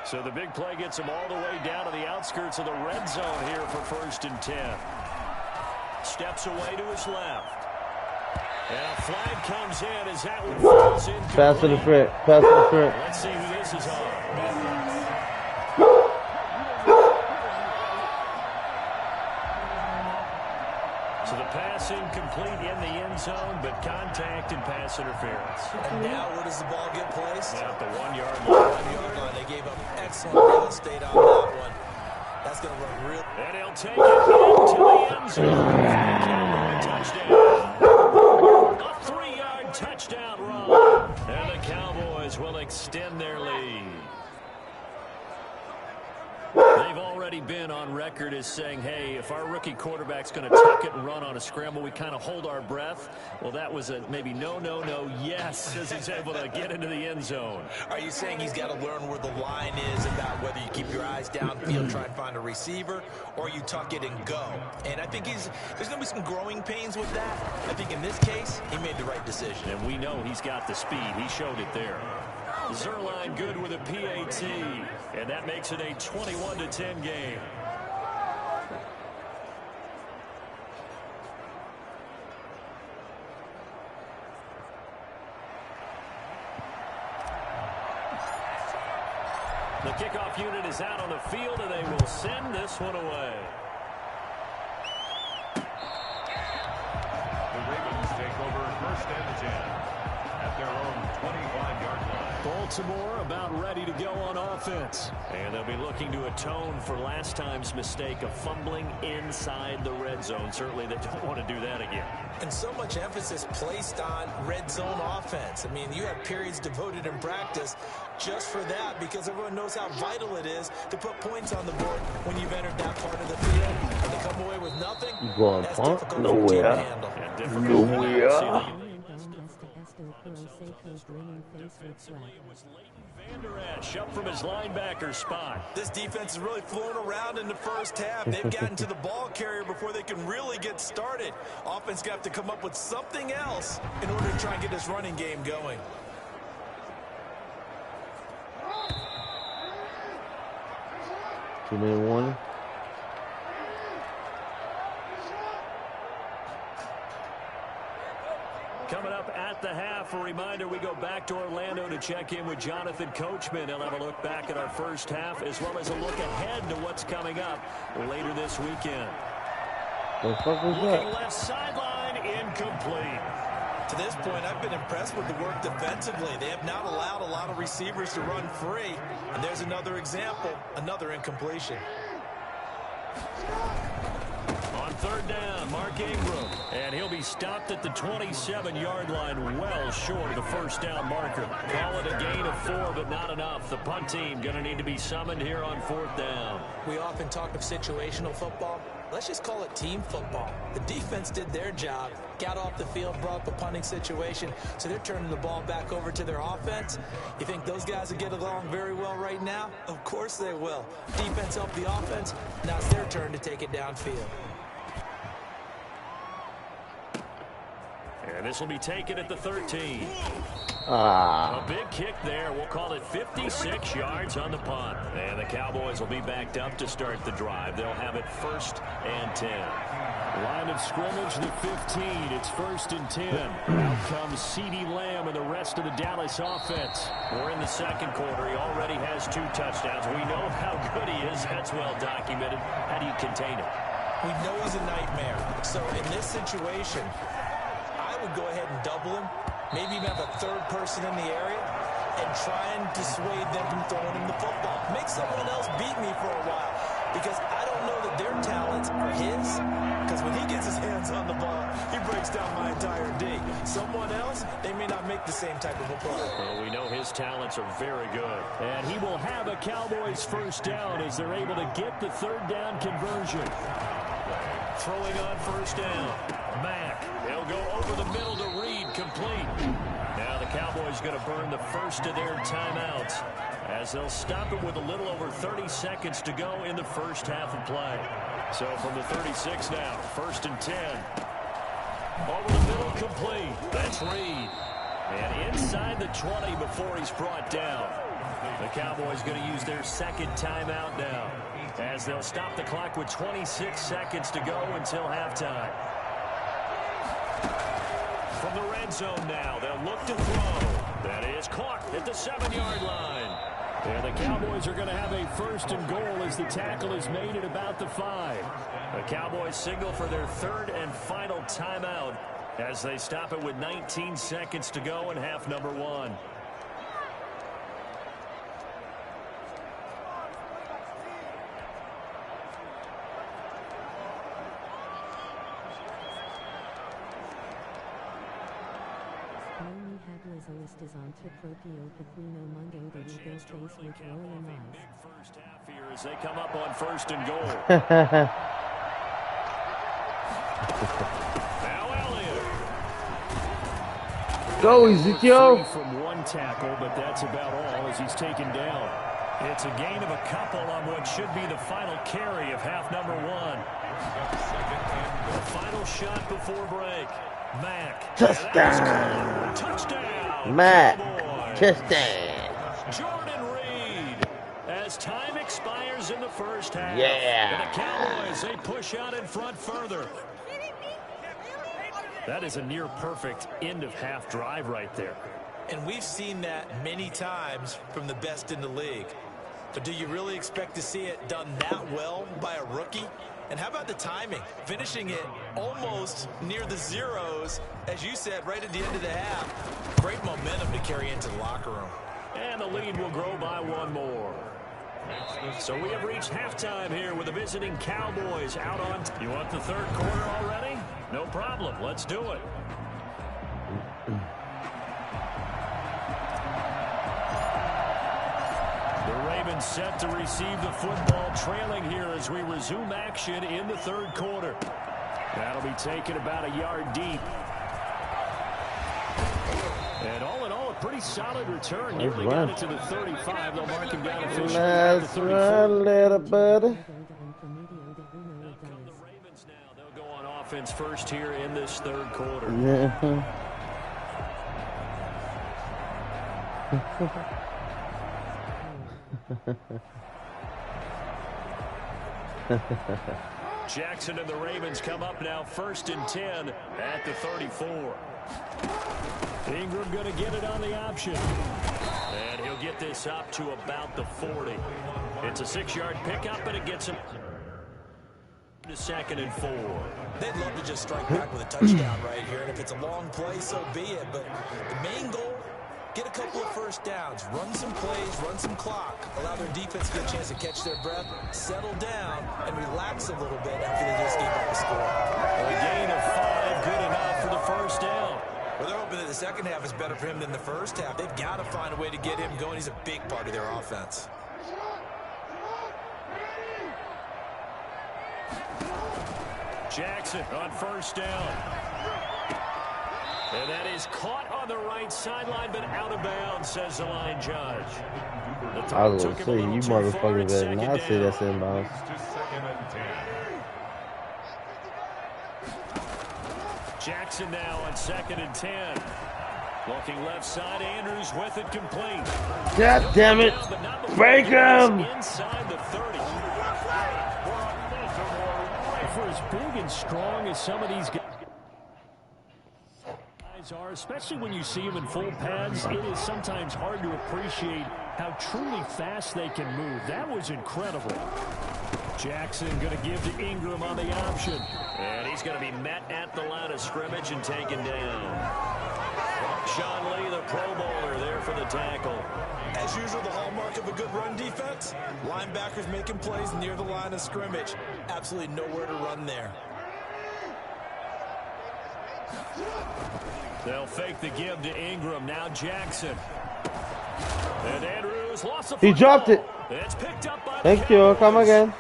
So the big play gets him all the way down to the outskirts of the red zone here for 1st and 10. Steps away to his left. And a flag comes in as that one falls in. Pass to the front. Pass to the front. Let's see who this is on. So the pass incomplete in the end zone, but contact and pass interference. And now where does the ball get placed? At the 1-yard line. 1-yard line. They gave up excellent real estate on that one. That's going to run real. And he'll take it into the end zone. Touchdown. A 3-yard touchdown run. And the Cowboys will extend their lead. They've already been on record as saying, hey, if our rookie quarterback's going to tuck it and run on a scramble, we kind of hold our breath. Well, that was a maybe no, yes, as he's able to get into the end zone. Are you saying he's got to learn where the line is about whether you keep your eyes downfield, try and find a receiver, or you tuck it and go? And I think there's going to be some growing pains with that. I think in this case, he made the right decision. And we know he's got the speed. He showed it there. Zerline good with a PAT, and that makes it a 21-10 game. The kickoff unit is out on the field, and they will send this one away. The Ravens take over 1st and 10 at their own 25-yard line. Baltimore about ready to go on offense. And they'll be looking to atone for last time's mistake of fumbling inside the red zone. Certainly they don't want to do that again. And so much emphasis placed on red zone offense. I mean, you have periods devoted in practice just for that because everyone knows how vital it is to put points on the board when you've entered that part of the field. And to come away with nothing, that's difficult for a team to handle. Nowhere. Vander Esch up from his linebacker spot. This defense is really flown around in the first half. They've gotten to the ball carrier before they can really get started. Offense got to come up with something else in order to try and get this running game going. Two-minute warning. Coming up at the half, a reminder, we go back to Orlando to check in with Jonathan Coachman. He'll have a look back at our first half as well as a look ahead to what's coming up later this weekend. What the fuck was Looking that? left sideline, incomplete. To this point, I've been impressed with the work defensively. They have not allowed a lot of receivers to run free. And there's another example, another incompletion. On third down, Mark Ingram. And he'll be stopped at the 27-yard line, well short of the first down marker. Call it a gain of 4, but not enough. The punt team going to need to be summoned here on fourth down. We often talk of situational football. Let's just call it team football. The defense did their job, got off the field, brought up a punting situation, so they're turning the ball back over to their offense. You think those guys will get along very well right now? Of course they will. Defense helped the offense. Now it's their turn to take it downfield. And this will be taken at the 13. Ah. A big kick there. We'll call it 56 yards on the punt. And the Cowboys will be backed up to start the drive. They'll have it 1st and 10. Line of scrimmage, the 15. It's 1st and 10. Out comes CeeDee Lamb and the rest of the Dallas offense. We're in the second quarter. He already has 2 touchdowns. We know how good he is. That's well documented. How do you contain him? We know he's a nightmare. So in this situation, I would go ahead and double him. Maybe even have a third person in the area and try and dissuade them from throwing him the football. Make someone else beat me for a while because I don't know that their talents are his. Because when he gets his hands on the ball, he breaks down my entire D. Someone else, they may not make the same type of a play. Well, we know his talents are very good. And he will have a Cowboys first down as they're able to get the third down conversion. Throwing on first down. Mack. He'll go over the middle to Reed, complete. Now the Cowboys going to burn the first of their timeouts as they'll stop it with a little over 30 seconds to go in the first half of play. So from the 36 now, 1st and 10. Over the middle, complete. That's Reed. And inside the 20 before he's brought down. The Cowboys going to use their second timeout now as they'll stop the clock with 26 seconds to go until halftime. From the red zone now, they'll look to throw. That is caught at the 7-yard line. And the Cowboys are going to have a 1st and goal as the tackle is made at about the 5. The Cowboys signal for their 3rd and final timeout as they stop it with 19 seconds to go in half number 1. Is on to Propio Pequeno Mundo the Eagles face with William Rice. First half here as they come up on 1st and goal. Now Elliott. Go, Ezekiel. From one tackle, but that's about all as he's taken down. It's a gain of a couple on what should be the final carry of half number 1. The final shot before break. Mack. Touchdown. Touchdown. Mack. Cowboys. Touchdown. Jordan Reed. As time expires in the first half. Yeah. And the Cowboys, they push out in front further. That is a near perfect end of half drive right there. And we've seen that many times from the best in the league. But do you really expect to see it done that well by a rookie? And how about the timing? Finishing it almost near the zeros, as you said, right at the end of the half. Great momentum to carry into the locker room. And the lead will grow by 1 more. So we have reached halftime here with the visiting Cowboys out on. You want the 3rd quarter already? No problem. Let's do it. The Ravens set to receive the football, trailing here as we resume action in the 3rd quarter. That'll be taken about a yard deep. And all in all, a pretty solid return. Nearly got it to the 35. They'll mark him down officially. Let's run, little buddy. The Ravens now, they'll go on offense first here in this 3rd quarter. Yeah. Jackson and the Ravens come up now 1st and 10 at the 34. Ingram going to get it on the option. And he'll get this up to about the 40. It's a 6-yard pickup, and it gets him to 2nd and 4. They'd love to just strike back with a touchdown right here, and if it's a long play, so be it. But the main goal, get a couple of first downs, run some plays, run some clock, allow their defense to get a chance to catch their breath, settle down, and relax a little bit after they just gave up a score. A gain of 5, good enough for the first down. Well, they're hoping that the second half is better for him than the first half. They've got to find a way to get him going. He's a big part of their offense. Jackson on first down. And that is caught on the right sideline, but out of bounds, says the line judge. I was going to say, you motherfuckers better not say that's inbounds. Jackson now on 2nd and 10. Looking left side, Andrews with it complete. God damn it! Break him! Inside the 30. For as big and strong as some of these guys are, especially when you see them in full pads, it is sometimes hard to appreciate how truly fast they can move. That was incredible. Jackson going to give to Ingram on the option. And he's going to be met at the line of scrimmage and taken down. Sean Lee, the Pro Bowler, there for the tackle. As usual, the hallmark of a good run defense, linebackers making plays near the line of scrimmage. Absolutely nowhere to run there. They'll fake the give to Ingram. Now Jackson. And Andrews lost the He dropped it. It's picked up by Thank you. Come again.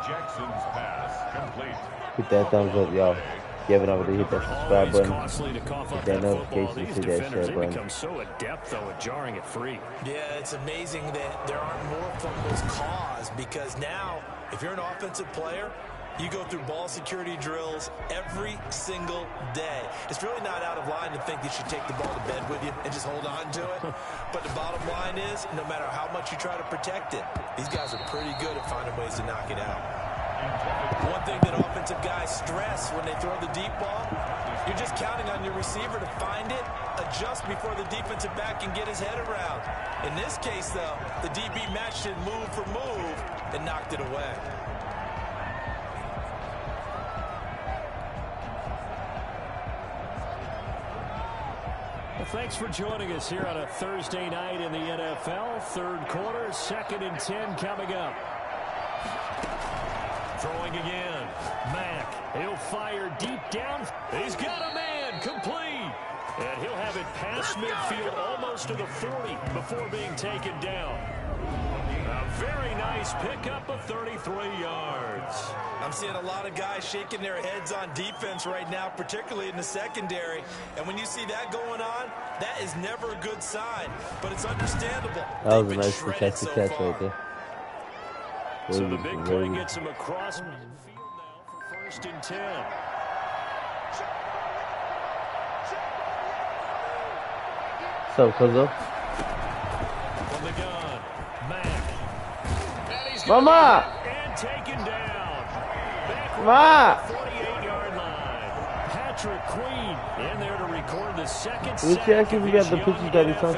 Jackson's pass complete. Hit that thumbs up, y'all. If you haven't already hit that subscribe button, costly to cough up hit that that football. notification, These hit that defenders, share they button. become so adept, though, at jarring it free. Yeah, it's amazing that there aren't more fumbles caused, because now, if you're an offensive player, you go through ball security drills every single day. It's really not out of line to think you should take the ball to bed with you and just hold on to it. But the bottom line is, no matter how much you try to protect it, these guys are pretty good at finding ways to knock it out. One thing that offensive guys stress when they throw the deep ball, you're just counting on your receiver to find it, adjust before the defensive back can get his head around. In this case, though, the DB matched it move for move and knocked it away. Well, thanks for joining us here on a Thursday night in the NFL. Third quarter, 2nd and 10 coming up. Throwing again. Mack. He'll fire deep down. He's got a man. Complete. And he'll have it past midfield almost to the 40 before being taken down. A very nice pickup of 33 yards. I'm seeing a lot of guys shaking their heads on defense right now, particularly in the secondary. And when you see that going on, that is never a good sign. But it's understandable. That was a nice contested catch right there. So the big play gets him across midfield now for 1st and 10. What's up, Cuzzo? From the gun, Mack. And he's Mama! And taken down. Back Ma! 48-yard line. Patrick Queen in there to record the second Let me check if we got the pictures that he took. I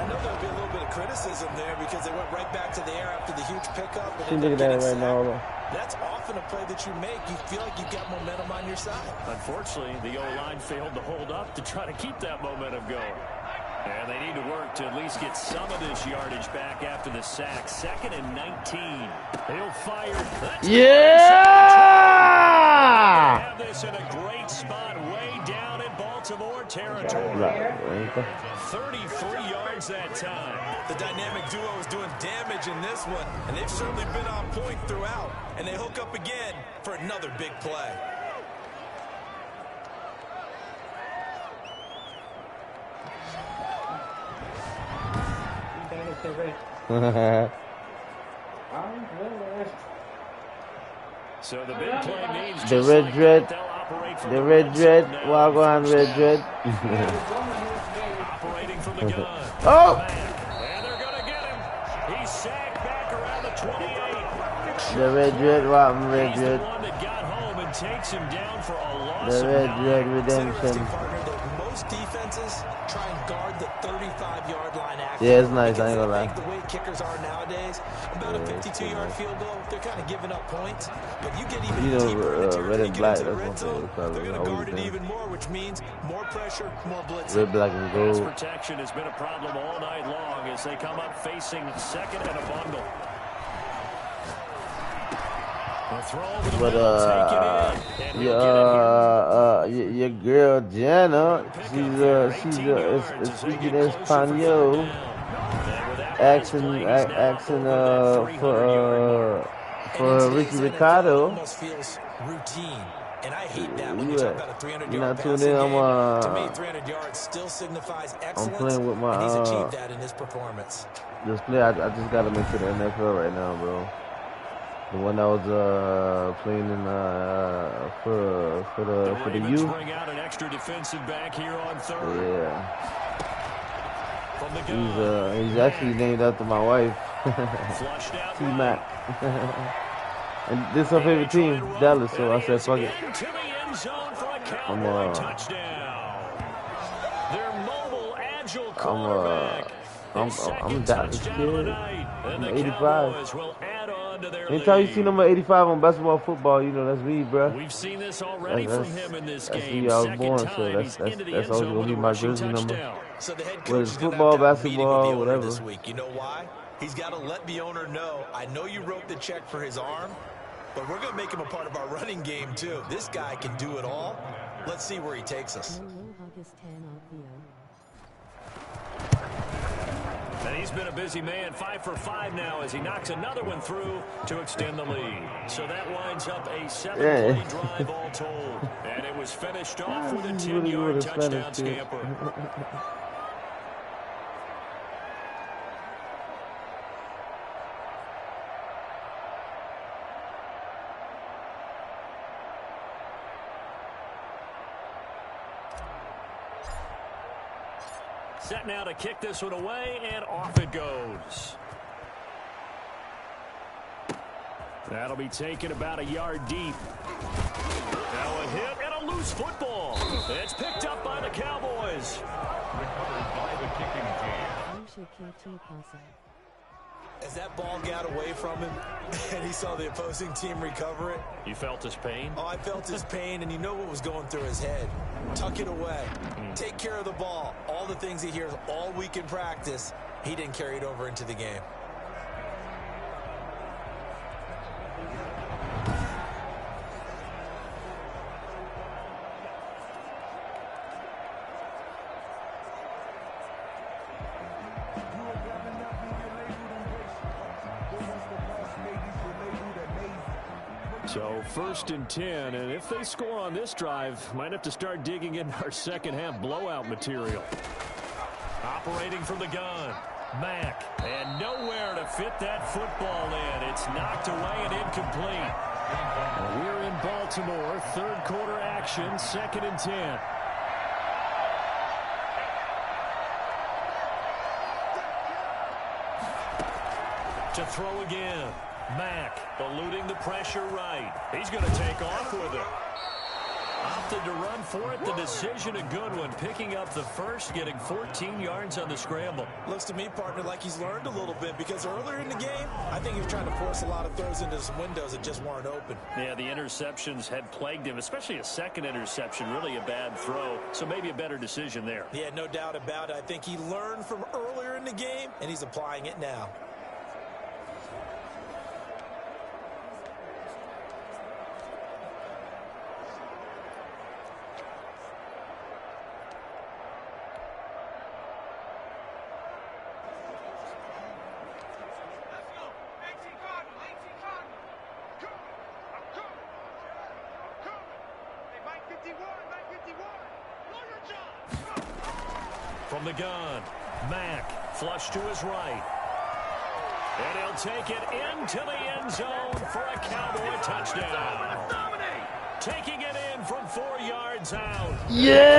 know there'll be a little bit of criticism there because they went right back to the air after the huge pickup. She's looking at it right now. That's often a play that you make. You feel like you've got momentum on your side. Unfortunately, the O-line failed to hold up to try to keep that momentum going. And they need to work to at least get some of this yardage back after the sack. 2nd and 19. He'll fire. Yeah! Have this in a great spot way down in Baltimore territory. 33 yards that time. The dynamic duo is doing damage in this one, and they've certainly been on point throughout. And they hook up again for another big play. So the big play means the red dread. The red dread. Wagwan red dread. Operating from the gun. Oh! And they're going to get him. He's sacked back around the 28. The red dread. Wagwan red dread. He's the one that got home and takes him down for a loss The of Red 9. Red Redemption. Partner, that most defenses try and guard the 35-yard line accurately. Yeah, it's nice. I ain't Because gonna they lie. think the way kickers are nowadays, about a 52-yard field goal, they're kind of giving up points. But you get even You know, deeper in the red territory, and you black. get into That's the my red zone, favorite color. they're going to Always guard it been. even more, which means more pressure, more blitzing. Red, black, and Pass gold. protection has been a problem all night long as they come up facing second and a bundle. A throw over the But middle, your girl Jana, she's speaking Espanol, asking for Ricky Ricardo. Almost feels routine. And I hate that Yeah, when you talk about a 300-yard you're not passing tuned in. game. To me, 300 yards still signifies excellence, I'm playing with my and he's achieved that in his performance. this play. I just got him into the NFL right now, bro. The one that was playing in for the Ravens U. bring out an extra defensive back here on third. Yeah. From the gun. He's actually named after my wife, Flushed out T Mac. And this is her favorite team, Dallas. So I said, fuck it. Into the end zone for a Cowboy touchdown. Their mobile, agile quarterback. I'm Dallas kid. I'm 85. Cowboys will add on to their Anytime you lead. see number 85 on basketball, football, you know that's me, bro. We've seen this already from him in this That's game. me. I was Second born, time so he's into the that's end always zone gonna with be a my rushing jersey number. touchdown. So the head Whether coach it's is going to football, have to have a meeting with basketball, the owner whatever. this week. You know why? He's got to let the owner know, I know you wrote the check for his arm, but we're going to make him a part of our running game, too. This guy can do it all. Let's see where he takes us. And he's been a busy man, 5 for 5 now as he knocks another one through to extend the lead. So that winds up a 7-play drive all told. And it was finished off with a 10-yard touchdown scamper. Set now to kick this one away, and off it goes. That'll be taken about a yard deep. Now a hit and a loose football. It's picked up by the Cowboys. Recovered by the kicking team. As that ball got away from him and he saw the opposing team recover it. You felt his pain? Oh, I felt his pain, and you know what was going through his head. Tuck it away. Take care of the ball. All the things he hears all week in practice, he didn't carry it over into the game. So 1st and 10, and if they score on this drive, might have to start digging in our second half blowout material. Operating from the gun, Mack, and nowhere to fit that football in. It's knocked away and incomplete. We're in Baltimore, 3rd quarter action, 2nd and 10. To throw again. Mack eluding the pressure right. He's going to take off with it. Opted to run for it. The decision a good one. Picking up the first, getting 14 yards on the scramble. Looks to me, partner, like he's learned a little bit because earlier in the game, I think he was trying to force a lot of throws into some windows that just weren't open. Yeah, the interceptions had plagued him, especially a second interception. Really a bad throw, so maybe a better decision there. Yeah, no doubt about it. I think he learned from earlier in the game, and he's applying it now. From the gun, Mack, flush to his right. And he'll take it into the end zone for a Cowboy touchdown. Taking it in from 4 yards out. Yeah!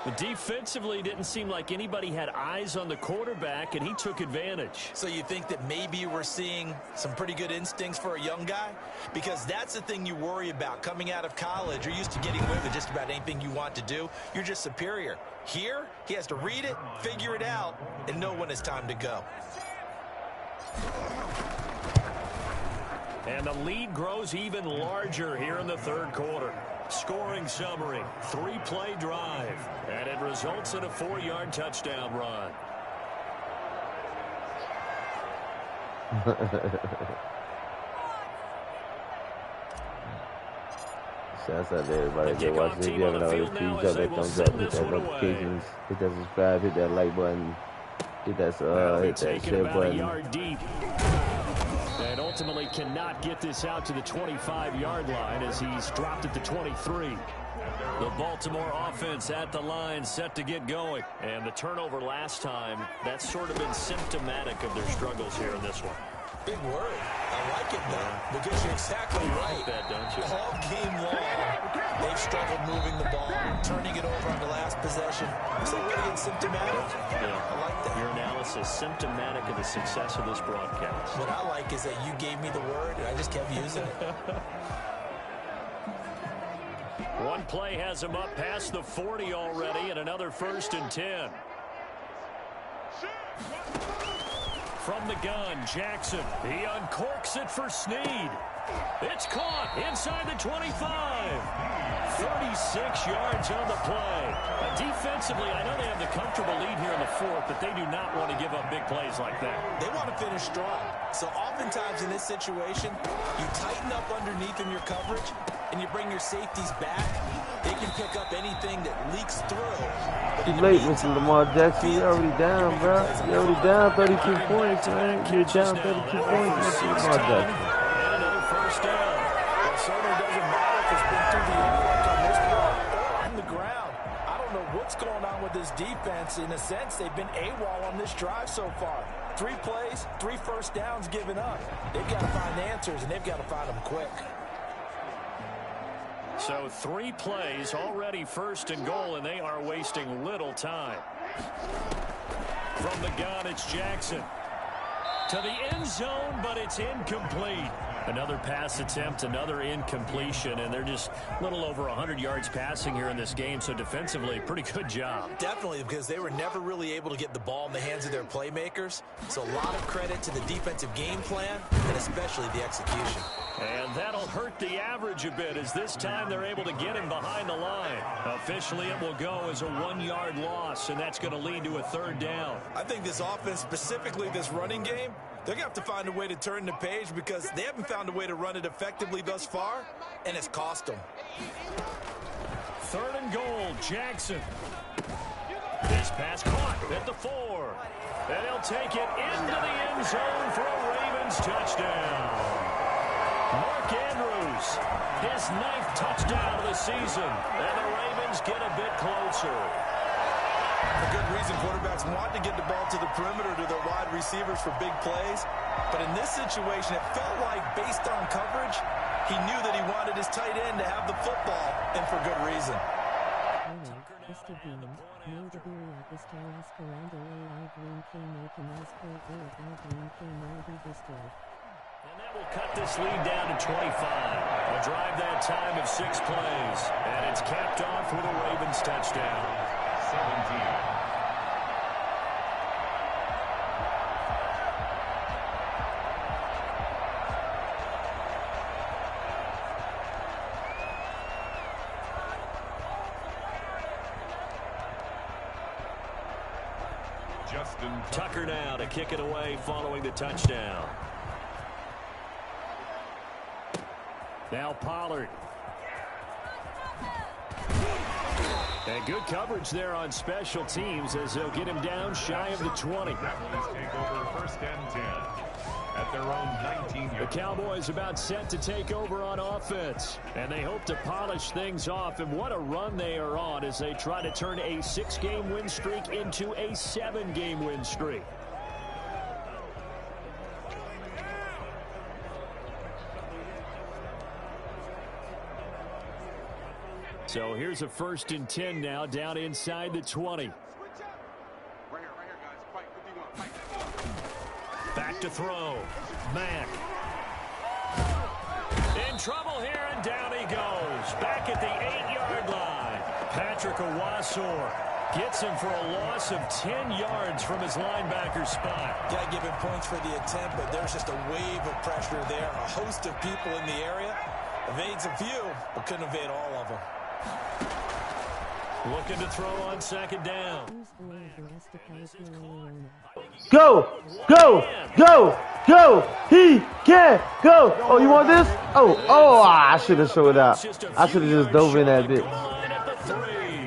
The Defensively, didn't seem like anybody had eyes on the quarterback, and he took advantage. So you think that maybe we're seeing some pretty good instincts for a young guy? Because that's the thing you worry about. Coming out of college, you're used to getting away with just about anything you want to do. You're just superior. Here, he has to read it, figure it out, and know when it's time to go. And the lead grows even larger here in the third quarter. Scoring summary, 3-play drive, and it results in a 4-yard touchdown run. Shouts out to everybody that watching. If you haven't already, please drop that thumbs up, hit that notifications, hit that subscribe, hit that like button, hit that share button. And ultimately cannot get this out to the 25-yard line as he's dropped at the 23. The Baltimore offense at the line, set to get going. And the turnover last time, that's sort of been symptomatic of their struggles here in this one. Big word. I like it, though, because you're exactly right. That, don't you? All game long, they've struggled moving the ball, turning it over on the last possession. Is that really symptomatic? Yeah. I like that. Your analysis, symptomatic of the success of this broadcast. What I like is that you gave me the word, and I just kept using it. One play has him up past the 40 already, and another 1st and 10. From the gun, Jackson. He uncorks it for Snead. It's caught inside the 25. 36 yards on the play. Defensively, I know they have the comfortable lead here in the fourth, but they do not want to give up big plays like that. They want to finish strong. So oftentimes in this situation, you tighten up underneath in your coverage, and you bring your safeties back. They can pick up anything that leaks through. Too late, Mr. Lamar Jackson. You're already down, bro. You're already down 32 points, man. You're down 32 points, Mr. Lamar Jackson. And another 1st down. It certainly doesn't matter if it's been through the air like on this play or on the ground. I don't know what's going on with this defense. In a sense, they've been AWOL on this drive so far. 3 plays, 3 first downs given up. They've got to find answers, and they've got to find them quick. So 3 plays, already 1st and goal, and they are wasting little time. From the gun, it's Jackson. To the end zone, but it's incomplete. Another pass attempt, another incompletion, and they're just a little over 100 yards passing here in this game, so defensively, pretty good job. Definitely, because they were never really able to get the ball in the hands of their playmakers. So a lot of credit to the defensive game plan, and especially the execution. And that'll hurt the average a bit, as this time they're able to get him behind the line. Officially, it will go as a 1-yard loss, and that's going to lead to a 3rd down. I think this offense, specifically this running game, they're going to have to find a way to turn the page because they haven't found a way to run it effectively thus far, and it's cost them. 3rd and goal, Jackson. This pass caught at the 4. And he'll take it into the end zone for a Ravens touchdown. Mark Andrews, his 9th touchdown of the season, and the Ravens get a bit closer. For good reason, quarterbacks want to get the ball to the perimeter to their wide receivers for big plays. But in this situation, it felt like, based on coverage, he knew that he wanted his tight end to have the football, and for good reason. And that will cut this lead down to 25. A drive that time of 6 plays. And it's capped off with a Ravens touchdown. 17. Tucker now to kick it away following the touchdown. Now Pollard. And good coverage there on special teams as they'll get him down shy of the 20. Take over 1st and 10 at their own 19. The Cowboys about set to take over on offense, and they hope to polish things off. And what a run they are on as they try to turn a 6-game win streak into a 7-game win streak. So here's a 1st and 10 now, down inside the 20. Back to throw. Mack. In trouble here, and down he goes. Back at the 8-yard line. Patrick Owasor gets him for a loss of 10 yards from his linebacker spot. Got to give him points for the attempt, but there's just a wave of pressure there. A host of people in the area. Evades a few, but couldn't evade all of them. Looking to throw on 2nd down. Go! Go! Go! Go! He can go! Oh, you want this? Oh, I should have showed out. I should have just dove in that bitch.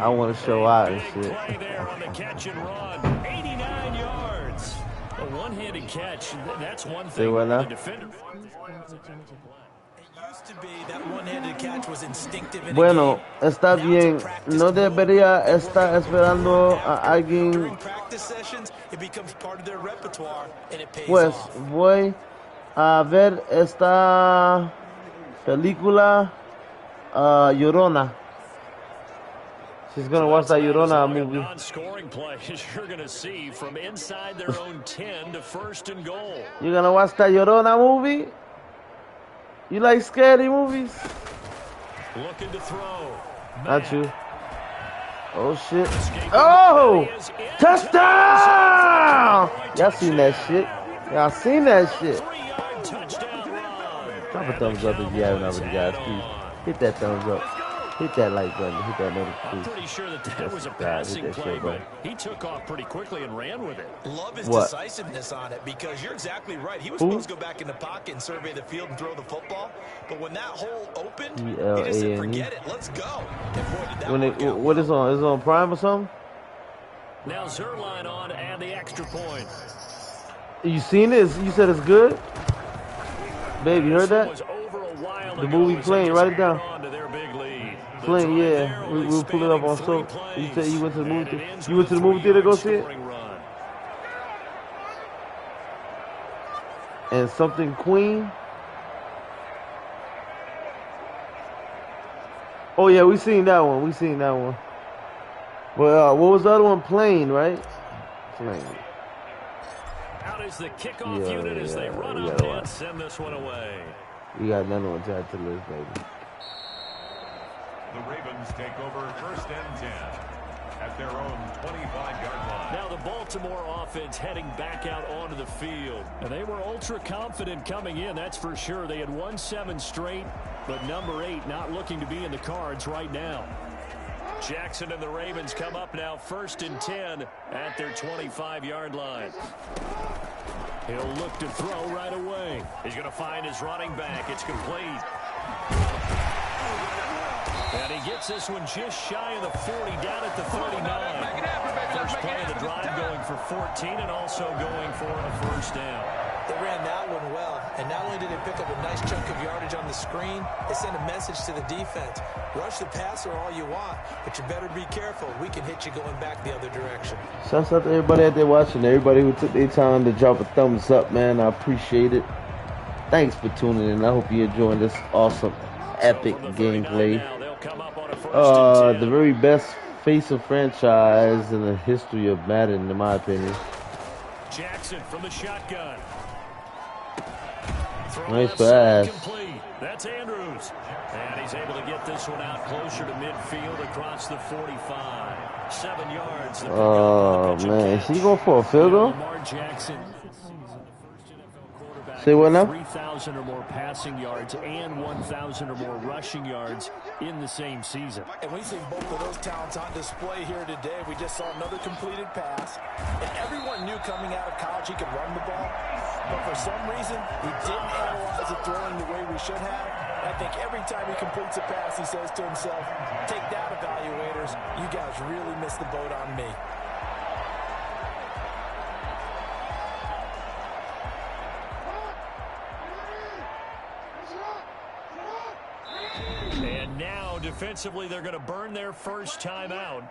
I want to show out and shit. There on the catch and run. 89 yards. A one-handed catch, that's one thing for the defender. To be that one-handed catch was instinctive in Bueno, está bien. No debería estar esperando a alguien. Pues voy a ver esta película Llorona. She's gonna watch that Llorona movie. Non-scoring plays you're gonna see from inside their own 10 to 1st and goal. You gonna watch that Llorona movie? You like scary movies? Looking to throw. Not you. Oh shit. Oh! Touchdown! Y'all seen that shit. Y'all seen that shit. Drop a thumbs up if you haven't already, guys. Please hit that thumbs up. Hit that like button. Hit that notification. I'm pretty sure that was a passing play, but he took off pretty quickly and ran with it. Love his decisiveness on it, because you're exactly right. He was supposed to go back in the pocket and survey the field and throw the football, but when that hole opened, he just said, forget it, let's go. And boy, did that work out. What is on? Is it on Prime or something? Now Zerline on and the extra point. You seen it? You said it's good? Babe, you heard that? The movie playing, write it down. Playing, yeah. We'll pull it up on so. You said you went to the movie theater. You went to the movie theater to go see it? And something Queen. Oh yeah, we seen that one. Well, what was the other one? Plane, right? Plane. Out is the kickoff unit as they run up and send this one away. We got another one to add to the list, baby. The Ravens take over 1st and 10 at their own 25-yard line. Now the Baltimore offense heading back out onto the field. And they were ultra confident coming in, that's for sure. They had won 7 straight, but number 8 not looking to be in the cards right now. Jackson and the Ravens come up now 1st and 10 at their 25-yard line. He'll look to throw right away. He's going to find his running back. It's complete. And he gets this one just shy of the 40, down at the 39. First play of the drive going for 14 and also going for a 1st down. They ran that one well, and not only did they pick up a nice chunk of yardage on the screen, they sent a message to the defense. Rush the passer all you want, but you better be careful. We can hit you going back the other direction. Shouts out to everybody out there watching, everybody who took their time to drop a thumbs up, man. I appreciate it. Thanks for tuning in. I hope you're enjoying this awesome, epic gameplay. The very best face of franchise in the history of Madden, in my opinion. Jackson from the shotgun. Nice pass. That's Andrews. And he's able to get this one out closer to midfield across the 45. 7 yards. Oh, man. Is he going for a field goal? Lamar Jackson. Say what now? 3,000 or more passing yards and 1,000 or more rushing yards in the same season. And we see both of those talents on display here today. We just saw another completed pass. And everyone knew coming out of college he could run the ball. But for some reason, he didn't analyze it throwing the way we should have. I think every time he completes a pass, he says to himself, take that, evaluators. You guys really missed the boat on me. And now, defensively, they're going to burn their first timeout.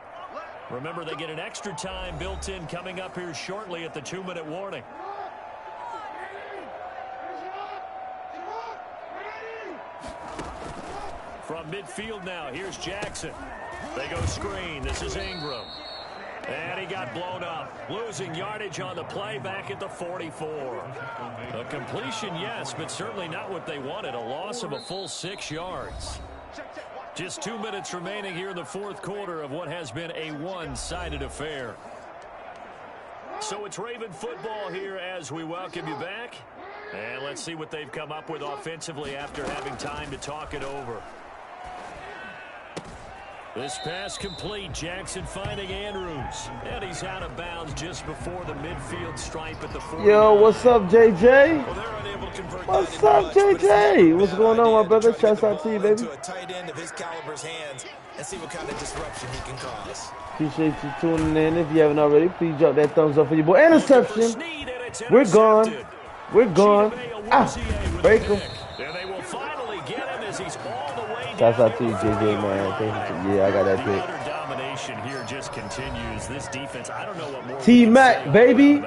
Remember, they get an extra time built in coming up here shortly at the 2-minute warning. From midfield now, here's Jackson. They go screen. This is Ingram. And he got blown up. Losing yardage on the play back at the 44. A completion, yes, but certainly not what they wanted. A loss of a full 6 yards. Just 2 minutes remaining here in the fourth quarter of what has been a one-sided affair. So it's Raven football here as we welcome you back. And let's see what they've come up with offensively after having time to talk it over. This pass complete. Jackson finding Andrews. And he's out of bounds just before the midfield stripe at the 40. Yo, what's up, JJ? What's up, JJ? What's going on, my brother? Shouts out to you, baby. To a tight end of his caliber's hands and see what kind of disruption he can cause. Appreciate you tuning in. If you haven't already, please drop that thumbs up for your boy. Interception. We're gone. We're gone. Ah, break him. Shouts out to you, JJ, man. Thank you. Yeah, I got that pick. Domination here just continues. This defense, I don't know what more T-Mac, baby.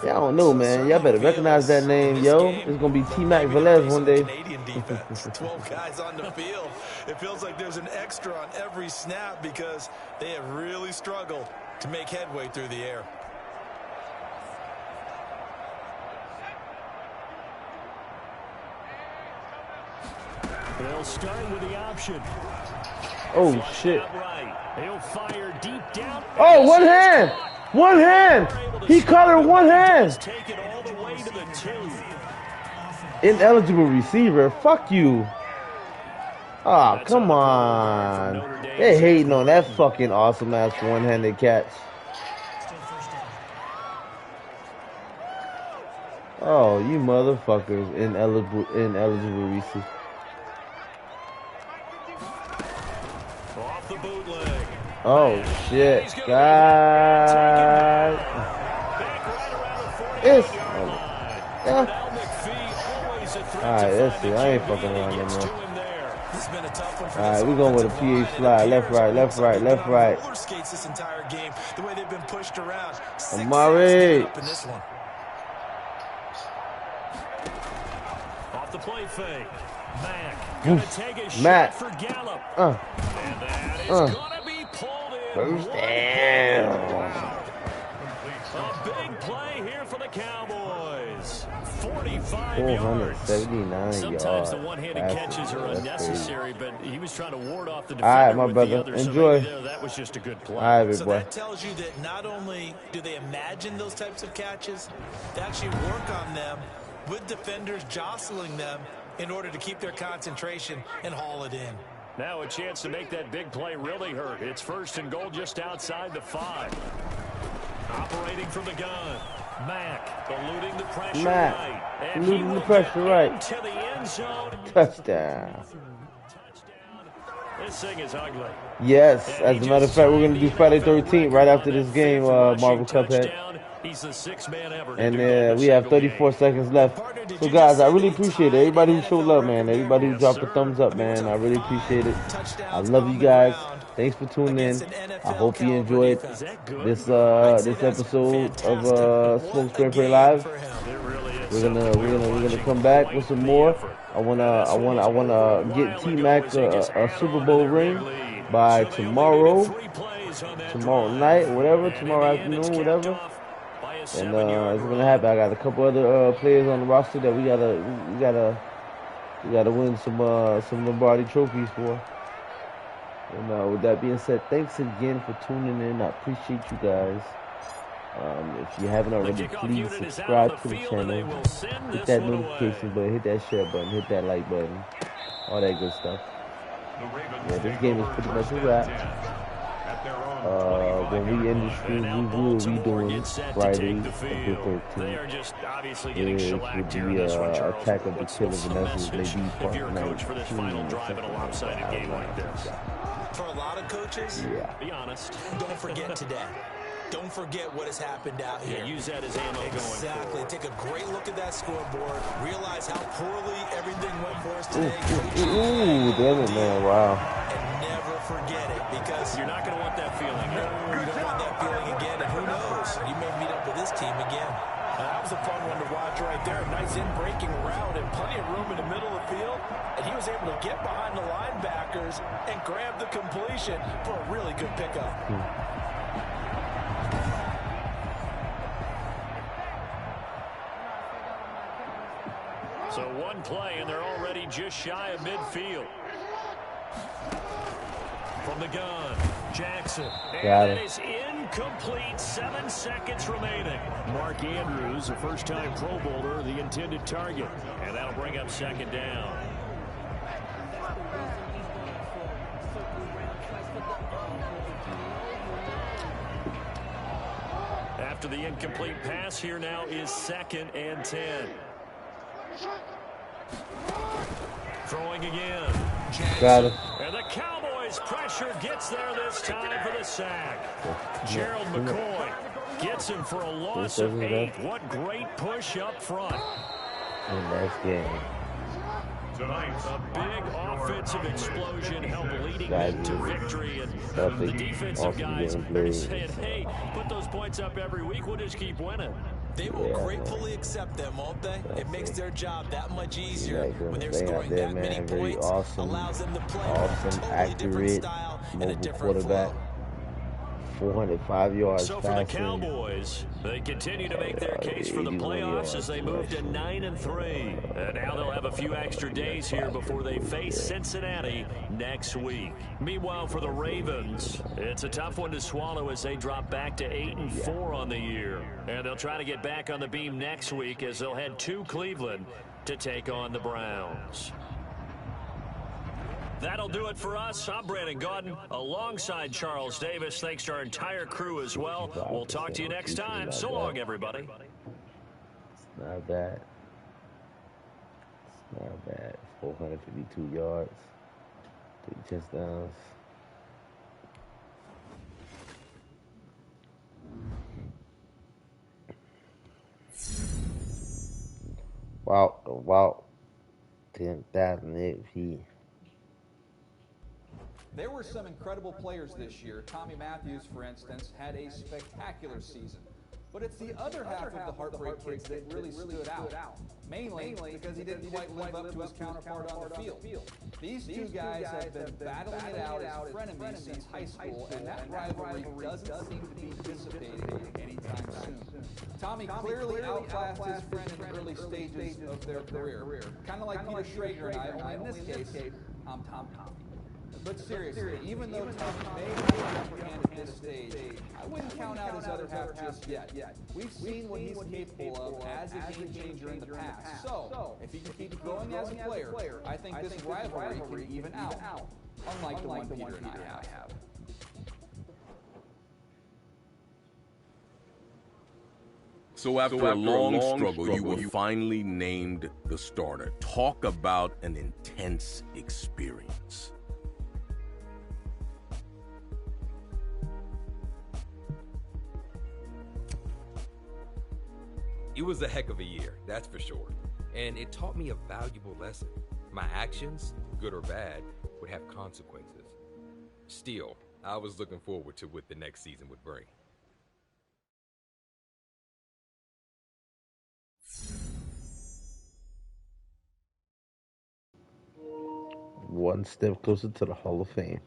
Yeah, I don't know, man. Y'all better recognize that name, yo. It's going to be T-Mac Velez one day. 12 guys on the field. It feels like there's an extra on every snap because they have really struggled to make headway through the air. They'll start with the option. Oh, shit. He'll fire deep down. Oh, one hand. One hand. He caught her one hand. Take it all the way to the 2. Ineligible receiver. Fuck you. Oh, come on. They hating on that fucking awesome-ass one-handed catch. Oh, you motherfuckers. Ineligible receiver. Off the bootleg. Oh shit, God. It's alright, let's see. I ain't fucking around no more. Alright, we're going with a PH slide. Left, right, left, right, left, right. Amari. Off the play fake. Mack gonna take a Matt. shot for Gallup. And that is gonna be pulled in. First down. A big play here for the Cowboys. 45 479 yards. Sometimes the one-handed catches are unnecessary, but he was trying to ward off the defender. All right, my with brother. the other, Enjoy. So that was just a good play. All right, big So boy. that tells you that not only do they imagine those types of catches, they actually work on them with defenders jostling them in order to keep their concentration and haul it in. Now a chance to make that big play really hurt. It's first and goal just outside the 5. Operating from the gun. Mack eluding the pressure right. Eluding the pressure right. To the end zone. Touchdown. This thing is ugly. Yes, as a matter of fact, we're going to do Friday 13th right after this game, Marvel Cuphead. He's the 6th man ever. And we have 34 seconds left. So, guys, I really appreciate it. Everybody who showed love, man. Everybody who dropped a thumbs up, man. I really appreciate it. I love you guys. Thanks for tuning in. I hope you enjoyed this episode of Smoke Spray Pray Live. We're gonna come back with some more. I wanna get T-Mac a Super Bowl ring by tomorrow night, whatever, tomorrow afternoon, whatever. And it's gonna happen. I got a couple other players on the roster that we gotta win some Lombardi trophies for. And with that being said, thanks again for tuning in. I appreciate you guys. If you haven't already, please subscribe to the channel. Hit that notification button, hit that share button, hit that like button, all that good stuff. Yeah, this game is pretty much a wrap. When we end the stream, we will be doing Friday the 13th. It will be Attack of the Killer Vanessa, maybe part 19 For a lot of coaches, be honest, don't forget today. Don't forget what has happened out here. Yeah, use that as ammo exactly. going forward. Take a great look at that scoreboard. Realize how poorly everything went for us today. Ooh, damn it, man. Wow. And never forget it, because you're not going to want that feeling. No, you don't want that feeling again. And who knows? You may meet up with this team again. That was a fun one to watch right there. A nice in-breaking route and plenty of room in the middle of the field. And he was able to get behind the linebackers and grab the completion for a really good pickup. So one play, and they're already just shy of midfield. From the gun, Jackson. And it is incomplete. 7 seconds remaining. Mark Andrews, a first-time Pro Bowler, the intended target. And that'll bring up second down. After the incomplete pass, here now is 2nd and 10. Throwing again. Got it. And the Cowboys pressure gets there this time for the sack. Gerald McCoy gets him for a loss of 8. What great push up front. In that game. A big offensive explosion helped leading them to victory. And the defensive guys are saying, hey, put those points up every week. We'll just keep winning. They will gratefully accept them, won't they? It makes their job that much easier when they're scoring that many points. Allows them to play a totally different style and a different flow. 405 yards. So for the Cowboys, they continue to make their case for the playoffs as they move to 9-3. And now they'll have a few extra days here before they face Cincinnati next week. Meanwhile, for the Ravens, it's a tough one to swallow as they drop back to 8-4 on the year. And they'll try to get back on the beam next week as they'll head to Cleveland to take on the Browns. That'll do it for us. I'm Brandon Gaudin alongside Charles Davis. Thanks to our entire crew as well. We'll talk to you next time. So long, everybody. It's not bad. It's not bad. 452 yards. 3 touchdowns. Wow. 10,000 XP. There were some incredible players this year. Tommy Matthews, for instance, had a spectacular season. But it's the other half of the Heartbreak Kids that really stood out. Mainly because he didn't quite live up to his counterpart on the field. These two guys have been battling it out as frenemies since high school, and that rivalry doesn't seem to be dissipating anytime soon. Tommy clearly outclassed his friend in the early stages of their career. Kind of like Peter Schrager and I, only in this case, I'm Tom. But seriously, even though Tommy may have the upper hand at this stage, I wouldn't count out his other half just yet. We've seen what he's capable of as a game changer in the past. So, if he can keep growing as a player, I think this rivalry can even out. Unlike the one Peter and I have. So after a long struggle, you were finally named the starter. Talk about an intense experience. It was a heck of a year, that's for sure. And it taught me a valuable lesson. My actions, good or bad, would have consequences. Still, I was looking forward to what the next season would bring. One step closer to the Hall of Fame.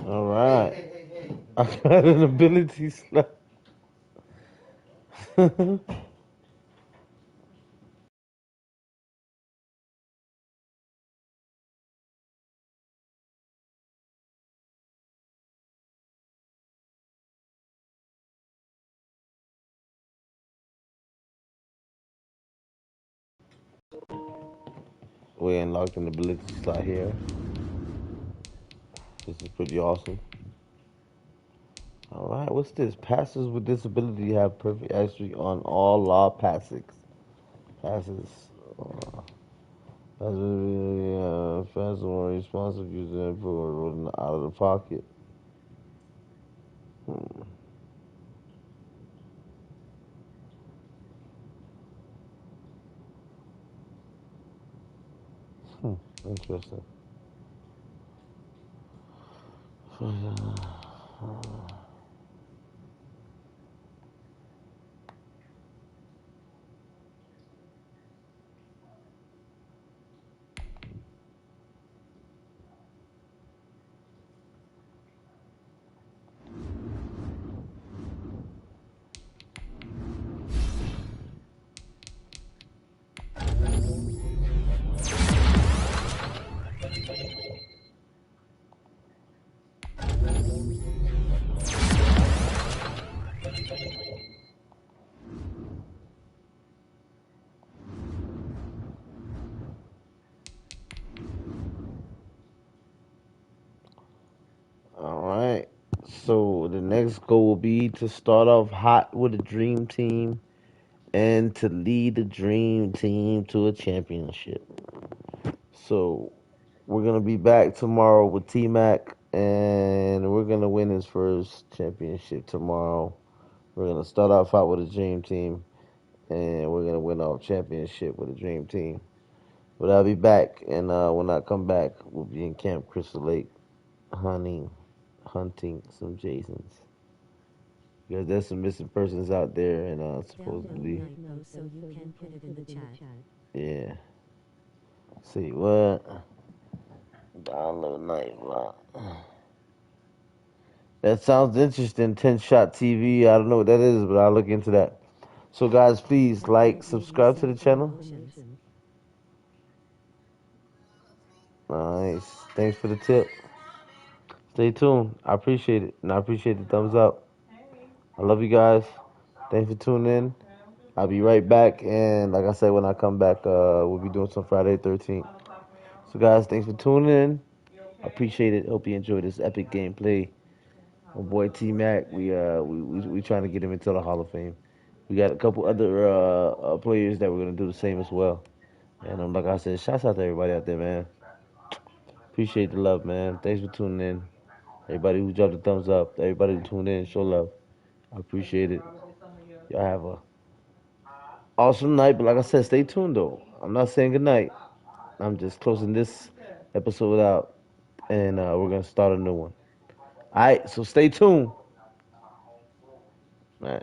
All right. I got an ability slot. We unlocked an ability slot here. This is pretty awesome. All right, what's this? Passers with disability have perfect accuracy on all law passes. Passes. Fast and more responsive user input or rolling out of the pocket. Interesting. All right. So the next goal will be to start off hot with a dream team and to lead the dream team to a championship. So we're gonna be back tomorrow with T Mac, and we're gonna win his first championship tomorrow. We're gonna start off hot with a dream team, and we're gonna win our championship with a dream team. But I'll be back, and when I come back, we'll be in Camp Crystal Lake, hunting some Jasons. Because there's some missing persons out there, and supposedly, Download so you can put it in the chat. yeah. See what? Download Nightbot. That sounds interesting. 10 Shot TV. I don't know what that is, but I'll look into that. So, guys, please like, subscribe to the channel. Nice. Thanks for the tip. Stay tuned. I appreciate it. And I appreciate the thumbs up. I love you guys. Thanks for tuning in. I'll be right back. And like I said, when I come back, we'll be doing some Friday 13th. So, guys, thanks for tuning in. I appreciate it. Hope you enjoyed this epic gameplay. My boy T Mac, we trying to get him into the Hall of Fame. We got a couple other players that we're gonna do the same as well. And like I said, shouts out to everybody out there, man. Appreciate the love, man. Thanks for tuning in. Everybody who dropped the thumbs up, everybody who tuned in, show love. I appreciate it. Y'all have a awesome night. But like I said, stay tuned though. I'm not saying good night. I'm just closing this episode out, and we're gonna start a new one. All right, so stay tuned. All right.